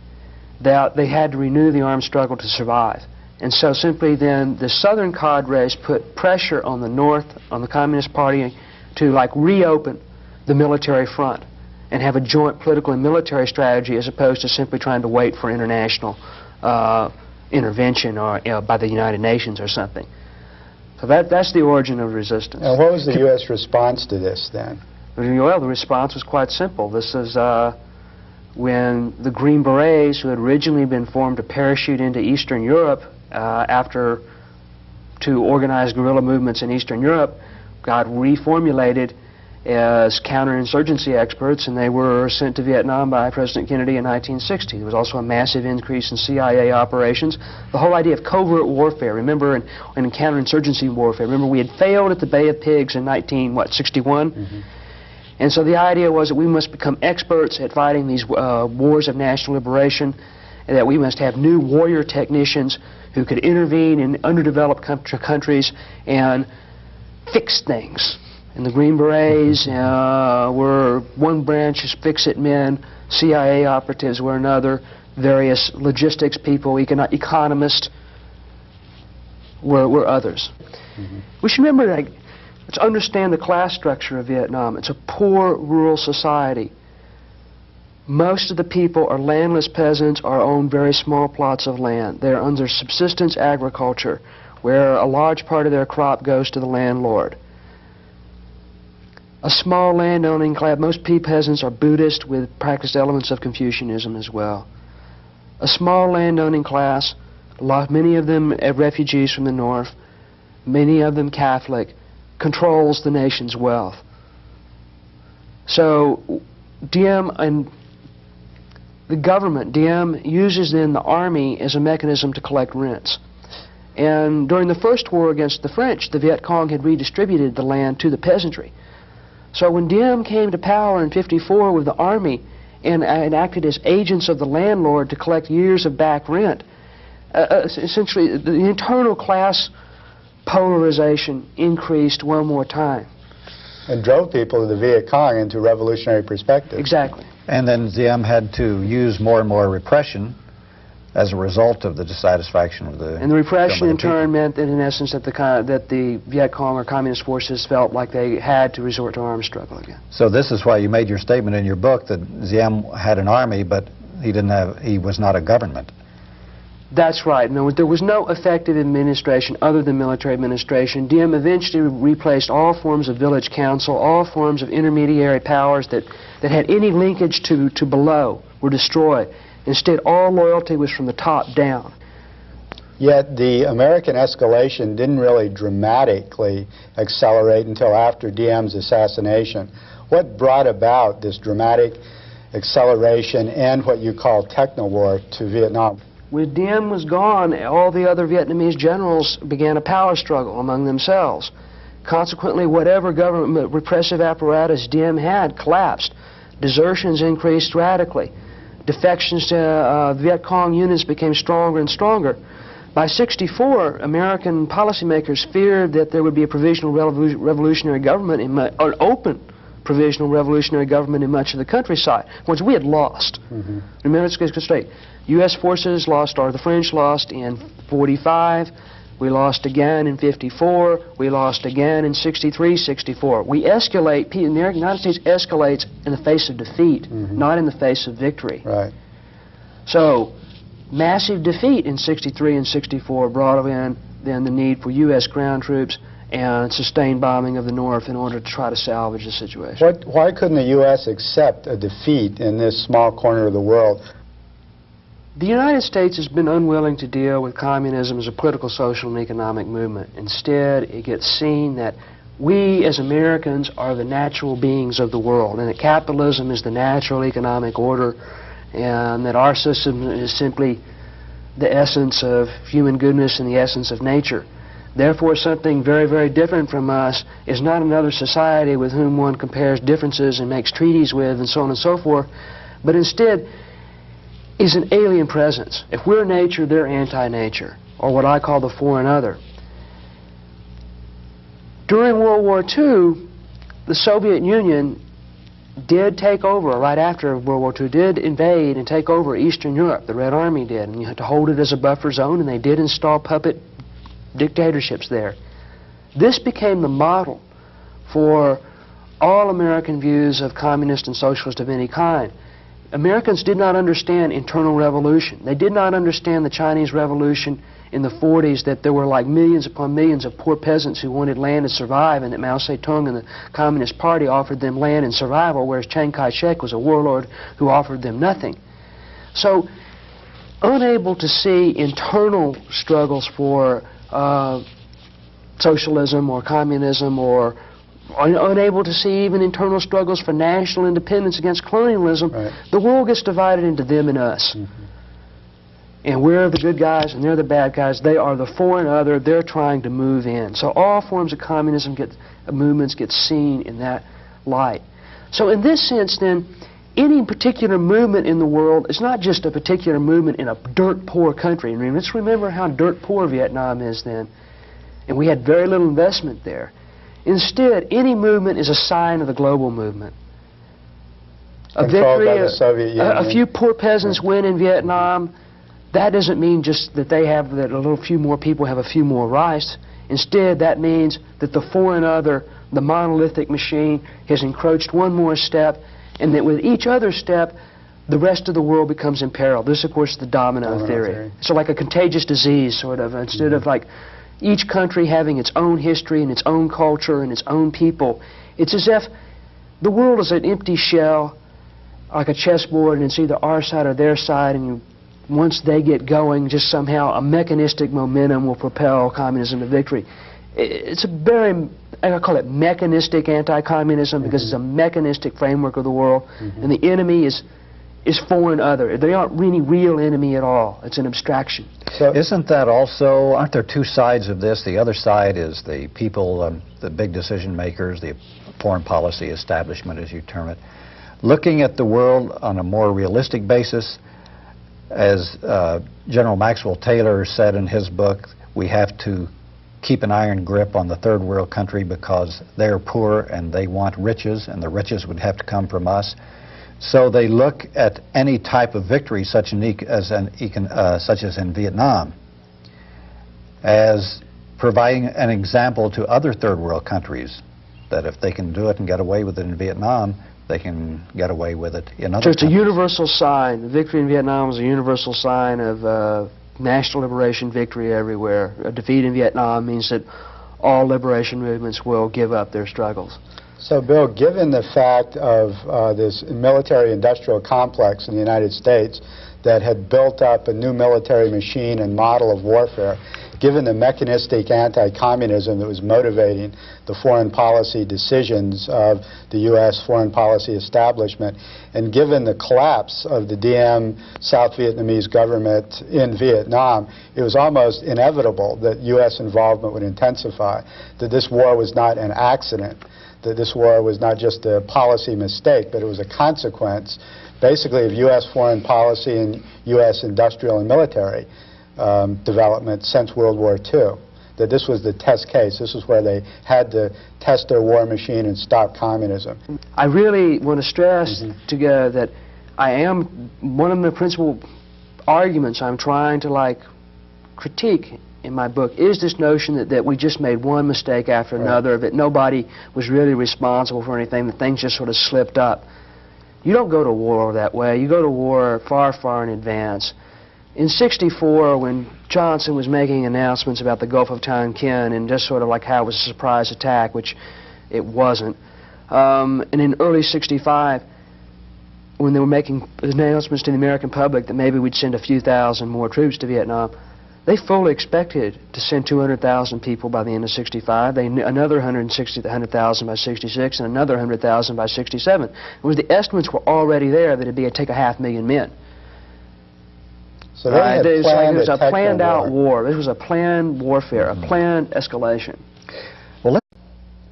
that they had to renew the armed struggle to survive. And so simply then the southern cadres put pressure on the North, on the Communist Party, to reopen the military front and have a joint political and military strategy as opposed to simply trying to wait for international intervention or by the United Nations or something. So that's the origin of resistance. And what was the U.S. response to this then? Well, the response was quite simple. This is when the Green Berets, who had originally been formed to parachute into Eastern Europe to organize guerrilla movements in Eastern Europe, got reformulated as counterinsurgency experts, and they were sent to Vietnam by President Kennedy in 1960. There was also a massive increase in CIA operations. The whole idea of covert warfare, remember, in counterinsurgency warfare, remember we had failed at the Bay of Pigs in 1961? Mm-hmm. And so the idea was that we must become experts at fighting these wars of national liberation, and that we must have new warrior technicians who could intervene in underdeveloped countries and fix things. And the Green Berets were one branch as fix-it men, CIA operatives were another, various logistics people, economists were others. Mm-hmm. We should remember, let's understand the class structure of Vietnam. It's a poor rural society. Most of the people are landless peasants or own very small plots of land. They're under subsistence agriculture, where a large part of their crop goes to the landlord. A small landowning class, most peasants are Buddhist with practiced elements of Confucianism as well. A small landowning class, many of them refugees from the north, many of them Catholic, controls the nation's wealth. So Diem and the government, Diem, uses then the army as a mechanism to collect rents. And during the first war against the French, the Viet Cong had redistributed the land to the peasantry. So when Diem came to power in '54 with the army and acted as agents of the landlord to collect years of back rent, essentially the internal class polarization increased one more time. And drove people of the Viet Cong into revolutionary perspectives. Exactly. And then Diem had to use more and more repression as a result of the dissatisfaction of the... And the repression in turn meant that in essence that the Viet Cong or communist forces felt like they had to resort to armed struggle again. So this is why you made your statement in your book that Diem had an army, but he was not a government. That's right. No, there was no effective administration other than military administration. Diem eventually replaced all forms of village council, all forms of intermediary powers that had any linkage to below were destroyed. Instead, all loyalty was from the top down. Yet the American escalation didn't really dramatically accelerate until after Diem's assassination. What brought about this dramatic acceleration and what you call techno-war to Vietnam? When Diem was gone, all the other Vietnamese generals began a power struggle among themselves. Consequently, whatever government repressive apparatus Diem had collapsed. Desertions increased radically. Defections to Viet Cong units became stronger and stronger. By 1964, American policymakers feared that there would be a provisional revolutionary government, an open provisional revolutionary government in much of the countryside, which we had lost. Remember, let's get straight. U.S. forces lost, or the French lost in 1945. We lost again in 1954. We lost again in 1963, 1964. We escalate. The United States escalates in the face of defeat, not in the face of victory. Right. So, massive defeat in 1963 and 1964 brought in then the need for U.S. ground troops and sustained bombing of the North in order to try to salvage the situation. Why couldn't the U.S. accept a defeat in this small corner of the world? The United States has been unwilling to deal with communism as a political, social, and economic movement. Instead, it gets seen that we as Americans are the natural beings of the world, and that capitalism is the natural economic order, and that our system is simply the essence of human goodness and the essence of nature. Therefore, something very, very different from us is not another society with whom one compares differences and makes treaties with and so on and so forth, but instead is an alien presence. If we're nature, they're anti-nature, or what I call the foreign other. During World War II, the Soviet Union did take over, right after World War II, did invade and take over Eastern Europe. The Red Army did, and you had to hold it as a buffer zone, and they did install puppet dictatorships there. This became the model for all American views of communist and socialist of any kind. Americans did not understand internal revolution. They did not understand the Chinese Revolution in the 40s, that there were like millions upon millions of poor peasants who wanted land to survive, and that Mao Zedong and the Communist Party offered them land and survival, whereas Chiang Kai-shek was a warlord who offered them nothing. So, unable to see internal struggles for socialism or communism, or unable to see even internal struggles for national independence against colonialism, the world gets divided into them and us. And we're the good guys and they're the bad guys. They are the foreign other. They're trying to move in. So all forms of communism movements get seen in that light. So in this sense then, any particular movement in the world is not just a particular movement in a dirt poor country. I mean, let's remember how dirt poor Vietnam is then. And we had very little investment there. Instead, any movement is a sign of the global movement. A Controlled victory, by the Soviet Union. a few poor peasants win in Vietnam. That doesn't mean just that that a little few more people have a few more rights. Instead, that means that the foreign other, the monolithic machine, has encroached one more step, and that with each other step, the rest of the world becomes in peril. This, of course, is the domino theory. So like a contagious disease, sort of, instead of like each country having its own history and its own culture and its own people. It's as if the world is an empty shell, like a chessboard, and it's either our side or their side, and once they get going, just somehow a mechanistic momentum will propel communism to victory. It's a very, I call it mechanistic anti-communism, because it's a mechanistic framework of the world, and the enemy is foreign other. They aren't really real enemy at all. It's an abstraction. So isn't that also, aren't there two sides of this? The other side is the people, the big decision makers, the foreign policy establishment, as you term it, looking at the world on a more realistic basis. As General Maxwell Taylor said in his book, we have to keep an iron grip on the third world country because they're poor and they want riches, and the riches would have to come from us. So they look at any type of victory, such as in Vietnam, as providing an example to other third world countries, that if they can do it and get away with it in Vietnam, they can get away with it in other countries. So it's a universal sign. The victory in Vietnam is a universal sign of national liberation victory everywhere. A defeat in Vietnam means that all liberation movements will give up their struggles. So, Bill, given the fact of this military-industrial complex in the United States that had built up a new military machine and model of warfare, given the mechanistic anti-communism that was motivating the foreign policy decisions of the U.S. foreign policy establishment, and given the collapse of the Diem South Vietnamese government in Vietnam, it was almost inevitable that U.S. involvement would intensify, that this war was not an accident, that this war was not just a policy mistake, but it was a consequence, basically, of U.S. foreign policy and U.S. industrial and military development since World War II. That this was the test case. This is where they had to test their war machine and stop communism. I really want to stress together that one of the principal arguments I'm trying to critique in my book is this notion that we just made one mistake after another, that nobody was really responsible for anything, that things just sort of slipped up. You don't go to war that way. You go to war far, far in advance. In '64, when Johnson was making announcements about the Gulf of Tonkin and just sort of like how it was a surprise attack, which it wasn't, and in early '65, when they were making announcements to the American public that maybe we'd send a few thousand more troops to Vietnam, they fully expected to send 200,000 people by the end of '65, another 100,000 by '66, and another 100,000 by '67. The estimates were already there that it'd take 500,000 men. So they had it was a planned out war. war. This was a planned warfare, a planned escalation. Well,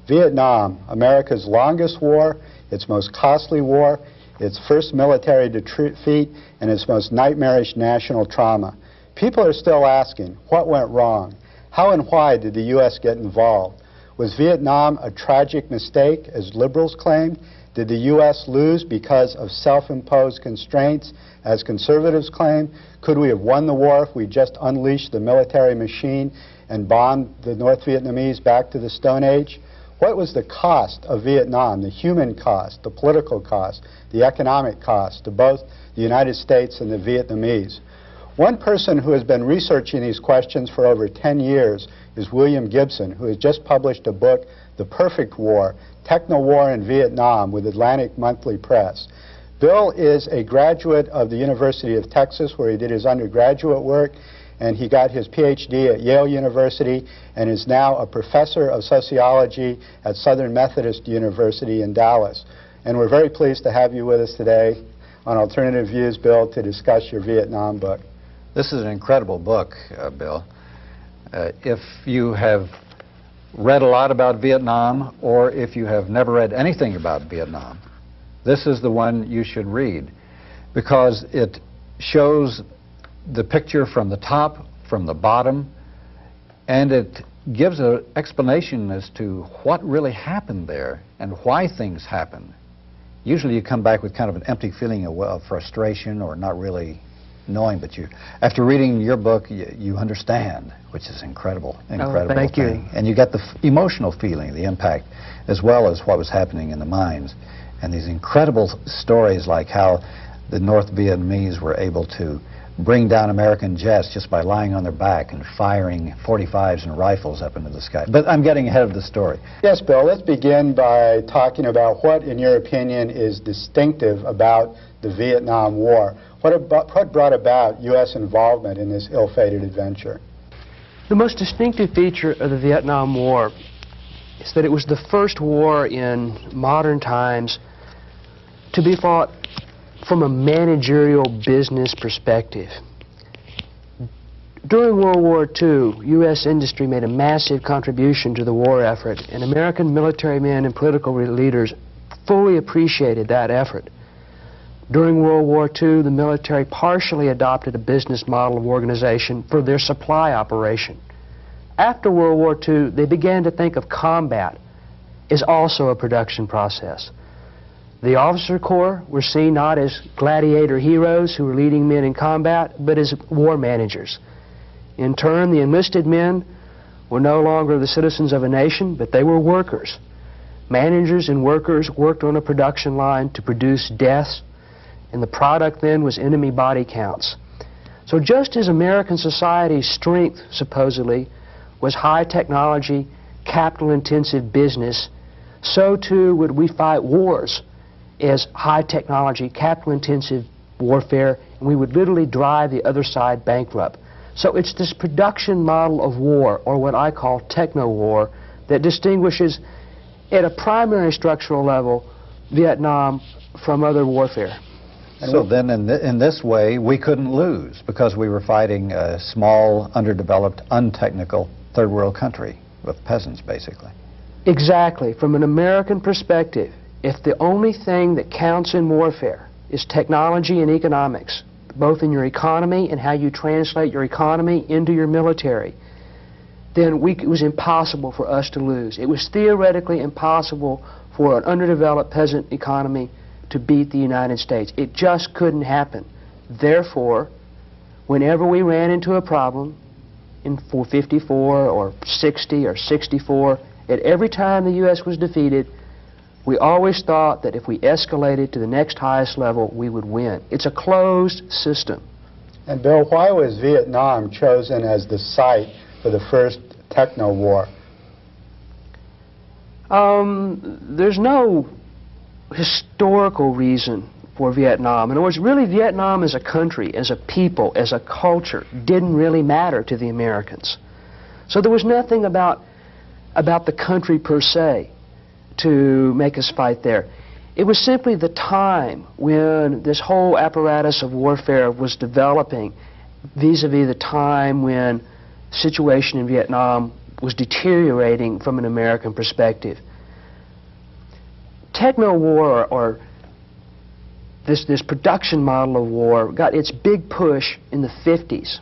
Vietnam, America's longest war, its most costly war, its first military defeat, and its most nightmarish national trauma. People are still asking, what went wrong? How and why did the U.S. get involved? Was Vietnam a tragic mistake, as liberals claimed? Did the U.S. lose because of self-imposed constraints, as conservatives claim? Could we have won the war if we just unleashed the military machine and bombed the North Vietnamese back to the Stone Age? What was the cost of Vietnam, the human cost, the political cost, the economic cost to both the United States and the Vietnamese? One person who has been researching these questions for over 10 years is William Gibson, who has just published a book, The Perfect War, Techno-War in Vietnam, with Atlantic Monthly Press. Bill is a graduate of the University of Texas, where he did his undergraduate work, and he got his PhD at Yale University and is now a professor of sociology at Southern Methodist University in Dallas. And we're very pleased to have you with us today on Alternative Views, Bill, to discuss your Vietnam book. This is an incredible book, Bill. If you have read a lot about Vietnam, or if you have never read anything about Vietnam, this is the one you should read, because it shows the picture from the top, from the bottom, and it gives an explanation as to what really happened there and why things happened. Usually you come back with kind of an empty feeling of frustration or not really knowing, but after reading your book, you understand, which is incredible thing. You. And you get the emotional feeling, the impact, as well as what was happening in the mines. And these incredible stories like how the North Vietnamese were able to bring down American jets just by lying on their back and firing .45s and rifles up into the sky. But I'm getting ahead of the story. Yes, Bill, let's begin by talking about what, in your opinion, is distinctive about the Vietnam War. What brought about U.S. involvement in this ill-fated adventure? The most distinctive feature of the Vietnam War is that it was the first war in modern times to be fought from a managerial business perspective. During World War II, U.S. industry made a massive contribution to the war effort, and American military men and political leaders fully appreciated that effort. During World War II, the military partially adopted a business model of organization for their supply operation. After World War II, they began to think of combat as also a production process. The officer corps were seen not as gladiator heroes who were leading men in combat, but as war managers. In turn, the enlisted men were no longer the citizens of a nation, but they were workers. Managers and workers worked on a production line to produce deaths, and the product then was enemy body counts. So just as American society's strength, supposedly, was high technology, capital-intensive business, so too would we fight wars as high technology, capital-intensive warfare, and we would literally drive the other side bankrupt. So it's this production model of war, or what I call techno-war, that distinguishes at a primary structural level Vietnam from other warfare. So then in this way, we couldn't lose because we were fighting a small, underdeveloped, untechnical third world country with peasants, basically. Exactly. From an American perspective, if the only thing that counts in warfare is technology and economics, both in your economy and how you translate your economy into your military, then it was impossible for us to lose. It was theoretically impossible for an underdeveloped peasant economy to beat the United States. It just couldn't happen. Therefore, whenever we ran into a problem in 54 or 60 or 64, at every time the U.S. was defeated, we always thought that if we escalated to the next highest level, we would win. It's a closed system. And Bill, why was Vietnam chosen as the site for the first techno-war? There's no historical reason for Vietnam. In other words, really Vietnam as a country, as a people, as a culture, didn't really matter to the Americans. So there was nothing about the country per se to make us fight there. It was simply the time when this whole apparatus of warfare was developing vis-a-vis the time when the situation in Vietnam was deteriorating from an American perspective. Techno-war, or this production model of war, got its big push in the 50s.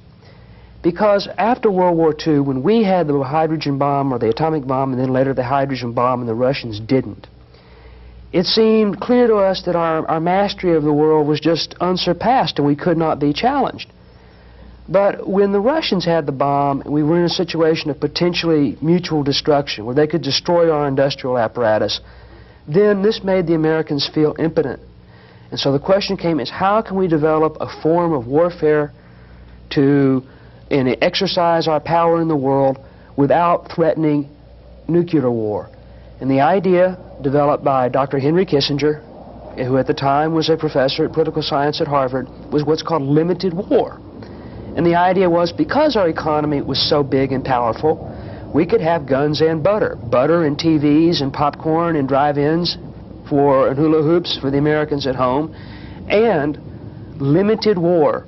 Because after World War II, when we had the hydrogen bomb or the atomic bomb, and then later the hydrogen bomb, and the Russians didn't, it seemed clear to us that our mastery of the world was just unsurpassed and we could not be challenged. But when the Russians had the bomb, we were in a situation of potentially mutual destruction, where they could destroy our industrial apparatus, then this made the Americans feel impotent. And so the question came is, how can we develop a form of warfare to exercise our power in the world without threatening nuclear war? And the idea, developed by Dr. Henry Kissinger, who at the time was a professor at political science at Harvard, was what's called limited war. And the idea was, because our economy was so big and powerful, we could have guns and butter. Butter and TVs and popcorn and drive-ins and hula hoops for the Americans at home, and limited war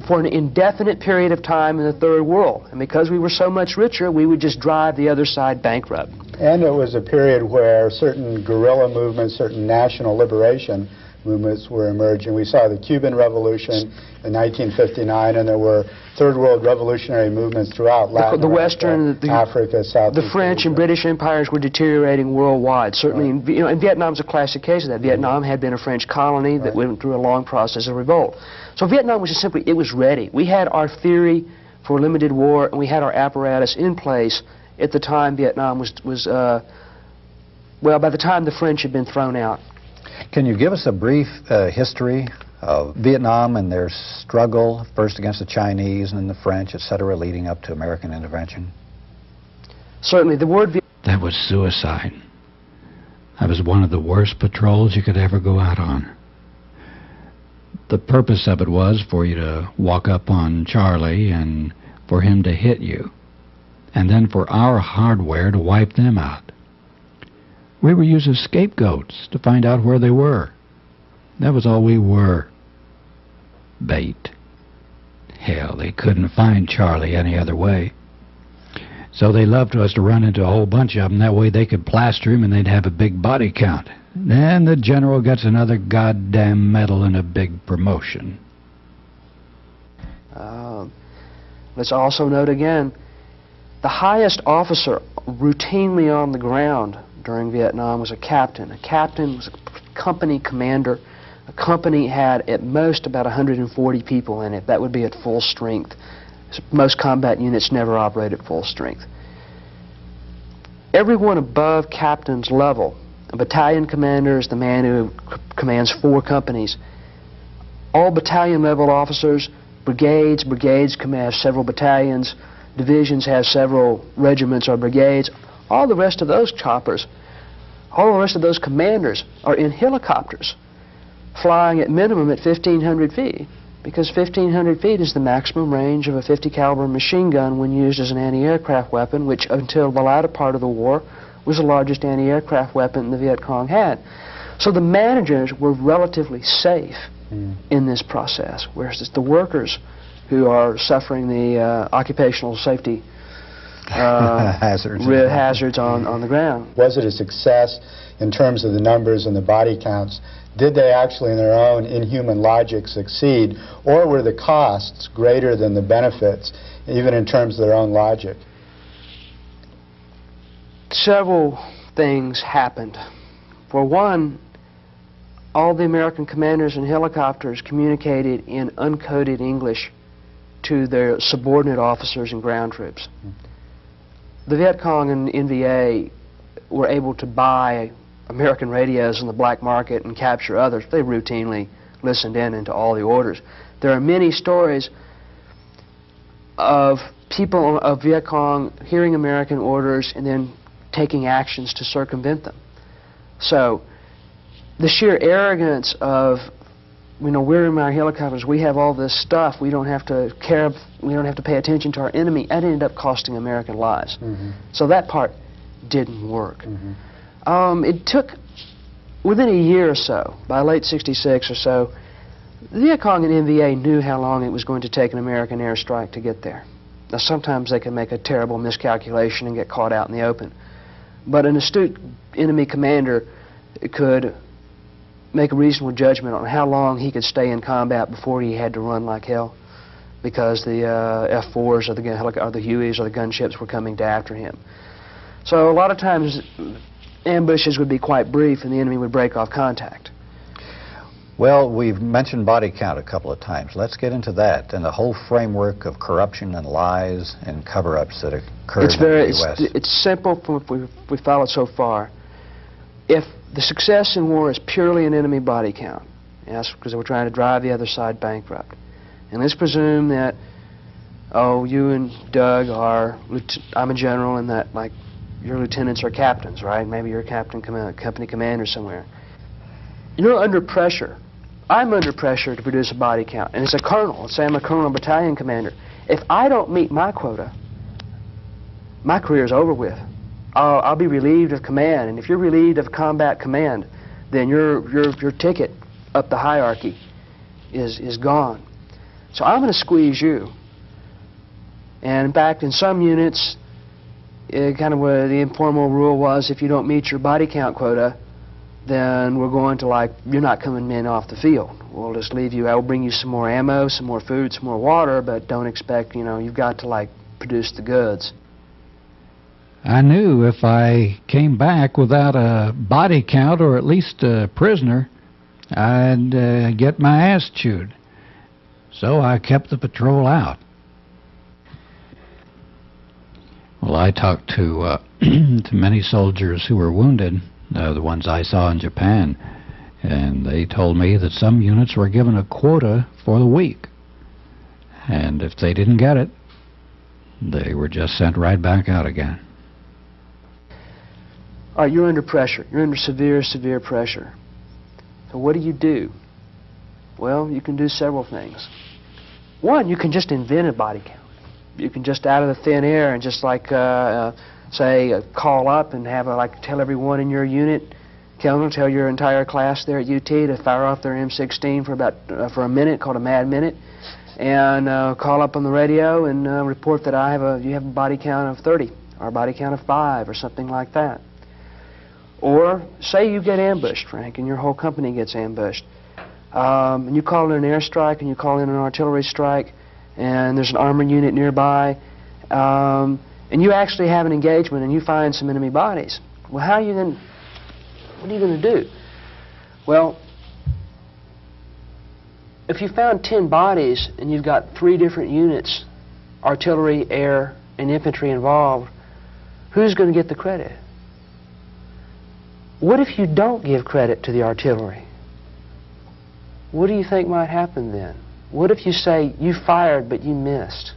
for an indefinite period of time in the Third World. And because we were so much richer, we would just drive the other side bankrupt. And it was a period where certain guerrilla movements, certain national liberation movements were emerging. We saw the Cuban Revolution in 1959, and there were Third World revolutionary movements throughout Latin America, Africa, South the French and British empires were deteriorating worldwide. Certainly, and Vietnam's a classic case of that. Vietnam had been a French colony that went through a long process of revolt. So Vietnam was just simply, it was ready. We had our theory for limited war, and we had our apparatus in place at the time Vietnam was well, by the time the French had been thrown out. Can you give us a brief history of Vietnam and their struggle, first against the Chinese and then the French, etc., leading up to American intervention? Certainly. The word That was suicide. That was one of the worst patrols you could ever go out on. The purpose of it was for you to walk up on Charlie and for him to hit you, and then for our hardware to wipe them out. We were using scapegoats to find out where they were. That was all we were. Bait. Hell, they couldn't find Charlie any other way. So they loved us to run into a whole bunch of them. That way they could plaster him and they'd have a big body count. Then the general gets another goddamn medal and a big promotion. Let's also note again, the highest officer routinely on the ground during Vietnam was a captain. A captain was a company commander. A company had at most about 140 people in it. That would be at full strength. Most combat units never operate at full strength. Everyone above captain's level, a battalion commander is the man who commands 4 companies. All battalion level officers, brigades command several battalions, divisions have several regiments or brigades. All the rest of those choppers, all the rest of those commanders are in helicopters, flying at minimum at 1,500 feet, because 1,500 feet is the maximum range of a .50 caliber machine gun when used as an anti-aircraft weapon, which until the latter part of the war was the largest anti-aircraft weapon the Viet Cong had. So the managers were relatively safe in this process, whereas it's the workers who are suffering the occupational safety hazards on the ground. Was it a success in terms of the numbers and the body counts? Did they actually, in their own inhuman logic, succeed? Or were the costs greater than the benefits, even in terms of their own logic? Several things happened. For one, all the American commanders and helicopters communicated in uncoded English to their subordinate officers and ground troops. The Viet Cong and NVA were able to buy American radios in the black market and capture others. They routinely listened in into all the orders. There are many stories of people of Viet Cong hearing American orders and then taking actions to circumvent them. So the sheer arrogance of, we're in our helicopters, we have all this stuff, we don't have to care, we don't have to pay attention to our enemy, that ended up costing American lives. So that part didn't work. It took, within a year or so, by late '66 or so, the Viet Cong and NVA knew how long it was going to take an American airstrike to get there. Now sometimes they can make a terrible miscalculation and get caught out in the open. But an astute enemy commander could make a reasonable judgment on how long he could stay in combat before he had to run like hell, because the F-4s or the Hueys or the gunships were coming to after him. So a lot of times ambushes would be quite brief and the enemy would break off contact. Well, we've mentioned body count a couple of times. Let's get into that and the whole framework of corruption and lies and cover-ups that occurred in the U.S. It's simple from what we've followed so far. If the success in war is purely an enemy body count, yes, because we're trying to drive the other side bankrupt, and let's presume that, you and Doug are, I'm a general, and that, like, your lieutenants are captains, right? Maybe you're a company commander somewhere. You're under pressure. I'm under pressure to produce a body count. And as a colonel, let's say I'm a colonel battalion commander, if I don't meet my quota, my career's over with. I'll be relieved of command. And if you're relieved of combat command, then your ticket up the hierarchy is gone. So I'm going to squeeze you. And in fact, in some units, kind of where the informal rule was, if you don't meet your body count quota, then we're going to, you're not coming in off the field. We'll just leave you. I will bring you some more ammo, some more food, some more water, but don't expect, you've got to, produce the goods. I knew if I came back without a body count or at least a prisoner, I'd get my ass chewed. So I kept the patrol out. Well, I talked to to many soldiers who were wounded, the ones I saw in Japan, and they told me that some units were given a quota for the week, and if they didn't get it, they were just sent right back out again. All right, you're under pressure. You're under severe, severe pressure. So what do? Well, you can do several things. One, you can just invent a body count. You can just out of the thin air and just say, call up and have tell everyone in your unit, tell your entire class there at UT to fire off their M16 for a minute, called a mad minute, and call up on the radio and report that you have a body count of 30 or a body count of 5 or something like that. Or say you get ambushed, Frank, and your whole company gets ambushed, and you call in an airstrike and you call in an artillery strike, and there's an armored unit nearby, and you actually have an engagement and you find some enemy bodies. Well, what are you going to do? Well, if you found 10 bodies and you've got 3 different units, artillery, air, and infantry involved, who's going to get the credit? What if you don't give credit to the artillery? What do you think might happen then? What if you say you fired but you missed?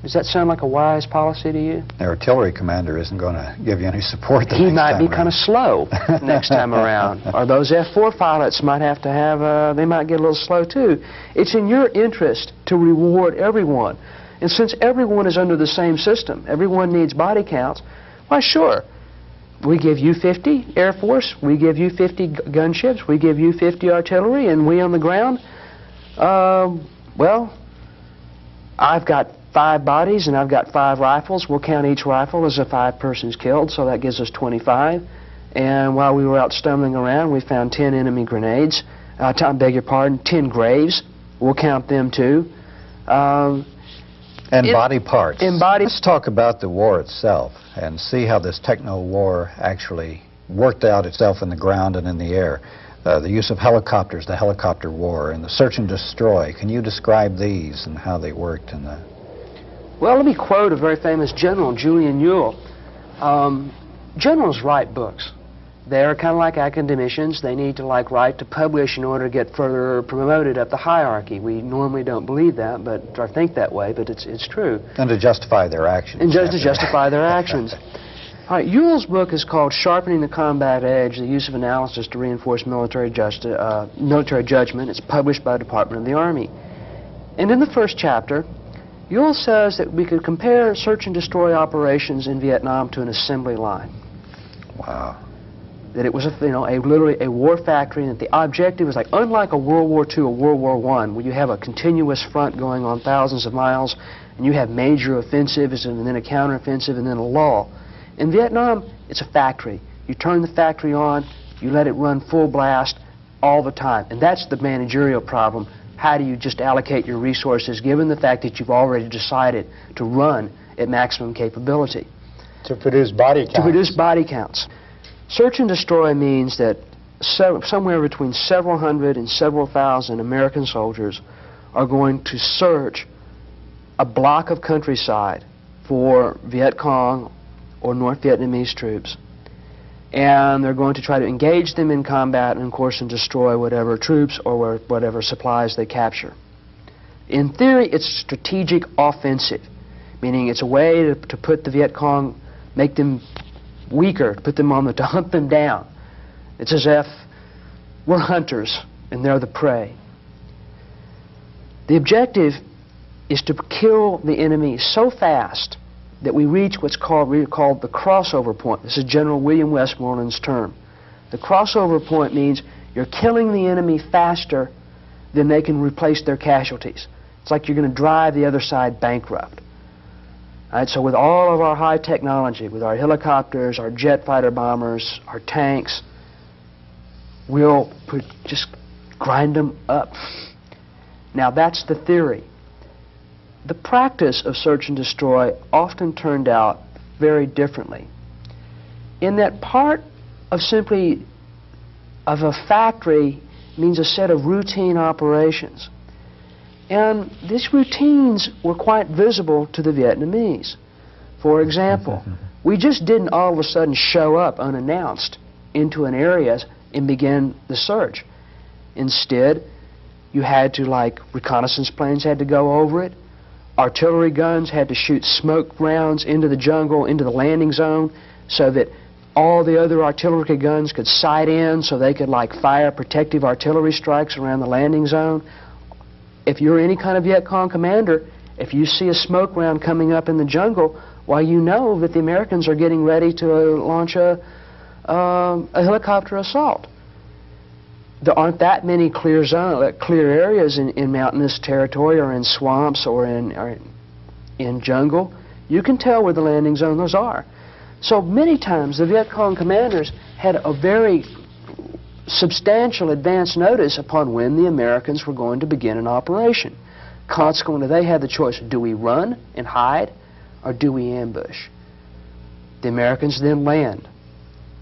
Does that sound like a wise policy to you? The artillery commander isn't going to give you any support the next time He might be around. kind of slow next time around. Or those F-4 pilots might have to have, they might get a little slow too. It's in your interest to reward everyone. And since everyone is under the same system, everyone needs body counts, why sure. We give you 50 Air Force, we give you 50 gunships, we give you 50 artillery, and we on the ground, well, I've got 5 bodies and I've got 5 rifles, we'll count each rifle as a 5 persons killed, so that gives us 25. And while we were out stumbling around, we found 10 enemy grenades. I beg your pardon, 10 graves. We'll count them too. And body parts. Let's talk about the war itself and see how this techno-war actually worked out itself in the ground and in the air. The use of helicopters, the helicopter war, and the search and destroy. Can you describe these and how they worked in the... Well, let me quote a very famous general, Julian Ewell. Generals write books. They're kind of like academicians. They need to write to publish in order to get further promoted up the hierarchy. We normally don't believe that, or think that way, but it's true. And to justify their actions. And just to justify their actions. All right, Ewell's book is called Sharpening the Combat Edge, the Use of Analysis to Reinforce Military Judgment. It's published by the Department of the Army. And in the first chapter, Ewell says that we could compare search and destroy operations in Vietnam to an assembly line. Wow. That it was literally a war factory, and that the objective was unlike a World War II or World War I, where you have a continuous front going on thousands of miles, and you have major offensives and then a counteroffensive and then a lull. In Vietnam, it's a factory. You turn the factory on, you let it run full blast all the time, and that's the managerial problem. How do you just allocate your resources given the fact that you've already decided to run at maximum capability? To produce body counts. To produce body counts. Search and destroy means that somewhere between several hundred and several thousand American soldiers are going to search a block of countryside for Viet Cong or North Vietnamese troops. And they're going to try to engage them in combat and, of course, and destroy whatever troops or whatever supplies they capture. In theory, it's strategic offensive, meaning it's a way to put the Viet Cong, make them weaker, to put them to hunt them down. It's as if we're hunters and they're the prey. The objective is to kill the enemy so fast that we reach what's called the crossover point. This is General William Westmoreland's term. The crossover point means you're killing the enemy faster than they can replace their casualties. It's like you're going to drive the other side bankrupt. All right, so with all of our high technology, with our helicopters, our jet fighter bombers, our tanks, we'll just grind them up. Now that's the theory. The practice of search and destroy often turned out very differently. In that part of a factory means a set of routine operations. And these routines were quite visible to the Vietnamese. For example, we just didn't all of a sudden show up unannounced into an area and begin the search. Instead, you had to, reconnaissance planes had to go over it. Artillery guns had to shoot smoke rounds into the jungle, into the landing zone, so that all the other artillery guns could sight in so they could fire protective artillery strikes around the landing zone. If you're any kind of Viet Cong commander, if you see a smoke round coming up in the jungle, well, you know that the Americans are getting ready to launch a helicopter assault. There aren't that many clear areas in mountainous territory or in swamps or in jungle. You can tell where the landing zones are. So many times the Viet Cong commanders had a very substantial advance notice upon when the Americans were going to begin an operation. Consequently, they had the choice: do we run and hide, or do we ambush? The Americans then land.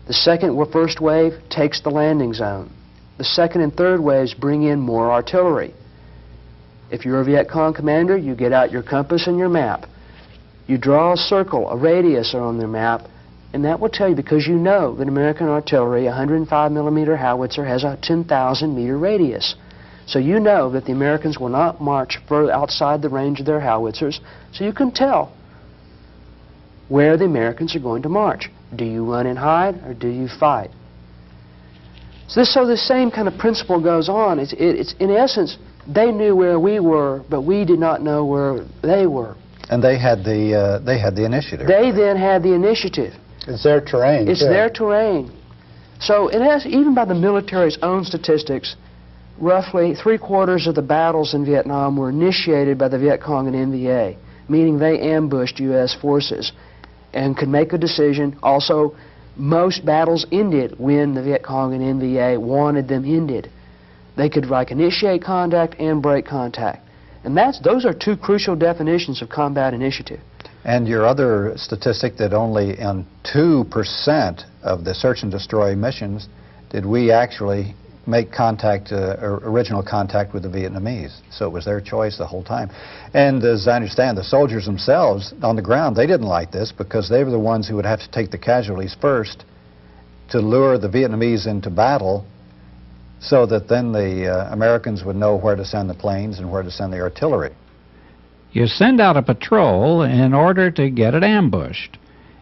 The first wave takes the landing zone. The second and third waves bring in more artillery. If you're a Viet Cong commander, you get out your compass and your map. You draw a circle, a radius on the map, and that will tell you, because you know that American artillery, a 105mm howitzer, has a 10,000-meter radius. So you know that the Americans will not march further outside the range of their howitzers, so you can tell where the Americans are going to march. Do you run and hide, or do you fight? So the same kind of principle goes on. It's in essence, they knew where we were, but we did not know where they were. And they had the initiative. They then had the initiative. It's their terrain. It's their terrain. So in essence, even by the military's own statistics, roughly 3/4 of the battles in Vietnam were initiated by the Viet Cong and NVA. meaning they ambushed U.S. forces and could make a decision. Also, most battles ended when the Viet Cong and NVA wanted them ended. They could initiate contact and break contact. And those are two crucial definitions of combat initiative. And your other statistic that only in 2% of the search and destroy missions did we actually make contact, original contact with the Vietnamese. So it was their choice the whole time. And as I understand, the soldiers themselves on the ground, they didn't like this because they were the ones who would have to take the casualties first to lure the Vietnamese into battle so that then the Americans would know where to send the planes and where to send the artillery. You send out a patrol in order to get it ambushed,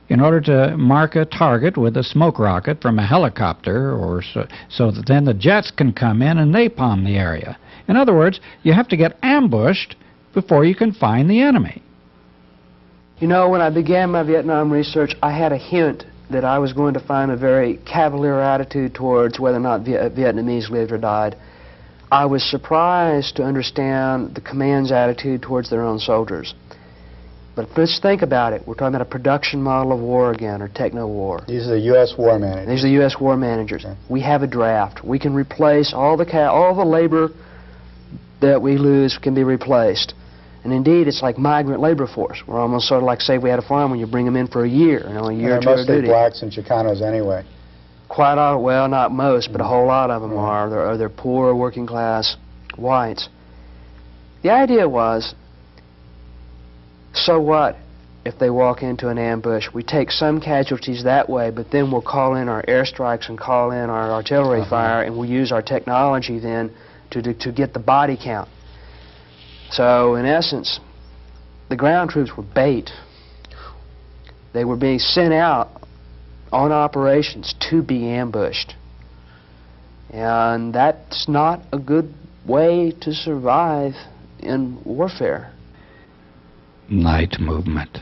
in order to mark a target with a smoke rocket from a helicopter, or so that then the jets can come in and napalm the area. In other words, you have to get ambushed before you can find the enemy. You know, when I began my Vietnam research, I had a hint that I was going to find a very cavalier attitude towards whether or not Vietnamese lived or died. I was surprised to understand the command's attitude towards their own soldiers. But let's think about it. We're talking about a production model of war again, or techno-war. These are the U.S. war managers. These are the U.S. war managers. Okay. We have a draft. We can replace all the labor that we lose can be replaced. And indeed, it's like migrant labor force. We're almost sort of like, say, we had a farm when you bring them in for a year, a year or two of They're mostly duty. blacks and Chicanos anyway. Quite all, well, not most, but a whole lot of them are. They're poor, working class whites. The idea was, so what if they walk into an ambush? We take some casualties that way, but then we'll call in our airstrikes and call in our artillery fire, and we'll use our technology then to get the body count. So, in essence, the ground troops were bait. They were being sent out on operations to be ambushed. And that's not a good way to survive in warfare. Night movement.